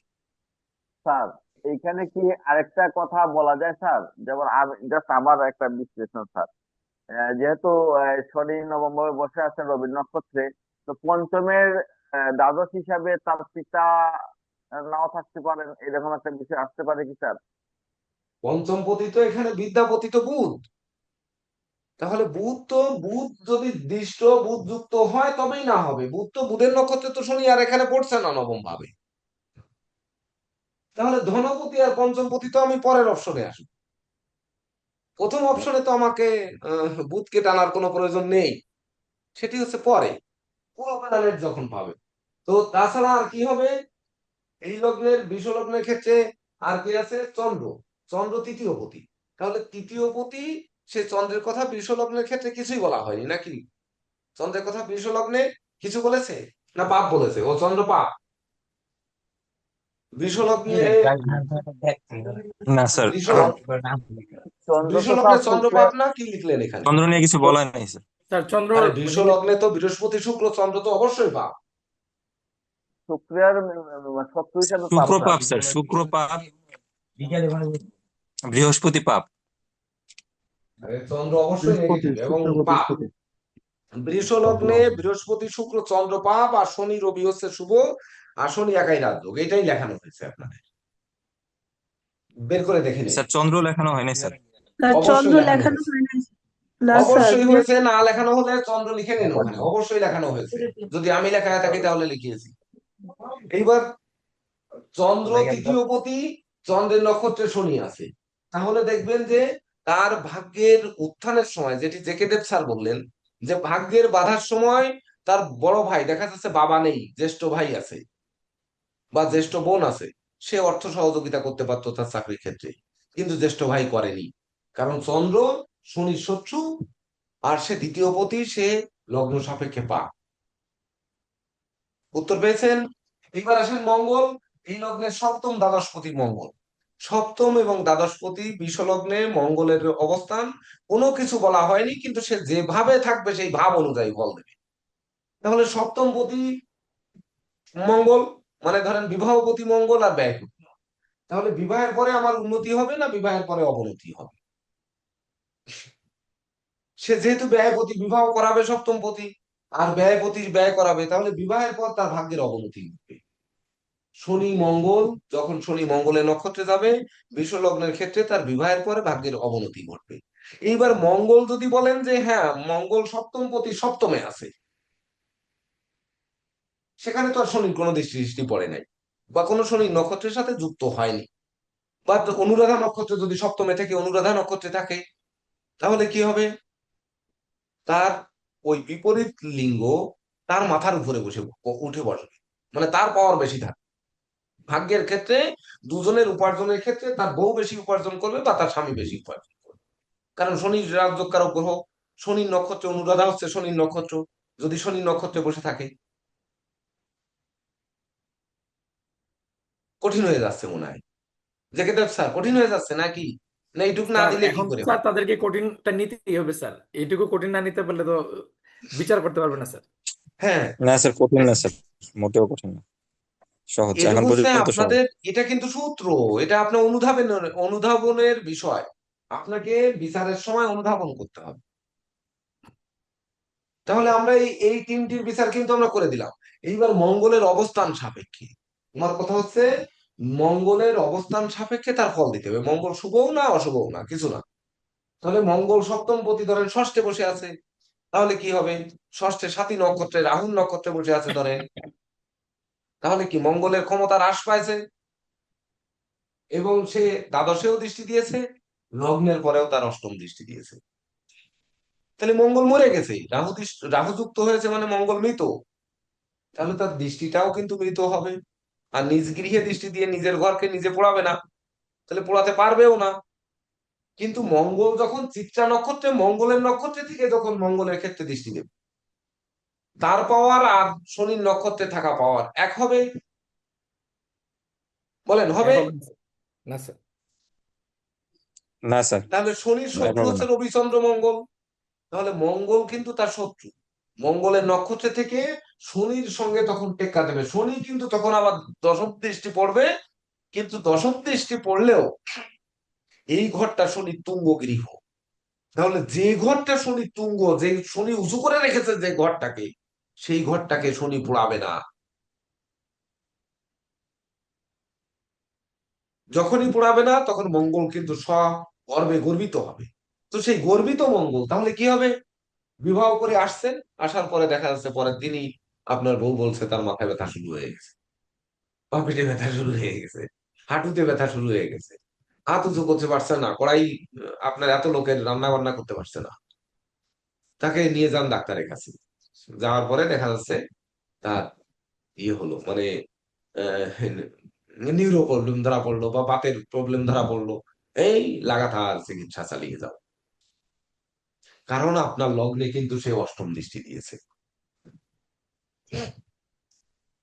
স্যার এইখানে কি আরেকটা কথা বলা যায় স্যার? যেমন আমি জাস্ট আমার একটা বিশ্লেষণ স্যার। যেহেতু শনি নবমভাবে বসে আছেন রবি নক্ষত্রে, তো পঞ্চমের দ্বাদশ হিসাবে তার পিতা নাও থাকতে পারেন, এরকম একটা বিষয় আসতে পারে কি স্যার? পঞ্চমপতি তো এখানে বিদ্যাপতি তো বুধ। তাহলে বুধ যদি দৃষ্ট বুধ যুক্ত হয় তবেই না হবে। বুধ তো বুধের নক্ষত্রে তো শনি আর এখানে পড়ছে না নবম ভাবে। তাহলে ধনপতি আর পঞ্চমপতি তো আমি পরের অপশনে আসবো। প্রথম অপশনে তো আমাকে বুধকে টানার কোনো প্রয়োজন নেই, সেটি হচ্ছে পরে পুরো প্যানেলের যখন পাবে। তো তাছাড়া আর কি হবে, এই লগ্নের বৃষ লগ্নের ক্ষেত্রে আর কি আছে, চন্দ্র। চন্দ্র তৃতীয় পতি। তাহলে তৃতীয় পতি, সে চন্দ্রের কথা বৃষ লগ্নের ক্ষেত্রে কিছুই বলা হয়নি নাকি? চন্দ্রের কথা বৃষ লগ্নে কিছু বলেছে না পাপ বলেছে? ও চন্দ্র পাপ বৃষ লগ্নে। না স্যার, বৃষ চন্দ্র বৃষ তো লগ্নে তার চন্দ্র শুক্রের। পাপ না, কি লিখলেন এখানে? চন্দ্র নিয়ে কিছু বলা নেই স্যার। স্যার চন্দ্র আরে বৃষ মানে লগ্নে তো বৃহস্পতি শুক্র চন্দ্র তো অবশ্যই পাপ। শুক্রের শত্রু হিসাবে পাপ শুক্র স্যার। পাপ স্যার, শুক্র পাপ, বৃহস্পতি পাপ। আরে চন্দ্র অবশ্যই বৃহস্পতি, নেগেটিভ এবং শুক্র বা পাপ। বৃহস্পতি। বৃষ লগ্নে বৃহস্পতি শুক্র চন্দ্র পাপ, আর শনি রবি হচ্ছে শুভ, আর শনি একাই রাজযোগ। এটাই লেখানো হয়েছে আপনাদের, বের করে দেখে নিন। স্যার চন্দ্র লেখানো হয়নি স্যার। স্যার চন্দ্র অবশ্যই লেখানো লেখানো হয়েছে, হয় নাই। না স্যার, অবশ্যই হয়েছে। না লেখানো হলে চন্দ্র লিখে নিন ওখানে, অবশ্যই লেখানো হয়েছে। যদি আমি লেখা থাকি তাহলে লিখিয়েছি। এইবার চন্দ্র তৃতীয় পতি, চন্দ্রের নক্ষত্রে শনি আছে। তাহলে দেখবেন যে তার ভাগ্যের উত্থানের সময়, যেটি জেকে দেব স্যার বললেন, যে ভাগ্যের বাধার সময় তার বড় ভাই, দেখা যাচ্ছে বাবা নেই, জ্যেষ্ঠ ভাই আছে বা জ্যেষ্ঠ বোন আছে, সে অর্থ সহযোগিতা করতে পারতো তার চাকরির ক্ষেত্রে, কিন্তু জ্যেষ্ঠ ভাই করেনি। কারণ চন্দ্র শনির শত্রু, আর সে দ্বিতীয় পতি, সে লগ্ন সাপেক্ষে পাপ। উত্তর পেয়েছেন? এবার আসেন মঙ্গল। এই লগ্নের সপ্তম দ্বাদশপতি মঙ্গল। সপ্তম এবং দ্বাদশপতি বিষলগ্নে মঙ্গলের অবস্থান কোনো কিছু বলা হয়নি, কিন্তু সে যেভাবে থাকবে সেই ভাব অনুযায়ী ফল দেবে। তাহলে সপ্তম পতি মঙ্গল, মানে ধরেন বিবাহপতি মঙ্গল আর ব্যয়পতি। তাহলে বিবাহের পরে আমার উন্নতি হবে না বিবাহের পরে অবনতি হবে? সে যেহেতু ব্যয়পতি, বিবাহ করাবে সপ্তম পতি, আর ব্যয়পতির ব্যয় করাবে, তাহলে বিবাহের পর তার ভাগ্যের অবনতি ঘটবে। শনি মঙ্গল, যখন শনি মঙ্গলের নক্ষত্রে যাবে বৃষ লগ্নের ক্ষেত্রে, তার বিবাহের পরে ভাগ্যের অবনতি ঘটবে। এইবার মঙ্গল যদি বলেন যে হ্যাঁ মঙ্গল সপ্তম পতি সপ্তমে আছে, সেখানে তো আর শনির কোনো দৃষ্টি পড়ে নাই, বা কোনো শনির নক্ষত্রের সাথে যুক্ত হয়নি, বা অনুরাধা নক্ষত্র যদি সপ্তমে থেকে অনুরাধা নক্ষত্রে থাকে, তাহলে কি হবে, তার ওই বিপরীত লিঙ্গ তার মাথার উপরে উঠে বসবে, মানে তার পাওয়ার বেশি থাকে। ভাগ্যের ক্ষেত্রে দুজনের উপার্জনের ক্ষেত্রে তার বউ বেশি উপার্জন করবে বা তার স্বামী বেশি উপার্জন করবে। কারণ শনির রাজযোগকারক গ্রহ, শনির নক্ষত্রে অনুরাধা হচ্ছে শনির নক্ষত্র, যদি শনির নক্ষত্রে বসে থাকে। কঠিন হয়ে যাচ্ছে মনে হয়, জেকে দেব স্যার, কঠিন হয়ে যাচ্ছে নাকি? না এইটুক না স্যার দিলে কি এখন করে স্যার হয়? তাদেরকে কঠিনটা নিতেই হবে স্যার। এইটুকু কঠিন না নিতে পারলে তো বিচার করতে পারবে না স্যার। হ্যাঁ, না স্যার, কঠিন না স্যার, মোটেও কঠিন না, সহজ, এখন এটুকু হচ্ছে পর্যন্ত সহজ। আপনাদের, এটা কিন্তু সূত্র, এটা আপনার অনুধাবনের বিষয়। আপনাকে বিচারের সময় অনুধাবন করতে হবে। তাহলে আমরা এই তিনটির বিচার কিন্তু আমরা করে দিলাম। এইবার মঙ্গলের অবস্থান সাপেক্ষে, আমার কথা হচ্ছে মঙ্গলের অবস্থান সাপেক্ষে তার ফল দিতে হবে। মঙ্গল শুভও না অশুভও না, কিছু না। তাহলে মঙ্গল সপ্তম পতি ধরেন ষষ্ঠে বসে আছে, তাহলে কি হবে? ষষ্ঠে সাতী নক্ষত্রে রাহুল নক্ষত্রে বসে আছে ধরেন, তাহলে কি মঙ্গলের ক্ষমতা হ্রাস পাইছে, এবং সে দ্বাদশেও দৃষ্টি দিয়েছে, লগ্নের পরেও তার অষ্টম দৃষ্টি দিয়েছে। তাহলে মঙ্গল মরে গেছে, রাহু যুক্ত হয়েছে, মানে মঙ্গল মৃত। তাহলে তার দৃষ্টিটাও কিন্তু মৃত হবে। আর নিজ গৃহে দৃষ্টি দিয়ে নিজের ঘরকে নিজে পোড়াবে না, তাহলে পোড়াতে পারবেও না। কিন্তু মঙ্গল যখন চিত্রা নক্ষত্রে, মঙ্গলের নক্ষত্রে থেকে যখন মঙ্গলের ক্ষেত্রে দৃষ্টি দেবে, তার পাওয়ার আর শনির নক্ষত্রে থাকা পাওয়ার এক হবে, বলেন হবে? এখন না স্যার। না স্যার, তাহলে শনির এক শত্রু হবে হচ্ছে না। রবিচন্দ্র মঙ্গল। তাহলে মঙ্গল কিন্তু তার শত্রু, মঙ্গলের নক্ষত্রে থেকে শনির সঙ্গে তখন টেক্কা দেবে। শনি কিন্তু তখন আবার দশম দৃষ্টি পড়বে কিন্তু দশম দৃষ্টি পড়লেও এই ঘরটা শনি তুঙ্গ গৃহ। তাহলে যে ঘরটা শনি তুঙ্গ, যে শনি উঁচু করে রেখেছে যে ঘরটাকে, সেই ঘরটাকে শনি পোড়াবে না। যখনই পোড়াবে না তখন মঙ্গল কিন্তু গর্বে গর্বিত হবে। তো সেই গর্বিত মঙ্গল তাহলে কি হবে? বিবাহ করে আসছেন, আসার পরে দেখা যাচ্ছে পরের দিনই আপনার বউ বলছে তার মাথায় ব্যথা শুরু হয়ে গেছে, পা পিঠে ব্যথা শুরু হয়ে গেছে, হাঁটুতে ব্যথা শুরু হয়ে গেছে, হাত উঁচু করতে পারছে না, কড়াই আপনার এত লোকের রান্না বান্না করতে পারছে না। তাকে নিয়ে যান ডাক্তারের কাছে। যাওয়ার পরে দেখা যাচ্ছে তার হলো মানে নিউরো প্রবলেম ধরা পড়লো বা বাতের প্রবলেম ধরা পড়লো। এই লাগাতার চিকিৎসা চালিয়ে যাও, কারণ আপনার লগ্নে কিন্তু সে অষ্টম দৃষ্টি দিয়েছে।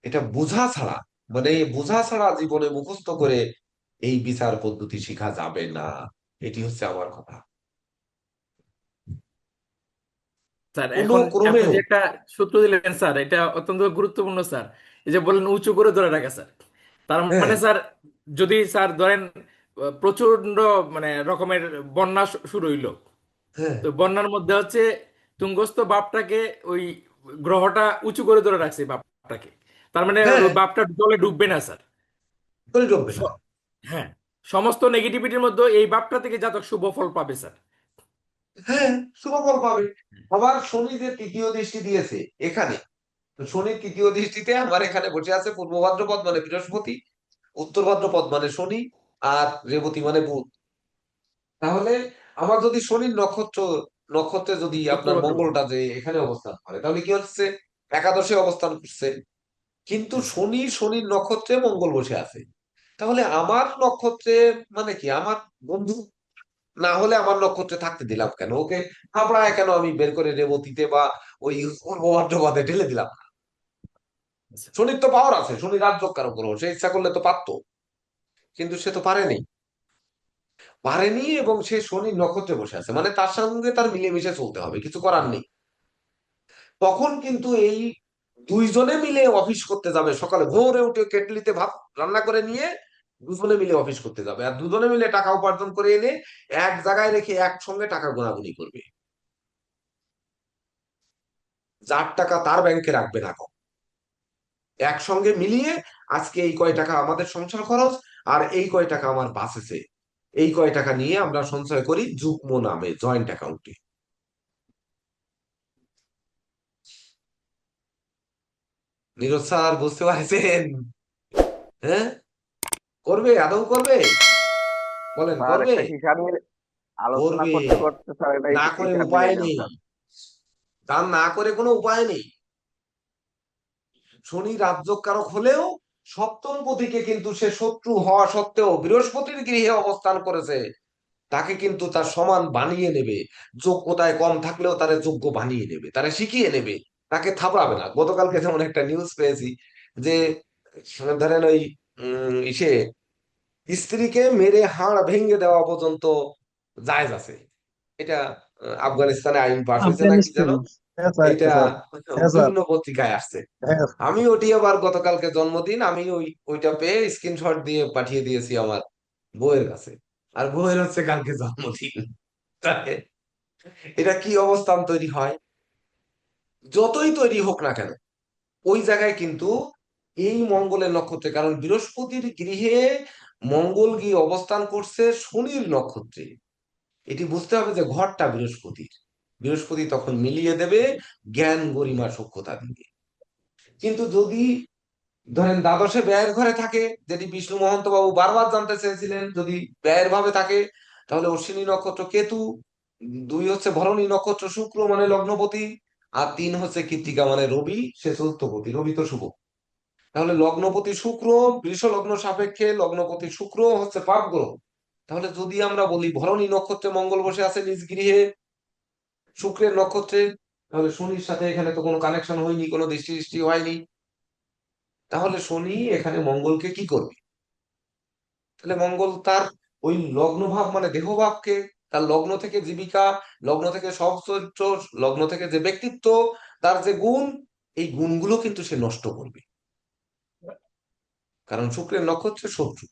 এটা বোঝা ছাড়া, মানে বোঝা ছাড়া জীবনে মুখস্থ করে এই বিচার পদ্ধতি শেখা যাবে না। এটি হচ্ছে আমার কথা। স্যার কোনো এখন আপনি ক্রমেও। যে একটা সূত্র দিলেন স্যার, এটা অত্যন্ত গুরুত্বপূর্ণ স্যার। এই যে বললেন উঁচু করে ধরে রাখা স্যার, তার হ্যাঁ, মানে স্যার যদি স্যার ধরেন প্রচন্ড মানে রকমের বন্যা শুরু হইলো, হ্যাঁ, তো বন্যার মধ্যে হচ্ছে তুঙ্গস্থ বাপটাকে ওই গ্রহটা উঁচু করে ধরে রাখছে বাপটাকে, তার মানে হ্যাঁ, ওই বাপটা জলে ডুববে না স্যার। করে ডুববে না। স- হ্যাঁ, সমস্ত নেগেটিভিটির মধ্যে এই বাপটা থেকে জাতক শুভ ফল পাবে স্যার। হ্যাঁ, শুভফল পাবে। আবার শনি যে তৃতীয় দৃষ্টি দিয়েছে এখানে, তো শনির তৃতীয় দৃষ্টিতে আমার এখানে বসে আছে পূর্ব ভাদ্রপদ মানে বৃহস্পতি, উত্তর ভাদ্রপদ মানে শনি, আর রেবতী মানে বুধ। তাহলে আমার যদি শনির নক্ষত্রে যদি উত্তর আপনার ভাদ্রপদ। মঙ্গলটা যে এখানে অবস্থান করে, তাহলে কি হচ্ছে? একাদশে অবস্থান করছে, কিন্তু হ্যাঁ, শনির নক্ষত্রে মঙ্গল বসে আছে। তাহলে আমার নক্ষত্রে মানে কি, আমার বন্ধু না হলে আমার নক্ষত্রে থাকতে দিলাম কেন ওকে? হাবড়ায় কেন আমি বের করে রেবতীতে বা ওই ভাদ্রপদে ঢেলে দিলাম না? আচ্ছা। শনির তো পাওয়ার আছে, শনি রাজযোগকারক গ্রহ, সে ইচ্ছা করলে তো পারতো, কিন্তু সে তো পারেনি। পারেনি এবং সে শনির নক্ষত্রে বসে আছে, মানে তার সঙ্গে তার মিলেমিশে চলতে হবে, কিছু করার নেই। তখন কিন্তু এই দুইজনে মিলে অফিস করতে যাবে, সকালে ভোরে উঠে কেটলিতে ভাত রান্না করে নিয়ে দুজনে মিলে অফিস করতে যাবে, আর দুজনে মিলে টাকা উপার্জন করে এনে এক জায়গায় রেখে একসঙ্গে টাকা গোনাগুনি করবে। যার টাকা তার ব্যাংকে রাখবে না কম। একসঙ্গে মিলিয়ে আজকে এই কয় টাকা আমাদের সংসার খরচ, আর এই কয় টাকা আমার বাঁচেছে, এই কয় টাকা নিয়ে আমরা সঞ্চয় করি যুগ্ম নামে, জয়েন্ট অ্যাকাউন্টে। নীরজ স্যার বুঝতে পারছেন? হ্যাঁ, করবে, আদৌ করবে? বলেন, স্যার করবে? একটা হিসাবের আলোচনা করবে, করতে করতে স্যার এটা না করে হিসাব উপায় মিলাইলাম নেই। স্যার। তার না করে কোনো উপায় নেই। শনি রাজ্যকারক হলেও সপ্তম পতিকে কিন্তু সে শত্রু হওয়া সত্ত্বেও বৃহস্পতির গৃহে অবস্থান করেছে, তাকে কিন্তু তার সমান বানিয়ে নেবে। যোগ্যতায় কম থাকলেও তারে যোগ্য বানিয়ে নেবে, তারে শিখিয়ে নেবে, তাকে থাপড়াবে না। গতকালকে যেমন একটা নিউজ পেয়েছি যে ধরেন ওই ইসে স্ত্রীকে মেরে হাড় ভেঙে দেওয়া পর্যন্ত জায়েজ আছে। এটা আফগানিস্তানে আইন পাশ হয়েছে নাকি যেন, আফগানিস্তান। হ্যাঁ স্যার, এইটা স্যার। হ্যাঁ স্যার। বিভিন্ন পত্রিকায় আসছে। হ্যাঁ আমি ওটি আবার গতকালকে জন্মদিন, আমি ওইটা পেয়ে স্ক্রিনশট দিয়ে পাঠিয়ে দিয়েছি আমার বউয়ের কাছে, আর বউয়ের হচ্ছে কালকে জন্মদিন। তাহলে এটা কি অবস্থান তৈরি হয়? যতই তৈরি হোক না কেন, ওই জায়গায় কিন্তু এই মঙ্গলের নক্ষত্রে, কারণ বৃহস্পতির গৃহে মঙ্গল গিয়ে অবস্থান করছে শনির নক্ষত্রে। এটি বুঝতে হবে যে ঘরটা বৃহস্পতির, বৃহস্পতি তখন মিলিয়ে দেবে, জ্ঞান গরিমা সূক্ষ্মতা দিবে। কিন্তু যদি ধরেন দ্বাদশে ব্যয়ের ঘরে থাকে, যেটি বিষ্ণু মহন্ত বাবু বারবার জানতে চেয়েছিলেন, যদি ব্যয়ের ভাবে থাকে, তাহলে অশ্বিনী নক্ষত্র কেতু, দুই হচ্ছে ভরণী নক্ষত্র শুক্র মানে লগ্নপতি, আর তিন হচ্ছে কৃত্তিকা মানে রবি, সে চতুর্থপতি, রবি তো শুভ। তাহলে লগ্নপতি শুক্র, বৃষ লগ্ন সাপেক্ষে লগ্নপতি শুক্র হচ্ছে পাপ গ্রহ। তাহলে যদি আমরা বলি ভরণী নক্ষত্রে মঙ্গল বসে আছে নিজ গৃহে শুক্রের নক্ষত্রে, তাহলে শনির সাথে এখানে তো কোনো কানেকশন হয়নি, কোনো দৃষ্টি দৃষ্টি হয়নি। তাহলে শনি এখানে মঙ্গলকে কি করবে? তাহলে মঙ্গল তার ওই লগ্ন ভাব মানে দেহ ভাবকে, তার লগ্ন থেকে জীবিকা, লগ্ন থেকে সব চরিত্র, লগ্ন থেকে যে ব্যক্তিত্ব, তার যে গুণ, এই গুণগুলো কিন্তু সে নষ্ট করবে, কারণ শুক্রের নক্ষত্রের শত্রু।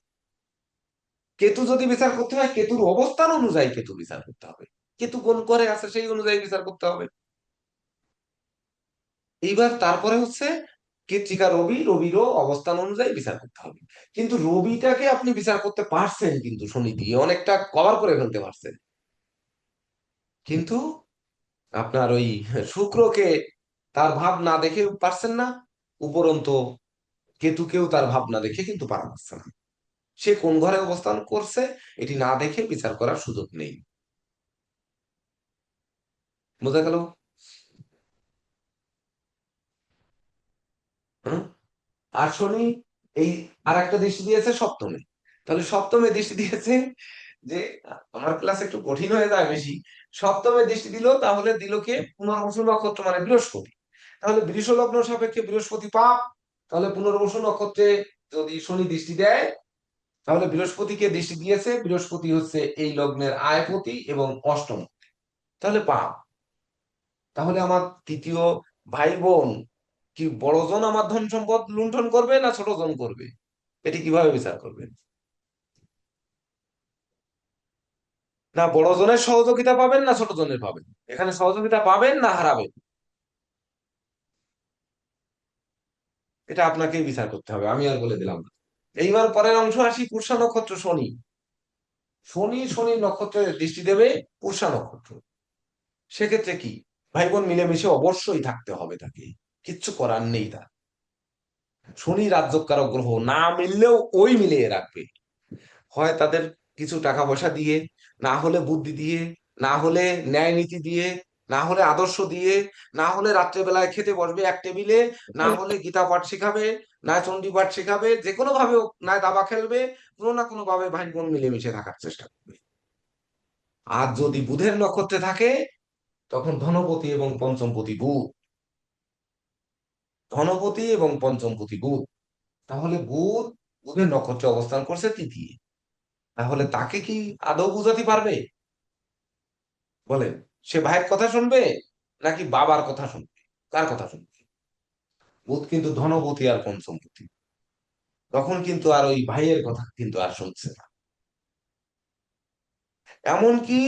কেতু যদি বিচার করতে হয়, কেতুর অবস্থান অনুযায়ী কেতু বিচার করতে হবে। কেতু কোন ঘরে আছে সেই অনুযায়ী বিচার করতে হবে। এইবার তারপরে হচ্ছে কৃত্তিকা রবি, রবিরও অবস্থান অনুযায়ী বিচার করতে হবে। কিন্তু রবিটাকে আপনি বিচার করতে পারছেন, কিন্তু শনি দিয়ে অনেকটা কভার করে ফেলতে পারছেন, কিন্তু আপনার ওই শুক্রকে তার ভাব না দেখে পারছেন না, উপরন্তু কেতুকেও তার ভাব না দেখে কিন্তু পারা যাচ্ছে না। সে কোন ঘরে অবস্থান করছে এটি না দেখে বিচার করার সুযোগ নেই। বোঝা গেল? হুম। আর শনি এই আর একটা দৃষ্টি দিয়েছে সপ্তমে। তাহলে সপ্তমে দৃষ্টি দিয়েছে যে, আমার ক্লাস একটু কঠিন হয়ে যায় বেশি। সপ্তমে দৃষ্টি দিল, তাহলে দিল কে? পুনর্বসু নক্ষত্র মানে বৃহস্পতি। তাহলে বৃষ লগ্ন সাপেক্ষে বৃহস্পতি পাপ। তাহলে পুনর্বসু নক্ষত্রে যদি শনি দৃষ্টি দেয়, তাহলে বৃহস্পতিকে দৃষ্টি দিয়েছে, বৃহস্পতি হচ্ছে এই লগ্নের আয়পতি এবং অষ্টম, তাহলে পাপ। তাহলে আমার তৃতীয় ভাই বোন কি বড়জন আমার ধন সম্পদ লুণ্ঠন করবে না ছোটজন করবে, এটি কিভাবে বিচার করবেন? না বড়জনের সহযোগিতা পাবেন না ছোটজনের পাবেন? এখানে সহযোগিতা পাবেন না হারাবেন, এটা আপনাকেই বিচার করতে হবে, আমি আর বলে দিলাম না। এইবার পরের অংশ আসি, পুষা নক্ষত্র শনি। শনি নক্ষত্রে দৃষ্টি দেবে, পুষা নক্ষত্র। সেক্ষেত্রে কি, ভাই বোন মিলেমিশে অবশ্যই থাকতে হবে তাকে, কিচ্ছু করার নেই তার। শনি রাজ্যকারক গ্রহ, না মিললেও ওই মিলিয়ে রাখবে। হয় তাদের কিছু টাকা পয়সা দিয়ে, না হলে বুদ্ধি দিয়ে, না হলে ন্যায় নীতি দিয়ে, না হলে আদর্শ দিয়ে, না হলে রাত্রেবেলায় খেতে বসবে এক টেবিলে, না হলে গীতা পাঠ শেখাবে, না চণ্ডী পাঠ শেখাবে, যে কোনো ভাবে হোক, না দাবা খেলবে, কোনো না কোনো ভাবে ভাই বোন মিলেমিশে থাকার চেষ্টা করবে। আর যদি বুধের নক্ষত্রে থাকে, তখন ধনপতি এবং পঞ্চমপতি বুধ, ধনপতি এবং পঞ্চমপতি বুধ। তাহলে বুধের নক্ষত্রে অবস্থান করছে তৃতীয়। তাহলে তাকে কি আদৌ বুঝাতে পারবে? বলেন, সে ভাইয়ের কথা শুনবে নাকি বাবার কথা শুনবে? কার কথা শুনবে? বুধ কিন্তু ধনপতি আর পঞ্চমপতি, তখন কিন্তু আর ওই ভাইয়ের কথা কিন্তু আর শুনছে না। এমনকি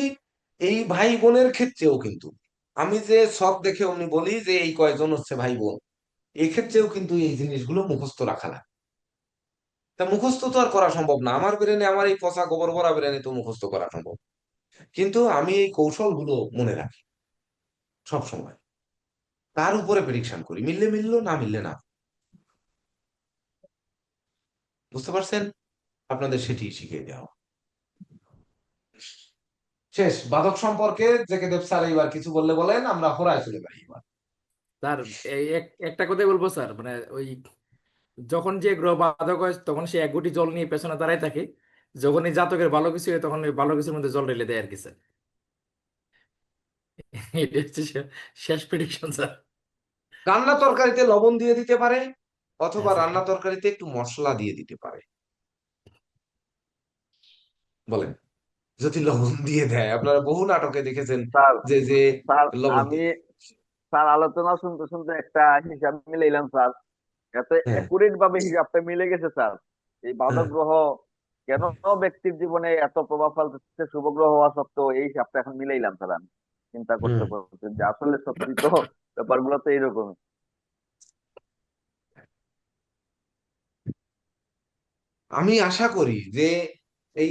এই ভাই বোনের ক্ষেত্রেও কিন্তু, আমি যে সব দেখে উনি বলি যে এই কয়জন হচ্ছে ভাই বোন, এই ক্ষেত্রেও কিন্তু এই জিনিসগুলো মুখস্থ রাখা লাগে। তা মুখস্থ তো আর করা সম্ভব না আমার ব্রেনে, আমার এই পচা গোবর ভরা ব্রেনে তো মুখস্থ করা সম্ভব, কিন্তু আমি এই কৌশলগুলো মনে রাখি সব সময়, তার উপরে প্রেডিকশন করি, মিললে মিললো, না মিললে না। বুঝতে পারছেন? আপনাদের সেটি শিখিয়ে দেওয়া। শেষ বাদক সম্পর্কে জেকে দেব স্যার এইবার কিছু বললে বলেন, আমরা হোরায় চলে যাই এবার। স্যার এই একটা কথাই বলবো স্যার, মানে ওই যখন যে গ্রহ বাধক হয় তখন সে এক গুটি জল নিয়ে পেছনে দাঁড়ায় থাকে, যখন এই জাতকের ভালো কিছু হয় তখন ওই ভালো কিছুর মধ্যে জল ঢেলে দেয় আর কি স্যার। এটা হচ্ছে শেষ প্রেডিকশন স্যার। রান্না তরকারিতে লবণ দিয়ে দিতে পারে, হ্যাঁ অথবা স্যার। রান্না তরকারিতে একটু মশলা দিয়ে দিতে পারে। বলেন, যদি লবণ দিয়ে দেয়, আপনারা বহু নাটকে দেখেছেন স্যার যে যে স্যার লবণ আমি দিয়ে। স্যার আলোচনা শুনতে শুনতে একটা হিসাব মিলাইলাম স্যার, এত হ্যাঁ, একুরেট ভাবে হিসাবটা মিলে গেছে স্যার। এই বাধক হ্যাঁ, গ্রহ কেন ব্যক্তির জীবনে এত প্রভাব ফেলতেছে শুভ গ্রহ হওয়া সত্ত্বেও, এই হিসাবটা এখন মিলাইলাম স্যার। আমি চিন্তা করতে হুম। পারছি যে আসলে সত্যি তো ব্যাপারগুলো তো এইরকমই। আমি আশা করি যে এই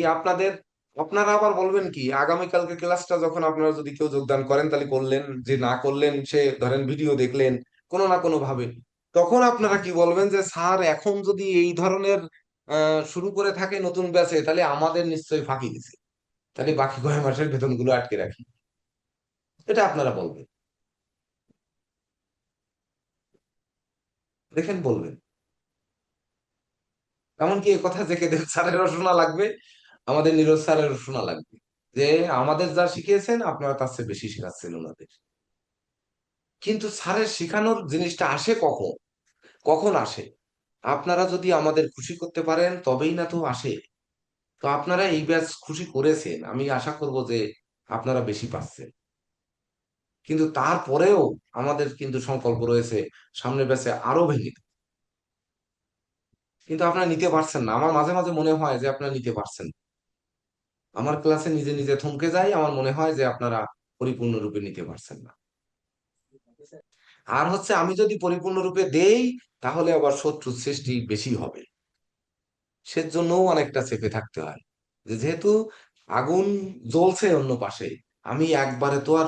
আপনারা আবার বলবেন কি, আগামীকালকে ক্লাসটা যখন আপনারা যদি কেউ যোগদান করেন তাহলে করলেন, যে না করলেন সে ধরেন ভিডিও দেখলেন কোনো না কোনো ভাবে, তখন আপনারা কি বলবেন যে স্যার এখন যদি এই ধরনের শুরু করে থাকে নতুন ব্যাচে, তাহলে আমাদের নিশ্চয়ই ফাঁকি দিছে, তাহলে বাকি কয় মাসের বেতনগুলো আটকে রাখি, এটা আপনারা বলবেন। দেখেন বলবেন। এমনকি এ কথা থেকে দেব স্যারেরও শোনা লাগবে, আমাদের নীরজ স্যারেরও শোনা লাগবে, যে আমাদের যা শিখিয়েছেন আপনারা তার চেয়ে বেশি শেখাচ্ছেন ওনাদের। কিন্তু স্যারের শেখানোর জিনিসটা আসে কখন? কখন আসে? আপনারা যদি আমাদের খুশি করতে পারেন তবেই না তো আসে। তো আপনারা এই ব্যাচ খুশি করেছেন, আমি আশা করব যে আপনারা বেশি পাচ্ছেন। কিন্তু তারপরেও আমাদের কিন্তু সংকল্প রয়েছে সামনের ব্যাচে আরো ভেঙে দিতে। কিন্তু আপনারা নিতে পারছেন না, আমার মাঝে মাঝে মনে হয় যে আপনারা নিতে পারছেন না। আমার ক্লাসে নিজে নিজে থমকে যাই, আমার মনে হয় যে আপনারা পরিপূর্ণরূপে নিতে পারছেন না। আর হচ্ছে আমি যদি পরিপূর্ণরূপে দেই তাহলে আবার শত্রুর সৃষ্টি বেশি হবে, সেজন্যও অনেকটা চেপে থাকতে হয়। যেহেতু আগুন জ্বলছে অন্য পাশে, আমি একবারে তো আর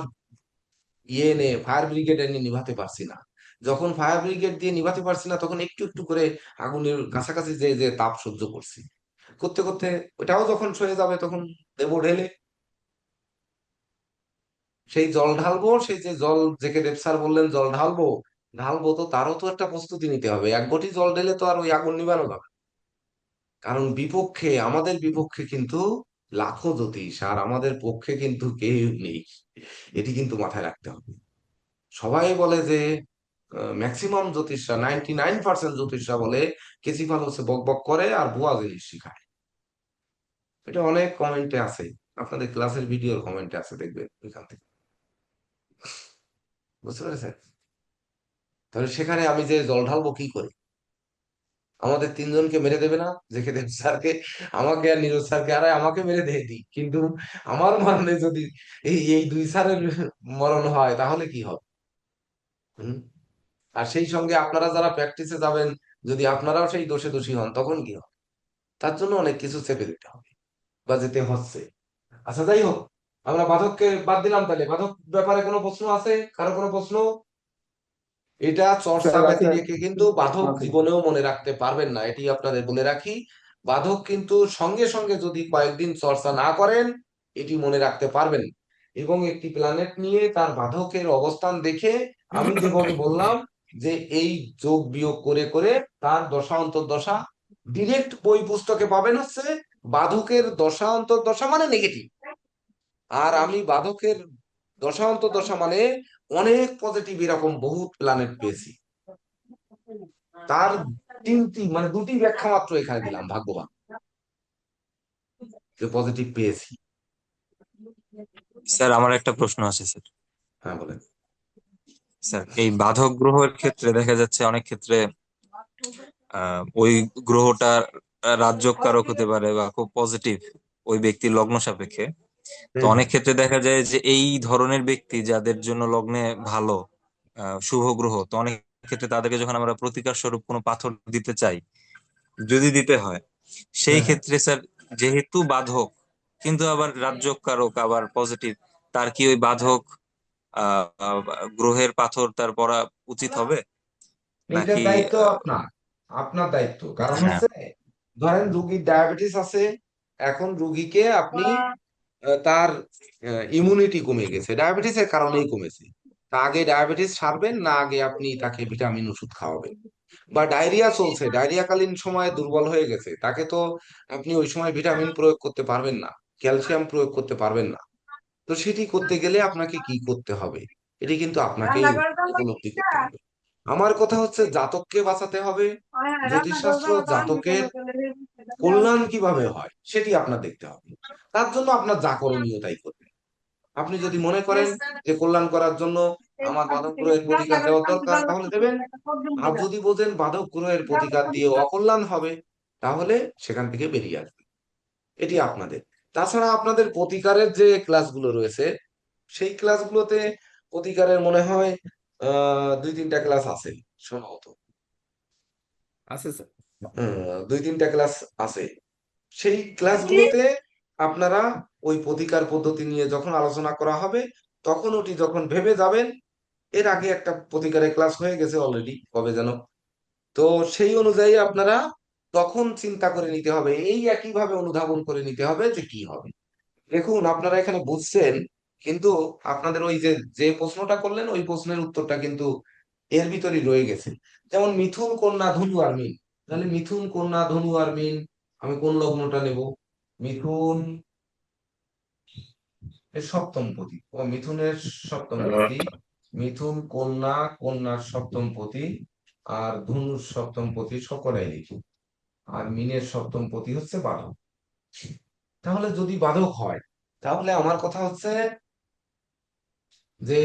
ফায়ার ব্রিগেড এনে নিভাতে পারছি না। যখন ফায়ার ব্রিগেড দিয়ে নিভাতে পারছি না, তখন একটু একটু করে আগুনের কাছাকাছি যে যে তাপ সহ্য করছি, করতে করতে ওটাও যখন সয়ে যাবে তখন দেবো ঢেলে। সেই জল ঢালবো, সেই যে জল, যেকে দেব স্যার বললেন জল ঢালবো, ঢালবো তো তারও তো একটা প্রস্তুতি নিতে হবে। এক ঘটি জল ঢেলে তো আর ওই আগুন নিভানো যাবে না। কারণ বিপক্ষে, আমাদের বিপক্ষে কিন্তু লাখো জ্যোতিষ, আর আমাদের পক্ষে কিন্তু কেউ নেই। এটি কিন্তু মাথায় রাখতে হবে। সবাই বলে যে ম্যাক্সিমাম জ্যোতিষরা, 99% জ্যোতিষরা বলে কেসিফাল হচ্ছে বক বক করে আর ভুয়া জিনিস শিখায়। এটা অনেক কমেন্টে আছে, আপনাদের ক্লাসের ভিডিওর কমেন্টে আছে, দেখবেন ওইখান থেকে। বুঝতে পেরেছেন? তাহলে সেখানে আমি যে জল ঢালবো কি করে? আমাদের তিনজনকে মেরে দেবে না, যে দেব স্যারকে, আমাকে আর নীরজ স্যারকে, আর আমাকে মেরে দিয়ে দিই, কিন্তু আমার মরণে যদি এই এই দুই স্যারের মরণ হয় তাহলে কি হবে? হুম? আর সেই সঙ্গে আপনারা যারা প্র্যাকটিসে যাবেন, যদি আপনারাও সেই দোষে দোষী হন তখন কি হবে? তার জন্য অনেক কিছু চেপে দিতে হবে বা যেতে হচ্ছে। আচ্ছা, যাই হোক, আমরা বাধককে বাদ দিলাম। তাহলে বাধক ব্যাপারে কোনো প্রশ্ন আছে? কারো কোনো প্রশ্ন? এটা চর্চা স্যার আছে। ব্যতিরেকে কিন্তু বাধক আছে। জীবনেও মনে রাখতে পারবেন না, এটি আপনাদের বলে রাখি। বাধক কিন্তু সঙ্গে সঙ্গে যদি কয়েকদিন চর্চা না করেন, এটি মনে রাখতে পারবেন না। এবং একটি প্ল্যানেট নিয়ে তার বাধকের অবস্থান দেখে, আমি যেভাবে বললাম যে এই যোগ বিয়োগ করে করে তার দশা অন্তর্দশা, ডিরেক্ট বই পুস্তকে পাবেন হচ্ছে বাধকের দশা অন্তর্দশা মানে নেগেটিভ, আর আমি বাধকের দশা অন্তর্দশা মানে অনেক পজিটিভ, এরকম বহুত প্ল্যানেট পেয়েছি। তার তিনটি মানে দুটি ব্যাখ্যা মাত্র এখানে দিলাম, ভাগ্যবান যে পজিটিভ পেয়েছি। স্যার আমার একটা প্রশ্ন আছে স্যার। হ্যাঁ, বলেন। স্যার এই বাধক গ্রহের ক্ষেত্রে দেখা যাচ্ছে অনেক ক্ষেত্রে ওই গ্রহটা রাজযোগ কারক হতে পারে বা খুব পজিটিভ ওই ব্যক্তির লগ্ন সাপেক্ষে। তো হুম, অনেক ক্ষেত্রে দেখা যায় যে এই ধরনের ব্যক্তি যাদের জন্য লগ্নে ভালো শুভ গ্রহ, তো অনেক ক্ষেত্রে তাদেরকে যখন আমরা প্রতিকার স্বরূপ কোনো পাথর দিতে চাই, যদি দিতে হয়, সেই হ্যাঁ, হ্যাঁ। ক্ষেত্রে স্যার যেহেতু বাধক কিন্তু আবার রাজযোগ কারক আবার পজিটিভ, তার কি ওই বাধক আহ আহ, গ্রহের পাথর তার পরা উচিত হবে এইটার নাকি? দায়িত্ব আপনার, আপনার দায়িত্ব। কারণ হ্যাঁ। হচ্ছে, ধরেন রুগীর ডায়াবেটিস আছে, এখন রুগীকে আপনি তার ইমিউনিটি কমে গেছে, ডায়াবেটিসের কারণেই কমেছে, তা আগে ডায়াবেটিস সারবেন না আগে আপনি তাকে ভিটামিন ওষুধ খাওয়াবেন? বা ডায়রিয়া চলছে, ডায়রিয়াকালীন সময়ে দুর্বল হয়ে গেছে, তাকে তো আপনি ওই সময় ভিটামিন প্রয়োগ করতে পারবেন না, ক্যালসিয়াম প্রয়োগ করতে পারবেন না। তো সেটি করতে গেলে আপনাকে কি করতে হবে, এটি কিন্তু আপনাকেই উপলব্ধি করতে হবে। আমার কথা হচ্ছে জাতককে বাঁচাতে হবে। জ্যোতিষশাস্ত্র জাতকের কল্যাণ কিভাবে হয় সেটি আপনার দেখতে হবে। তার জন্য আপনার যা করণীয় তাই করবেন। আপনি যদি মনে করেন যে কল্যাণ করার জন্য আমার বাধক গ্রহের প্রতিকার দেওয়ার দরকার, তাহলে দেবেন। আর যদি বোঝেন বাধক গ্রহের প্রতিকার দিয়ে অকল্যাণ হবে, তাহলে সেখান থেকে বেরিয়ে আসবেন। এটি আপনাদের। তাছাড়া আপনাদের প্রতিকারের যে ক্লাসগুলো রয়েছে, সেই ক্লাসগুলোতে প্রতিকারের মনে হয় 2-3টা ক্লাস আছে সম্ভবত। আছে স্যার। 2-3টা ক্লাস আছে। সেই ক্লাসগুলোতে আপনারা ওই প্রতিকার পদ্ধতি নিয়ে যখন আলোচনা করা হবে, তখন ওটি যখন ভেবে যাবেন, এর আগে একটা প্রতিকারের ক্লাস হয়ে গেছে অলরেডি, কবে যেন। তো সেই অনুযায়ী আপনারা তখন চিন্তা করে নিতে হবে, এই একইভাবে অনুধাবন করে নিতে হবে যে কি হবে। দেখুন, আপনারা এখানে বুঝছেন, কিন্তু আপনাদের ওই যে যে প্রশ্নটা করলেন ওই প্রশ্নের উত্তরটা কিন্তু এর ভিতরই রয়ে গেছে। যেমন মিথুন, কন্যা, ধনু আর মীন। তাহলে মিথুন, কন্যা, ধনু আর মীন, আমি কোন লগ্নটা নেব? মিথুন এর সপ্তম পতি, ও মিথুনের সপ্তম পতি, মিথুন, কন্যা, কন্যার সপ্তম পতি, আর ধনুর সপ্তম পতি সকলেই লিখি। আর মীনের সপ্তম পতি হচ্ছে বাধক। তাহলে যদি বাধক হয়, তাহলে আমার কথা হচ্ছে যে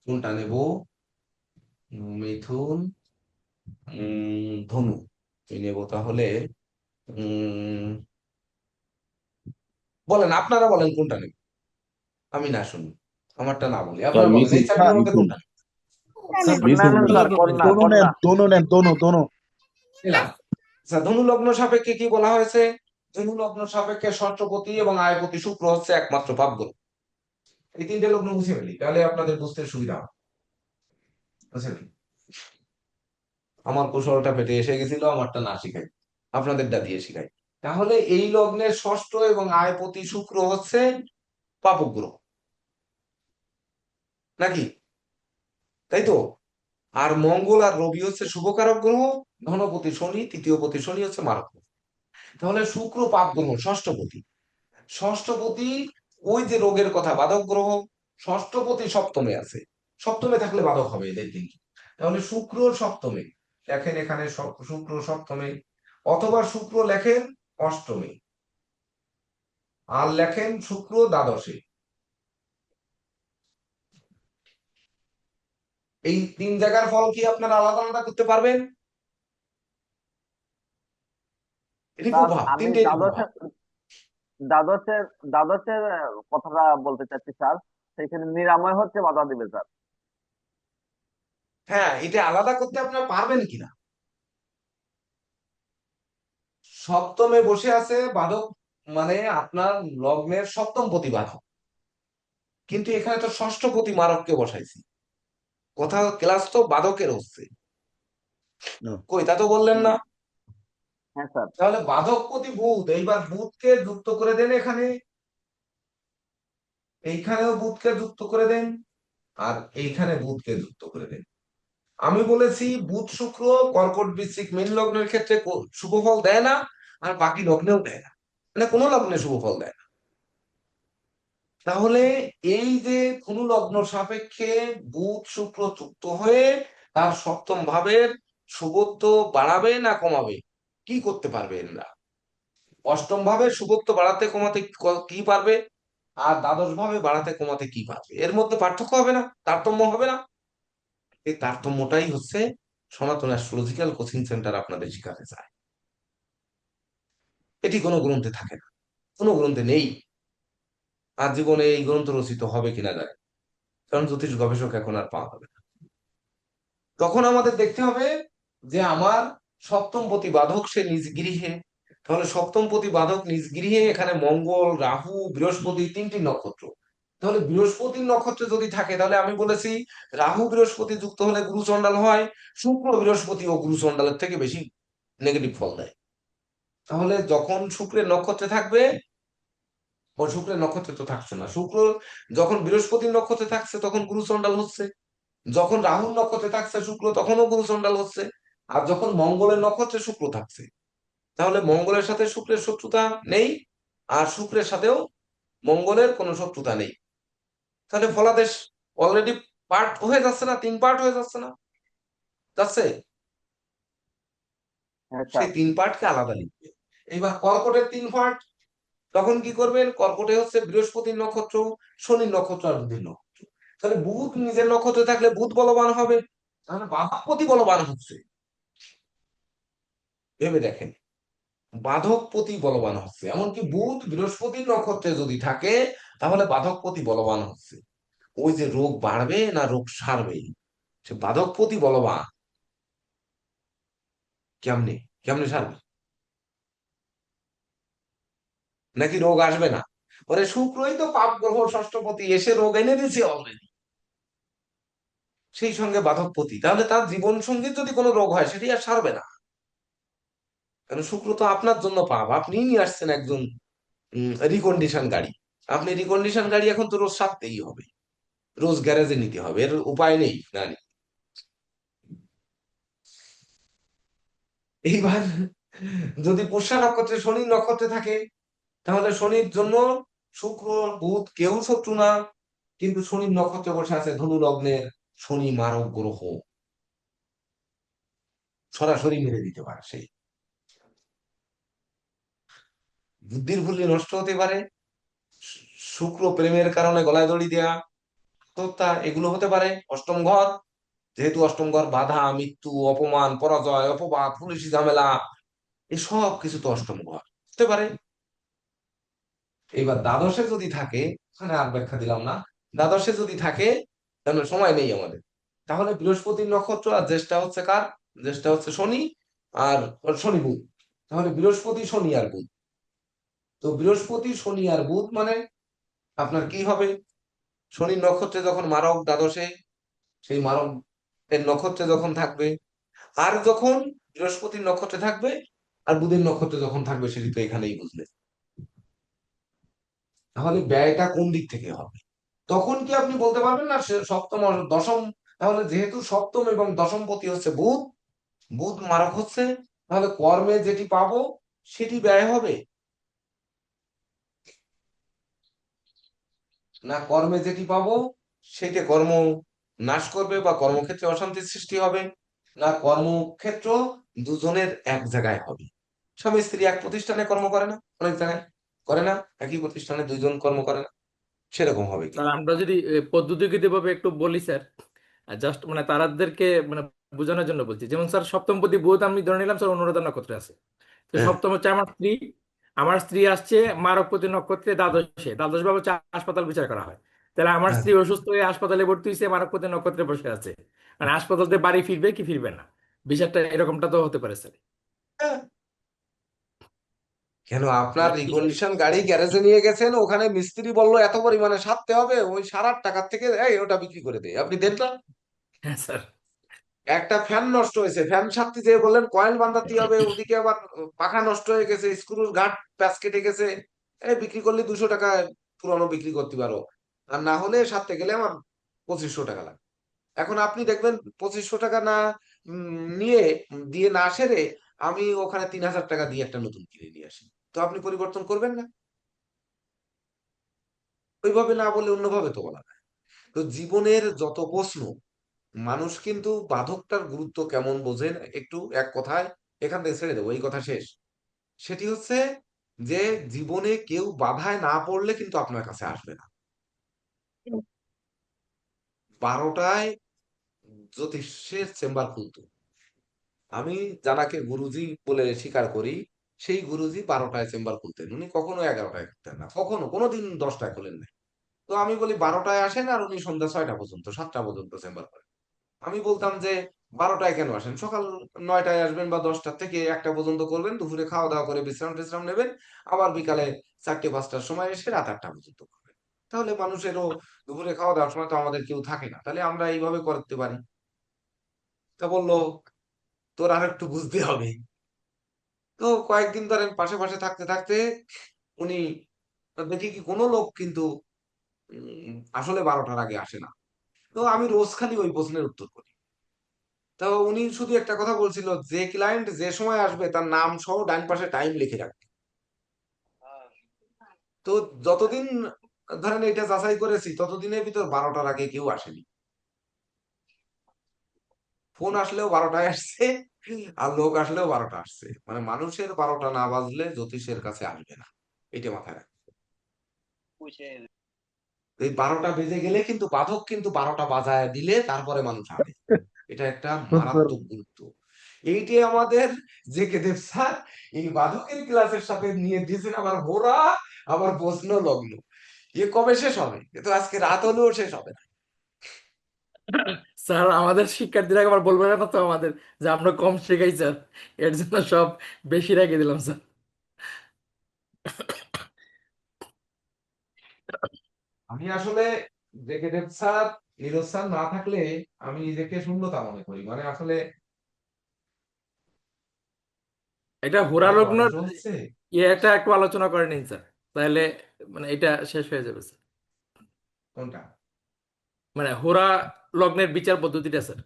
কোনটা নেব? মিথুন, ধনু এই নেব তাহলে। উম বলেন, আপনারা বলেন কোনটা নেবেন, আমি না শুনি, আমারটা না বলি, স্যার আপনারা বলেন এই মিথুন, চারটার মধ্যে মিথুন, কোনটা নেবেন? স্যার মিথুন নেন ধনু স্যার, লগ্ন নেন। কন্যা দোনো নেন, কন্যা। দোনো নেন, দোনো দোনো নিলাম। আচ্ছা, ধনু লগ্ন সাপেক্ষে কি বলা হয়েছে? ধনু লগ্ন সাপেক্ষে ষষ্ঠপতি এবং আয়পতি শুক্র হচ্ছে একমাত্র পাপগ্রহ। এই তিনটে লগ্ন মুছে ফেলি, তাহলে আপনাদের বুঝতে সুবিধা হবে। বুঝলেন? আমার কৌশলটা পেটে এসে গেছিল, আমারটা না শিখাই, আপনাদেরটা দিয়ে শিখাই। তাহলে এই লগ্নের ষষ্ঠ এবং আয়পতি শুক্র হচ্ছে পাপগ্রহ, নাকি? তাই তো। আর মঙ্গল আর রবি হচ্ছে শুভকারক গ্রহ, ধনপতি শনি, তৃতীয় পতি শনি হচ্ছে মারক গ্রহ। তাহলে শুক্র পাপ গ্রহ, ষষ্ঠপতি। ষষ্ঠপতি, ওই যে রোগের কথা, বাধক গ্রহ। ষষ্ঠপতি সপ্তমে আছে, সপ্তমে থাকলে বাধক হবে এদের কিন্তু। তাহলে শুক্র সপ্তমে লেখেন, এখানে শুক্র সপ্তমে, অথবা শুক্র লেখেন অষ্টমে, আর লেখেন শুক্র দ্বাদশে। এই তিন জায়গার ফল কি আপনারা আলাদা আলাদা করতে পারবেন? এটি স্যার প্রভাব, আমি তিনটেই প্রভাব। দ্বাদশের দ্বাদশের দ্বাদশের কথাটা বলতে চাচ্ছি স্যার, সেখানে নিরাময় হচ্ছে বাধা দিবে স্যার। হ্যাঁ, এটা আলাদা করতে আপনারা পারবেন কিনা। সপ্তমে বসে আছে বাধক, মানে আপনার লগ্নের সপ্তম পতি বাধক, কিন্তু এখানে তো ষষ্ঠ পতি মারককে বসাইছি, কথা ক্লাস তো বাধকের হচ্ছে, না। কই তা তো বললেন না। হ্যাঁ স্যার। তাহলে বাধক পতি বুধ, এইবার বুধকে যুক্ত করে দেন এখানে, এইখানেও বুধকে যুক্ত করে দেন, আর এইখানে বুধকে যুক্ত করে দেন। আমি বলেছি বুধ শুক্র কর্কট বৃশ্চিক মীন লগ্নের ক্ষেত্রে শুভ ফল দেয় না, আর বাকি লগ্নেও দেয় না, মানে কোনো লগ্নে শুভ ফল দেয় না। তাহলে এই যে ধনু লগ্ন সাপেক্ষে বুধ শুক্র যুক্ত হয়ে তার সপ্তম ভাবের শুভত্ব বাড়াবে না কমাবে, কি করতে পারবে এরা? অষ্টম ভাবে শুভত্ব বাড়াতে কমাতে কি পারবে, আর দ্বাদশ ভাবে বাড়াতে কমাতে কি পারবে? এর মধ্যে পার্থক্য হবে না, তারতম্য হবে না? এই তারতম্যটাই হচ্ছে সনাতন অ্যাস্ট্রোলজিক্যাল কোচিং সেন্টার আপনাদের শিখাতে চায়। এটি কোনো গ্রন্থে থাকে না, কোনো গ্রন্থে নেই, আর জীবনে এই গ্রন্থ রচিত হবে কিনা জানি, কারণ জ্যোতিষ গবেষক এখন আর পাওয়া যাবে না। তখন আমাদের দেখতে হবে যে আমার সপ্তম প্রতি বাধক সে নিজ গৃহে। তাহলে সপ্তম প্রতি বাধক নিজ গৃহে, এখানে মঙ্গল রাহু বৃহস্পতি তিনটি নক্ষত্র। তাহলে বৃহস্পতির নক্ষত্রে যদি থাকে, তাহলে আমি বলেছি রাহু বৃহস্পতি যুক্ত হলে গুরু চণ্ডাল হয়, শুক্র বৃহস্পতি ও গুরু চণ্ডালের থেকে বেশি নেগেটিভ ফল দেয়। তাহলে যখন শুক্রের নক্ষত্রে থাকবে, ও শুক্রের নক্ষত্রে তো থাকছে না, শুক্র যখন বৃহস্পতির নক্ষত্রে থাকছে তখন গুরু চণ্ডাল হচ্ছে, যখন রাহুর নক্ষত্রে থাকছে শুক্র তখনও গুরু চণ্ডাল হচ্ছে, আর যখন মঙ্গলের নক্ষত্রে শুক্র থাকছে, তাহলে মঙ্গলের সাথে শুক্রের শত্রুতা নেই, আর শুক্রের সাথেও মঙ্গলের কোনো শত্রুতা নেই। তাহলে ফলাদেশ অলরেডি পার্ট হয়ে যাচ্ছে না, তিন পার্ট হয়ে যাচ্ছে না, যাচ্ছে। হ্যাঁ সেই স্যার। তিন পার্টকে আলাদা লিখবে। এইবার কর্কটের তিন পার্ট, তখন কি করবেন? কর্কটে হচ্ছে বৃহস্পতির নক্ষত্র, শনির নক্ষত্র আর বুধের নক্ষত্র। তাহলে বুধ নিজের নক্ষত্রে থাকলে বুধ বলবান হবে, তাহলে বাধাপতি বলবান হচ্ছে। ভেবে দেখেন, বাধকপতি বলবান হচ্ছে, এমনকি বুধ বৃহস্পতির নক্ষত্রে যদি থাকে তাহলে বাধকপতি বলবান হচ্ছে। ওই যে রোগ বাড়বে না রোগ সারবে, সে বাধকপতি বলবান। কেমনে কেমনে সারবে? নাকি রোগ আসবে না? ওরে শুক্রই তো পাপ গ্রহ ষষ্ঠপতি, এসে রোগ এনে দিয়েছে অলরেডি, সেই সঙ্গে বাধকপতি, তাহলে তার জীবন সঙ্গীর যদি কোনো রোগ হয় সেটি আর সারবে না। কারণ শুক্র তো আপনার জন্য পাপ, আপনি নিয়ে আসছেন একজন রিকন্ডিশন গাড়ি, আপনি রিকন্ডিশন গাড়ি এখন তো রোজ সারতেই হবে, রোজ গ্যারেজে নিতে হবে, এর উপায় নেই নানি। এইবার যদি পুষ্যা নক্ষত্রে শনির নক্ষত্রে থাকে, তাহলে শনির জন্য শুক্র বুধ কেউ শত্রু না, কিন্তু শনির নক্ষত্রে বসে আছে ধনু লগ্নের শনি মারক গ্রহ, সরাসরি মেরে দিতে পারে সেই। বুদ্ধির ভুলে নষ্ট হতে পারে, শুক্র প্রেমের কারণে গলায় দড়ি দেয়া, আত্মহত্যা, এগুলো হতে পারে অষ্টম ঘর, যেহেতু অষ্টম ঘর বাধা, মৃত্যু, অপমান, পরাজয়, অপবাদ, পুলিশি ঝামেলা, এই সব কিছু তো অষ্টম ঘর হতে পারে। এইবার দ্বাদশে যদি থাকে, ওখানে আর ব্যাখ্যা দিলাম না, দ্বাদশে যদি থাকে তাহলে সময় নেই আমাদের, তাহলে বৃহস্পতির নক্ষত্র আর জ্যেষ্ঠা হচ্ছে কার? জ্যেষ্ঠা হচ্ছে শনি, আর শনি বুধ, তাহলে বৃহস্পতি শনি আর বুধ। তো বৃহস্পতি শনি আর বুধ মানে আপনার কি হবে? শনির নক্ষত্রে যখন মারক দ্বাদশে, সেই মারক এর নক্ষত্রে যখন থাকবে, আর যখন বৃহস্পতির নক্ষত্রে থাকবে আর বুধের নক্ষত্রে যখন থাকবে, সেটি তো এখানেই বুঝলে। তাহলে ব্যয়টা কোন দিক থেকে হবে? তখন কি আপনি বলতে পারবেন না সপ্তম দশম? তাহলে যেহেতু সপ্তম এবং দশম পতি হচ্ছে বুধ, বুধ মারক হচ্ছে, তাহলে কর্মে যেটি পাবো সেটি ব্যয় হবে, না কর্মে যেটি পাবো সেটা কর্ম নাশ করবে বা কর্মক্ষেত্রে অশান্তির সৃষ্টি হবে, না কর্মক্ষেত্র দুজনের এক জায়গায় হবে? স্বামী স্ত্রী এক প্রতিষ্ঠানে কর্ম করে না, অনেক জায়গায় করে না, একই প্রতিষ্ঠানে দুইজন কর্ম করে না, সেরকম হবে কি? স্যার আমরা যদি পদ্ধতিগত ভাবে একটু বলি স্যার, জাস্ট মানে তারাদেরকে মানে বোঝানোর জন্য বলছি। যেমন স্যার সপ্তমপতি বুধ আমি ধরে নিলাম স্যার অনুরাধা নক্ষত্রে আছে, তো হ্যাঁ, সপ্তম হচ্ছে আমার স্ত্রী, আমার স্ত্রী আসছে মারকপতি নক্ষত্রে দ্বাদশে, দ্বাদশ ভাবে হচ্ছে হাসপাতাল বিচার করা হয়। তাহলে আমার হ্যাঁ, স্ত্রী অসুস্থ হয়ে হাসপাতালে ভর্তি হয়েছে, মারকপতি নক্ষত্রে বসে আছে, মানে হাসপাতাল থেকে বাড়ি ফিরবে কি ফিরবে না, বিষয়টা এরকমটা তো হতে পারে স্যার। হ্যাঁ। কেন আপনার মানে রিকন্ডিশন গাড়ি গ্যারেজে নিয়ে গেছেন, ওখানে মিস্ত্রি বললো এত পরিমাণে সারতে হবে, ওই সারার টাকার থেকে এই ওটা বিক্রি করে দেয়, আপনি দেন না? হ্যাঁ স্যার। একটা ফ্যান নষ্ট হয়েছে, ফ্যান সারতে যেয়ে বললেন কয়েল বাঁধাতে হবে, ওদিকে আবার পাখা নষ্ট হয়ে গেছে, স্ক্রুর গাঁট প্যাঁচ কেটে গেছে, এই বিক্রি করলে 200 টাকা পুরানো বিক্রি করতে পারো, আর না হলে সারতে গেলে আমার 2500 টাকা লাগে। এখন আপনি দেখবেন 2500 টাকা না নিয়ে দিয়ে না সেরে আমি ওখানে 3000 টাকা দিয়ে একটা নতুন কিনে নিয়ে আসি, তো আপনি পরিবর্তন করবেন না? ওইভাবে না বলে অন্যভাবে তো বলা যায়। তো জীবনের যত প্রশ্ন, মানুষ কিন্তু বাধকটার গুরুত্ব কেমন বোঝেন একটু এক কথায়, এখান থেকে ছেড়ে দেবো, এই কথা শেষ। সেটি হচ্ছে যে জীবনে কেউ বাধায় না পড়লে কিন্তু আপনার কাছে আসবে না। 12টায় জ্যোতিষের চেম্বার খুলতো, আমি জানাকে গুরুজি বলে স্বীকার করি, সেই গুরুজি 12টায় চেম্বার খুলতেন, উনি কখনো 11টায় খুলতেন না, কখনো কোনোদিন 10টায় খোলেন না। তো আমি বলি 12টায় আসেন, আর উনি সন্ধ্যা 6টা পর্যন্ত 7টা পর্যন্ত চেম্বার করেন। আমি বলতাম যে 12টায় কেন আসেন, সকাল 9টায় আসবেন বা 10টা থেকে 1টা পর্যন্ত করবেন, দুপুরে খাওয়া দাওয়া করে বিশ্রাম টিশ্রাম নেবেন, আবার বিকালে 4টে 5টার সময় এসে রাত 8টা পর্যন্ত করবেন। তাহলে মানুষেরও দুপুরে খাওয়া দাওয়ার সময় তো আমাদের কেউ থাকে না, তাহলে আমরা এইভাবে করতে পারি। তা বললো তোর আর একটু বুঝতে হবে। তো কয়েকদিন ধরেন পাশে পাশে থাকতে থাকতে উনি দেখি কি কোনো লোক কিন্তু আসলে 12টার আগে আসে না। তো আমি রোজ খালি ওই প্রশ্নের উত্তর করি। তো উনি শুধু একটা কথা বলছিল, যে ক্লায়েন্ট যে সময় আসবে তার নাম সহ ডান পাশে টাইম লিখে রাখবে। তো যতদিন ধরেন এটা যাচাই করেছি, ততদিনের ভিতর 12টার আগে কেউ আসেনি। ফোন আসলেও 12টায় আসছে, আর লোক আসলেও 12টা আসছে, মানে মানুষের 12টা না বাজলে জ্যোতিষের কাছে আসবে না, এটা মাথায় রাখবে। এই 12টা বেজে গেলে কিন্তু বাধক কিন্তু 12টা বাজায় দিলে তারপরে মানুষ আসে, এটা একটা মারাত্মক গুরুত্ব। এইটি আমাদের যে কে দেব স্যার এই বাধকের ক্লাসের সাথে নিয়ে দিয়েছেন, আবার ঘোরা, আবার প্রশ্ন লগ্ন, এ কবে শেষ হবে? এ তো আজকে রাত হলেও শেষ হবে না। স্যার আমাদের শিক্ষার্থীরা আবার বলবে না তো আমাদের যে আমরা কম শেখাই স্যার, এর জন্য সব বেশি রেখে দিলাম স্যার। আমি আসলে যে কে দেব স্যার, নীরজ স্যার না থাকলে আমি নিজেকে শূন্যতা মনে করি, মানে আসলে এটা হোরা আমার লগ্ন বয়স হচ্ছে। এটা একটু আলোচনা করে নিন স্যার, তাহলে মানে এটা শেষ হয়ে যাবে স্যার। কোনটা? মানে হোরা লগ্নের বিচার পদ্ধতিটা স্যার।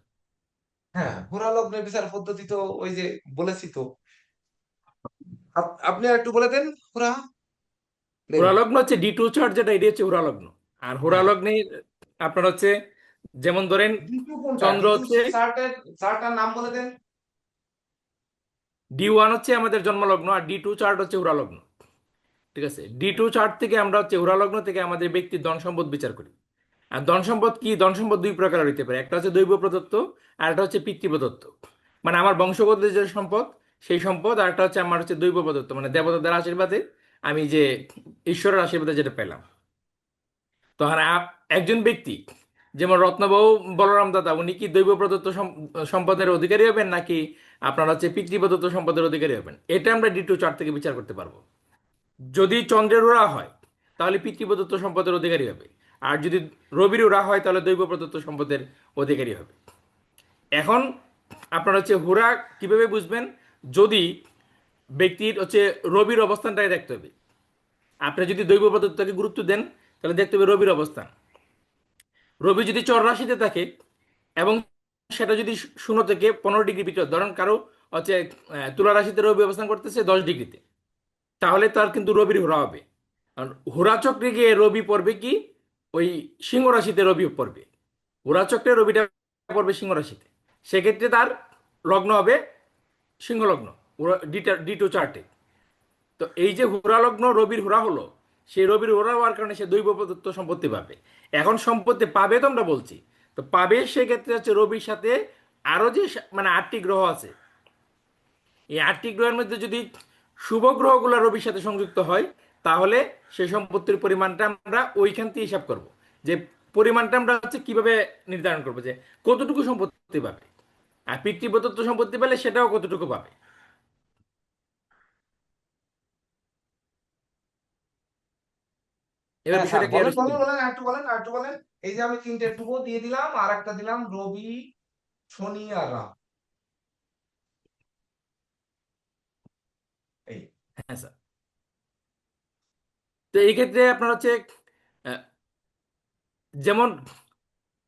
হ্যাঁ, ঘোরা লগ্নের বিচার পদ্ধতি তো ওই যে বলেছি তো, আপনি আর একটু বলে দেন ঘোরা দেন। হোরা লগ্ন হচ্ছে D2 চার্ট, যেটা এটি হচ্ছে হোরা লগ্ন। আর হোরা হ্যাঁ, লগ্নে আপনার হচ্ছে যেমন ধরেন দ্বিতীয় কোনটা? চন্দ্র দ্বিতীয় হচ্ছে চার্টার নাম বলে দেন। D1 হচ্ছে আমাদের জন্মলগ্ন, আর D2 চার্ট হচ্ছে হোরা লগ্ন। ঠিক আছে, D2 চার্ট থেকে আমরা হচ্ছে হোরা লগ্ন থেকে আমাদের ব্যক্তির ধন সম্পদ বিচার করি। আর ধন সম্পদ কি, ধন সম্পদ দুই প্রকার হইতে পারে, একটা হচ্ছে দৈব প্রদত্ত আর একটা হচ্ছে পিতৃ প্রদত্ত। মানে আমার বংশগত যে সম্পদ সেই সম্পদ, আর একটা হচ্ছে আমার হচ্ছে দৈব প্রদত্ত, মানে দেবতাদের আশীর্বাদে আমি যে ঈশ্বরের আশীর্বাদে যেটা পেলাম। তখন একজন ব্যক্তি যেমন রত্নবাবু বলরাম দাদা, উনি কি দৈব প্রদত্ত সম্পদের অধিকারী হবেন নাকি আপনার হচ্ছে পিতৃ প্রদত্ত সম্পদের অধিকারী হবেন, এটা আমরা D2 চার্ট থেকে বিচার করতে পারবো। যদি চন্দ্রের ওরা হয় তাহলে পিতৃ প্রদত্ত সম্পদের অধিকারী হবে, আর যদি রবির ওরা হয় তাহলে দৈব প্রদত্ত সম্পদের অধিকারী হবে। এখন আপনার হচ্ছে হুরা কিভাবে বুঝবেন? যদি ব্যক্তির হচ্ছে রবির অবস্থানটাই দেখতে হবে। আপনি যদি দৈব প্রদত্তকে গুরুত্ব দেন তাহলে দেখতে হবে রবির অবস্থান। রবি যদি চর রাশিতে থাকে এবং সেটা যদি 0 থেকে 15 ডিগ্রি ভিতর, ধরেন কারো হচ্ছে তুলা রাশিতে রবি অবস্থান করতেছে 10 ডিগ্রিতে, তাহলে তার কিন্তু রবির হুরা হবে। আর হুরা চক্রে গিয়ে রবি পড়বে কি ওই সিংহ রাশিতে রবি পড়বে, হুরা চক্রে রবিটা পড়বে সিংহ রাশিতে, সেক্ষেত্রে তার লগ্ন হবে সিংহ লগ্ন D2 চার্টে। তো এই যে হুরা লগ্ন রবির হুরা হলো, সেই রবির হুরা হওয়ার কারণে সে দৈব প্রদত্ত সম্পত্তি পাবে। এখন সম্পত্তি পাবে তো আমরা বলছি, তো পাবে সেক্ষেত্রে হচ্ছে রবির সাথে আরো যে মানে 8টি গ্রহ আছে, এই 8টি গ্রহের মধ্যে যদি শুভ গ্রহগুলো রবির সাথে সংযুক্ত হয় তাহলে সেই সম্পত্তির পরিমাণটা আমরা ওইখান থেকে হিসাব করব। যে পরিমাণটা আমরা হচ্ছে কিভাবে নির্ধারণ করবো যে কতটুকু সম্পত্তি পাবে, আর পিতৃপ্রদত্ত সম্পত্তি পেলে সেটাও কতটুকু পাবে। এবার হ্যাঁ স্যার, বিষয়টা ক্লিয়ার বলেন হচ্ছে বলেন কিনা? বলেন, আরেকটু বলেন আরেকটু বলেন। এই যে আমি 3টে ধ্রুব দিয়ে দিলাম, আর একটা দিলাম রবি, শনি আর রাহু। এই হ্যাঁ স্যার। তো এই ক্ষেত্রে আপনার হচ্ছে আহ, যেমন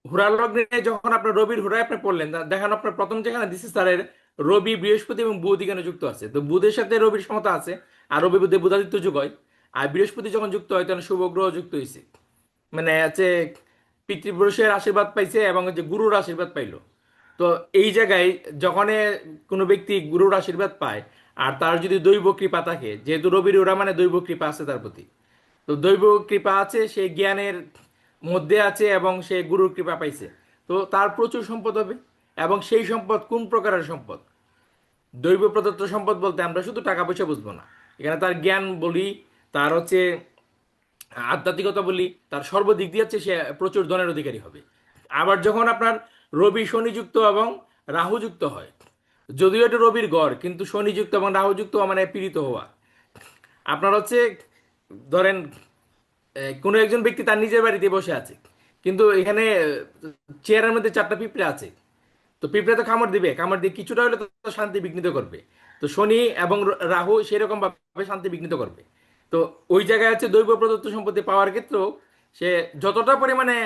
হুরা লগ্নে যখন আপনার রবির হুরায় আপনি পড়লেন, দেখেন আপনার প্রথম যেখানে দিচ্ছে স্যারের রবি বৃহস্পতি এবং বুধ এখানে যুক্ত আছে, তো বুধের সাথে রবির সমতা আছে, আর রবি বুধে বুধাদিত্য যুগ হয়। আর বৃহস্পতি যখন যুক্ত হয় তখন শুভ গ্রহ যুক্ত হয়েছে, মানে হচ্ছে পিতৃপুরুষের আশীর্বাদ পাইছে এবং যে গুরুর আশীর্বাদ পাইলো। তো এই জায়গায় যখন কোনো ব্যক্তি গুরুর আশীর্বাদ পায় আর তার যদি দৈব কৃপা থাকে, যেহেতু রবির ওরা মানে দৈব কৃপা আছে তার প্রতি, তো দৈব কৃপা আছে, সে জ্ঞানের মধ্যে আছে এবং সে গুরুর কৃপা পাইছে, তো তার প্রচুর সম্পদ হবে। এবং সেই সম্পদ কোন প্রকারের সম্পদ? দৈব প্রদত্ত সম্পদ বলতে আমরা শুধু টাকা পয়সা বুঝবো না, এখানে তার জ্ঞান বলি, তার হচ্ছে আধ্যাত্মিকতা বলি, তার সর্বদিক দিয়ে হচ্ছে সে প্রচুর ধনের অধিকারী হবে। আবার যখন আপনার রবি শনিযুক্ত এবং রাহুযুক্ত হয়, যদিও এটা রবির গড় কিন্তু শনিযুক্ত এবং রাহুযুক্ত মানে পীড়িত হওয়া, আপনার হচ্ছে ধরেন কোনো একজন ব্যক্তি তার নিজের বাড়িতে বসে আছে, কিন্তু এখানে চেয়ারের মধ্যে 4টা পিঁপড়ে আছে, তো পিঁপড়ে তো কামড় দিবে, কামড় দিয়ে কিছুটা হলে তো শান্তি বিঘ্নিত করবে। তো শনি এবং রাহু সেরকম ভাবে শান্তি বিঘ্নিত করবে। তো ওই জায়গায় হচ্ছে দৈব প্রদত্ত সম্পত্তি পাওয়ার ক্ষেত্রেও সে যতটা পরিমাণে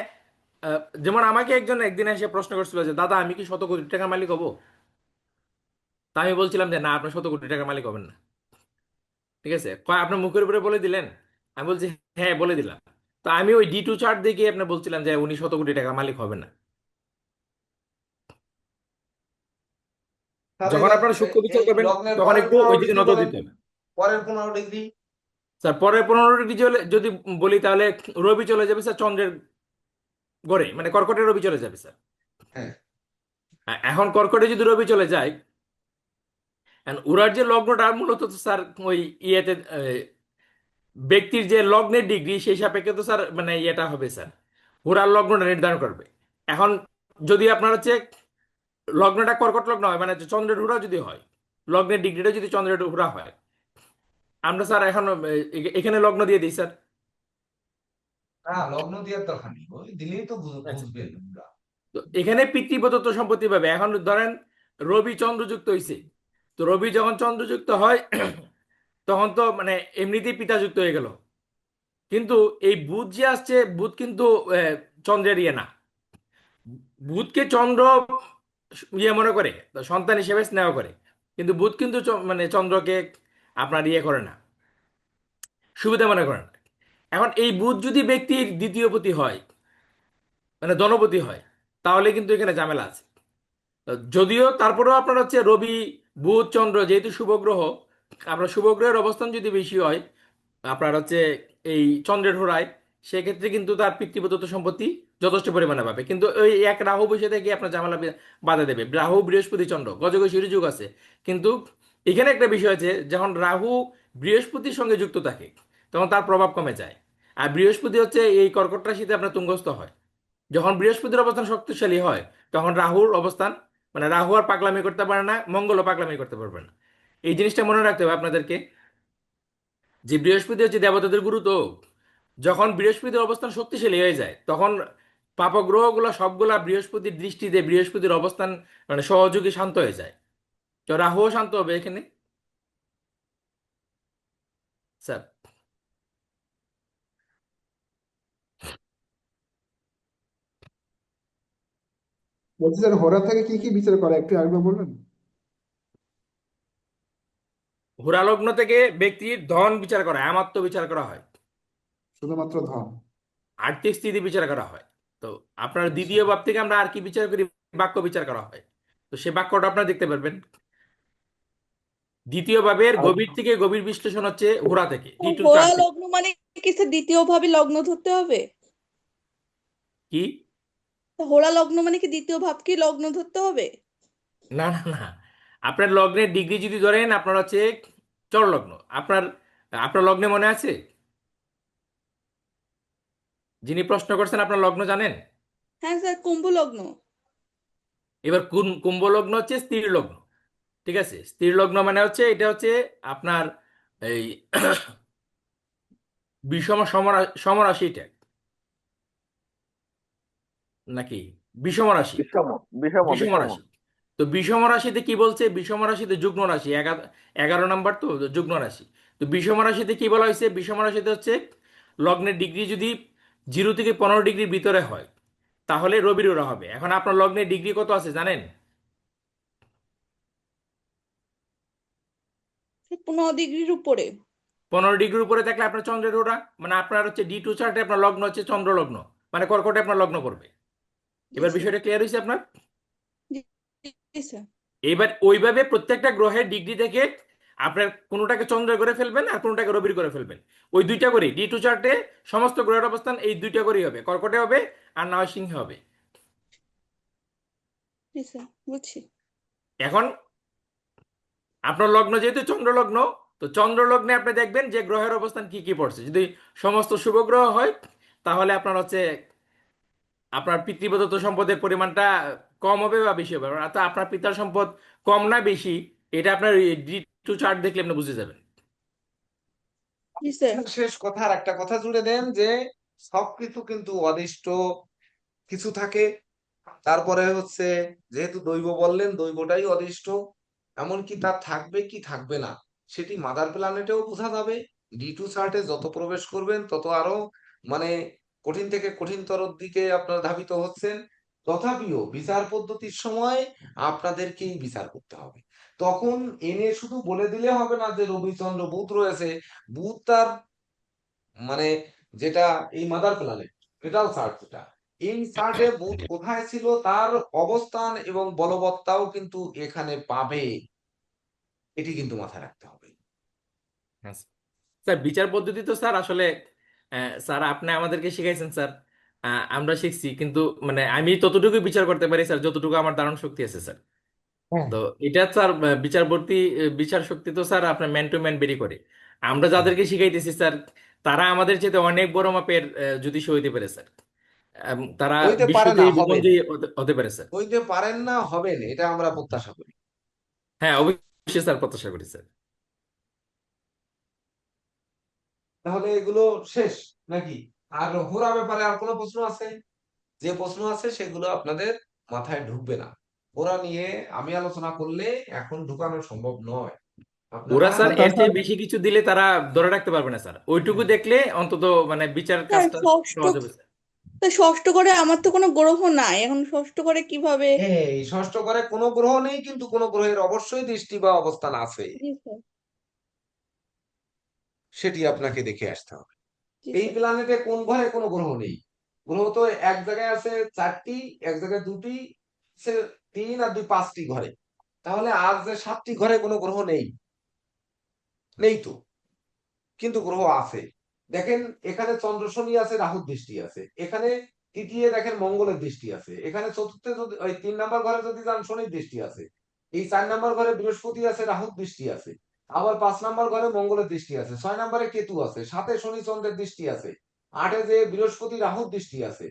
যেমন আমাকে একজন একদিন এসে প্রশ্ন করছিল যে দাদা আমি কি 100 কোটি টাকার মালিক হব? তা আমি বলছিলাম যে না, আপনি 100 কোটি টাকার মালিক হবেন না। ঠিক আছে, কয় আপনার মুখের উপরে বলে দিলেন? আমি বলছি হ্যাঁ বলে দিলাম। তো আমি ওই D2 চার্ট দেখে আপনার বলছিলাম যে উনি 100 কোটি টাকার মালিক হবেন না। তাহলে যখন আপনারা সূক্ষ্ম বিচার এই করবেন লগ্নের তখন পরের একটু 15 ওইদিকে ডিগ্রি নজর বলেন, দিতে হবে। পরের 15 ডিগ্রি। স্যার পরের 15 ডিগ্রি যদি বলি তাহলে রবি চলে যাবে স্যার চন্দ্রের গড়ে, মানে কর্কটে রবি চলে যাবে স্যার। হ্যাঁ এখন কর্কটে যদি রবি চলে যায়, and উনার যে লগ্নটা মূলত তো স্যার ওই ইয়েতে ব্যক্তির যে লগ্নের ডিগ্রি সেই সাপেক্ষে তো স্যার মানে ইয়েটা হবে স্যার, হুরার লগ্নটা নির্ধারণ করবে। এখন যদি আপনার হচ্ছে লগ্নটা কর্কট লগ্ন হয়, মানে চন্দ্রের হুরা যদি হয়, লগ্নের ডিগ্রিটা যদি চন্দ্রের হুরা হয়, আমরা স্যার এখন এখানে লগ্ন দিয়ে দিই স্যার। না, লগ্ন দেওয়ার দরকার নেই, ওই দিলেই তো আচ্ছা, বুঝবেন আমরা। তো এখানে পিতৃপ্রদত্ত সম্পত্তি পাবে। এখন ধরেন রবি চন্দ্রযুক্ত হয়েছে, তো রবি যখন চন্দ্রযুক্ত হয় তখন তো মানে এমনিতেই পিতাযুক্ত হয়ে গেল, কিন্তু এই বুধ যে আসছে, বুধ কিন্তু চন্দ্রের ইয়ে না, বুধকে চন্দ্র ইয়ে মনে করে, তো সন্তান হিসেবে স্নেহ করে, কিন্তু বুধ কিন্তু মানে চন্দ্রকে আপনার ইয়ে করে না, সুবিধা মনে করে না। এখন এই বুধ যদি ব্যক্তির দ্বিতীয় পতি হয়, মানে ধনপতি হয়, তাহলে কিন্তু এখানে ঝামেলা আছে। যদিও তারপরেও আপনার হচ্ছে রবি বুধ চন্দ্র যেহেতু শুভ গ্রহ, আপনার শুভ গ্রহের অবস্থান যদি বেশি হয় আপনার হচ্ছে এই চন্দ্রের হোরায়, সেক্ষেত্রে কিন্তু তার পিতৃপ্রদত্ত সম্পত্তি যথেষ্ট পরিমাণে পাবে। কিন্তু ওই এক রাহু বসে থেকে আপনার ঝামেলা বাধা দেবে। রাহু বৃহস্পতি চন্দ্র গজগজীর যুগ আছে, কিন্তু এখানে একটা বিষয় আছে, যখন রাহু বৃহস্পতির সঙ্গে যুক্ত থাকে তখন তার প্রভাব কমে যায়। আর বৃহস্পতি হচ্ছে এই কর্কট রাশিতে আপনার তুঙ্গস্থ হয়। যখন বৃহস্পতির অবস্থান শক্তিশালী হয় তখন রাহুর অবস্থান, মানে রাহু আর পাগলামি করতে পারে না, মঙ্গলও পাগলামি করতে পারবে না। এই জিনিসটা মনে রাখতে হবে আপনাদেরকে, যে বৃহস্পতি হচ্ছে দেবতাদের গুরু। তো যখন বৃহস্পতির অবস্থান শক্তিশালী হয়ে যায় তখন পাপগ্রহগুলো সবগুলা বৃহস্পতির দৃষ্টিতে, বৃহস্পতির অবস্থান মানে সহযোগী শান্ত হয়ে যায়। তো রাহুও শান্ত হবে এখানে স্যার। বলছি স্যার হোরা থেকে কি কি বিচার করে একটু আরেকবার বলবেন? হোরালগ্ন থেকে ব্যক্তির ধন বিচার করা হয়, আমাত্ম বিচার করা হয়, শুধুমাত্র ধন? আর্থিক স্থিতি বিচার করা হয়। তো আপনার আচ্ছা। দ্বিতীয় ভাব থেকে আমরা আর কি বিচার করি? বাক্য বিচার করা হয়। তো সে বাক্যটা আপনারা দেখতে পারবেন। দ্বিতীয় ভাবের আর গভীর থেকে গভীর বিশ্লেষণ হচ্ছে হোরা থেকে, তো D2 হোরা চার্ট থেকে। লগ্ন মানে কি স্যার দ্বিতীয় ভাবে লগ্ন ধরতে হবে? কি? তো হোরা লগ্ন মানে কি দ্বিতীয় ভাবকে লগ্ন ধরতে হবে? না না না, আপনার লগ্নের ডিগ্রি যদি ধরেন আপনার হচ্ছে চর লগ্ন, আপনার আপনার লগ্নে মনে আছে? যিনি প্রশ্ন করছেন আপনার লগ্ন জানেন? হ্যাঁ স্যার, কুম্ভ লগ্ন। এবার কুম্ভ লগ্ন হচ্ছে স্থির লগ্ন। ঠিক আছে, স্থির লগ্ন মানে হচ্ছে এটা হচ্ছে আপনার এই বিষম সমরাশি এটা নাকি বিষম রাশি? বিষম বিষম বিষম বিষম রাশি। তো বিষম রাশিতে কি বলছে? বিষম রাশিতে যুগ্ম রাশি, 11 নম্বর, তো যুগ্ম রাশি। তো বিষম রাশিতে কি বলা হয়েছে? বিষম রাশিতে হচ্ছে লগ্নের ডিগ্রি যদি 0 থেকে 15 ডিগ্রির ভিতরে হয় তাহলে রবির ওরা হবে। এখন আপনার লগ্নের ডিগ্রি কত আছে জানেন? 15 ডিগ্রির উপরে। 15 ডিগ্রির উপরে থাকলে আপনার চন্দ্রের ওরা, মানে আপনার হচ্ছে D2 চার্টে আপনার লগ্ন হচ্ছে চন্দ্র লগ্ন, মানে কর্কটে আপনার লগ্ন পড়বে। জি এবার স্যার। বিষয়টা ক্লিয়ার হয়েছে আপনার? জি জি স্যার। এবার ওইভাবে প্রত্যেকটা গ্রহের ডিগ্রি থেকে আপনার কোনোটাকে চন্দ্র করে ফেলবেন আর কোনোটাকে রবির করে ফেলবেন। ওই দুইটা করেই D2 চার্টে সমস্ত গ্রহের অবস্থান এই দুইটা করেই হবে, কর্কটে হবে আর না হয় সিংহে হবে। জি স্যার, বুঝছি। এখন আপনার লগ্ন যেহেতু চন্দ্র লগ্ন, তো চন্দ্র লগ্নে আপনি দেখবেন যে গ্রহের অবস্থান কি কি পড়ছে। যদি সমস্ত শুভ গ্রহ হয় তাহলে আপনার হচ্ছে আপনার পিতৃপ্রদত্ত সম্পদের পরিমাণটা কম হবে বা বেশি হবে। অর্থাৎ আপনার পিতার সম্পদ কম না বেশি, এটা আপনার D2 চার্ট দেখলে আপনি বুঝে যাবেন। জি স্যার। শেষ কথা আর একটা কথা জুড়ে দেন যে সবকিছু কিন্তু অদিষ্ট কিছু থাকে। তারপরে হচ্ছে যেহেতু দৈব বললেন, দৈবটাই অদিষ্ট, এমনকি তার থাকবে কি থাকবে না সেটি মাদার প্ল্যানেটেও বোঝা যাবে। D2 চার্টে যত প্রবেশ করবেন তত আরো মানে কঠিন থেকে কঠিনতর দিকে আপনারা ধাবিত হচ্ছেন। তথাপিও বিচার পদ্ধতির সময় আপনাদেরকেই বিচার করতে হবে। তখন এনে শুধু বলে দিলে হবে না যে রবিচন্দ্র বুধ রয়েছে, বুধ তার মানে যেটা এই মাদার প্ল্যানেট, এটাও চার্ট, যেটা এই চার্টে বুধ কোথায় ছিল তার অবস্থান এবং বলবত্তাও কিন্তু এখানে পাবে, এটি কিন্তু মাথায় রাখতে হবে। হ্যাঁ স্যার, বিচার পদ্ধতি তো স্যার আসলে স্যার আপনি আমাদেরকে শিখাইছেন স্যার, আমরা শিখছি, কিন্তু মানে আমি ততটুকু বিচার করতে পারি স্যার যতটুকু আমার ধারণ শক্তি আছে স্যার। হ্যাঁ, তো এটা স্যার বিচার শক্তি তো স্যার আপনার ম্যান টু ম্যান বেরি করে। আমরা যাদেরকে শিখাইতেছি স্যার তারা আমাদের চেয়ে অনেক বড় মাপের জ্যোতিষী হইতে পারে স্যার। তারা হইতে পারে না, বিশ্বজয়ী হবেন। ভুবনজয়ী হতে পারে স্যার। হইতে পারেন না, হবেন, এটা আমরা প্রত্যাশা করি। হ্যাঁ অবশ্যই স্যার, প্রত্যাশা করি স্যার। তাহলে এগুলো শেষ নাকি? আর হোরা ব্যাপারে আর কোনো প্রশ্ন আছে? যে প্রশ্ন আছে সেগুলো আপনাদের মাথায় ঢুকবে না। হোরা নিয়ে আমি আলোচনা করলে এখন ঢুকানো সম্ভব নয়। ওরা আপনারা স্যার এর তাছাড়া চেয়ে বেশি কিছু দিলে তারা ধরে রাখতে পারবে না স্যার, ওইটুকু দেখলে অন্তত মানে বিচার স্যার কাজটা ষষ্ঠ, সহজ হবে স্যার। তা ষষ্ঠ করে আমার তো কোনো গ্রহ নাই, এখন ষষ্ঠ করে কিভাবে? এই ষষ্ঠ ঘরে কোনো গ্রহ নেই, কিন্তু কোনো গ্রহের অবশ্যই দৃষ্টি বা অবস্থান আছে, জি স্যার। সেটি আপনাকে দেখে আসতে হবে। জি এই স্যার। প্ল্যানেটে কোন ঘরে কোনো গ্রহ নেই? গ্রহ তো এক জায়গায় আছে 4টি, এক জায়গায় 2টি, সে 3 আর 2 5টি ঘরে। তাহলে আজ যে 7টি ঘরে কোনো গ্রহ নেই, নেই তো, কিন্তু গ্রহ আছে। দেখেন এখানে চন্দ্র শনি আছে, রাহুর দৃষ্টি আছে। এখানে তৃতীয় দেখেন মঙ্গলের দৃষ্টি আছে। এখানে চতুর্থে যদি ওই 3 নাম্বার ঘরে যদি যান শনির দৃষ্টি আছে। এই 4 নাম্বার ঘরে বৃহস্পতি আছে, রাহুর দৃষ্টি আছে। আবার 5 নম্বর ঘরে মঙ্গলের দৃষ্টি আছে, 6 নম্বরে কেতু আছে, 7-এ শনি চন্দ্রের দৃষ্টি আছে, 8-এ যে বৃহস্পতি রাহুর দৃষ্টি আছে,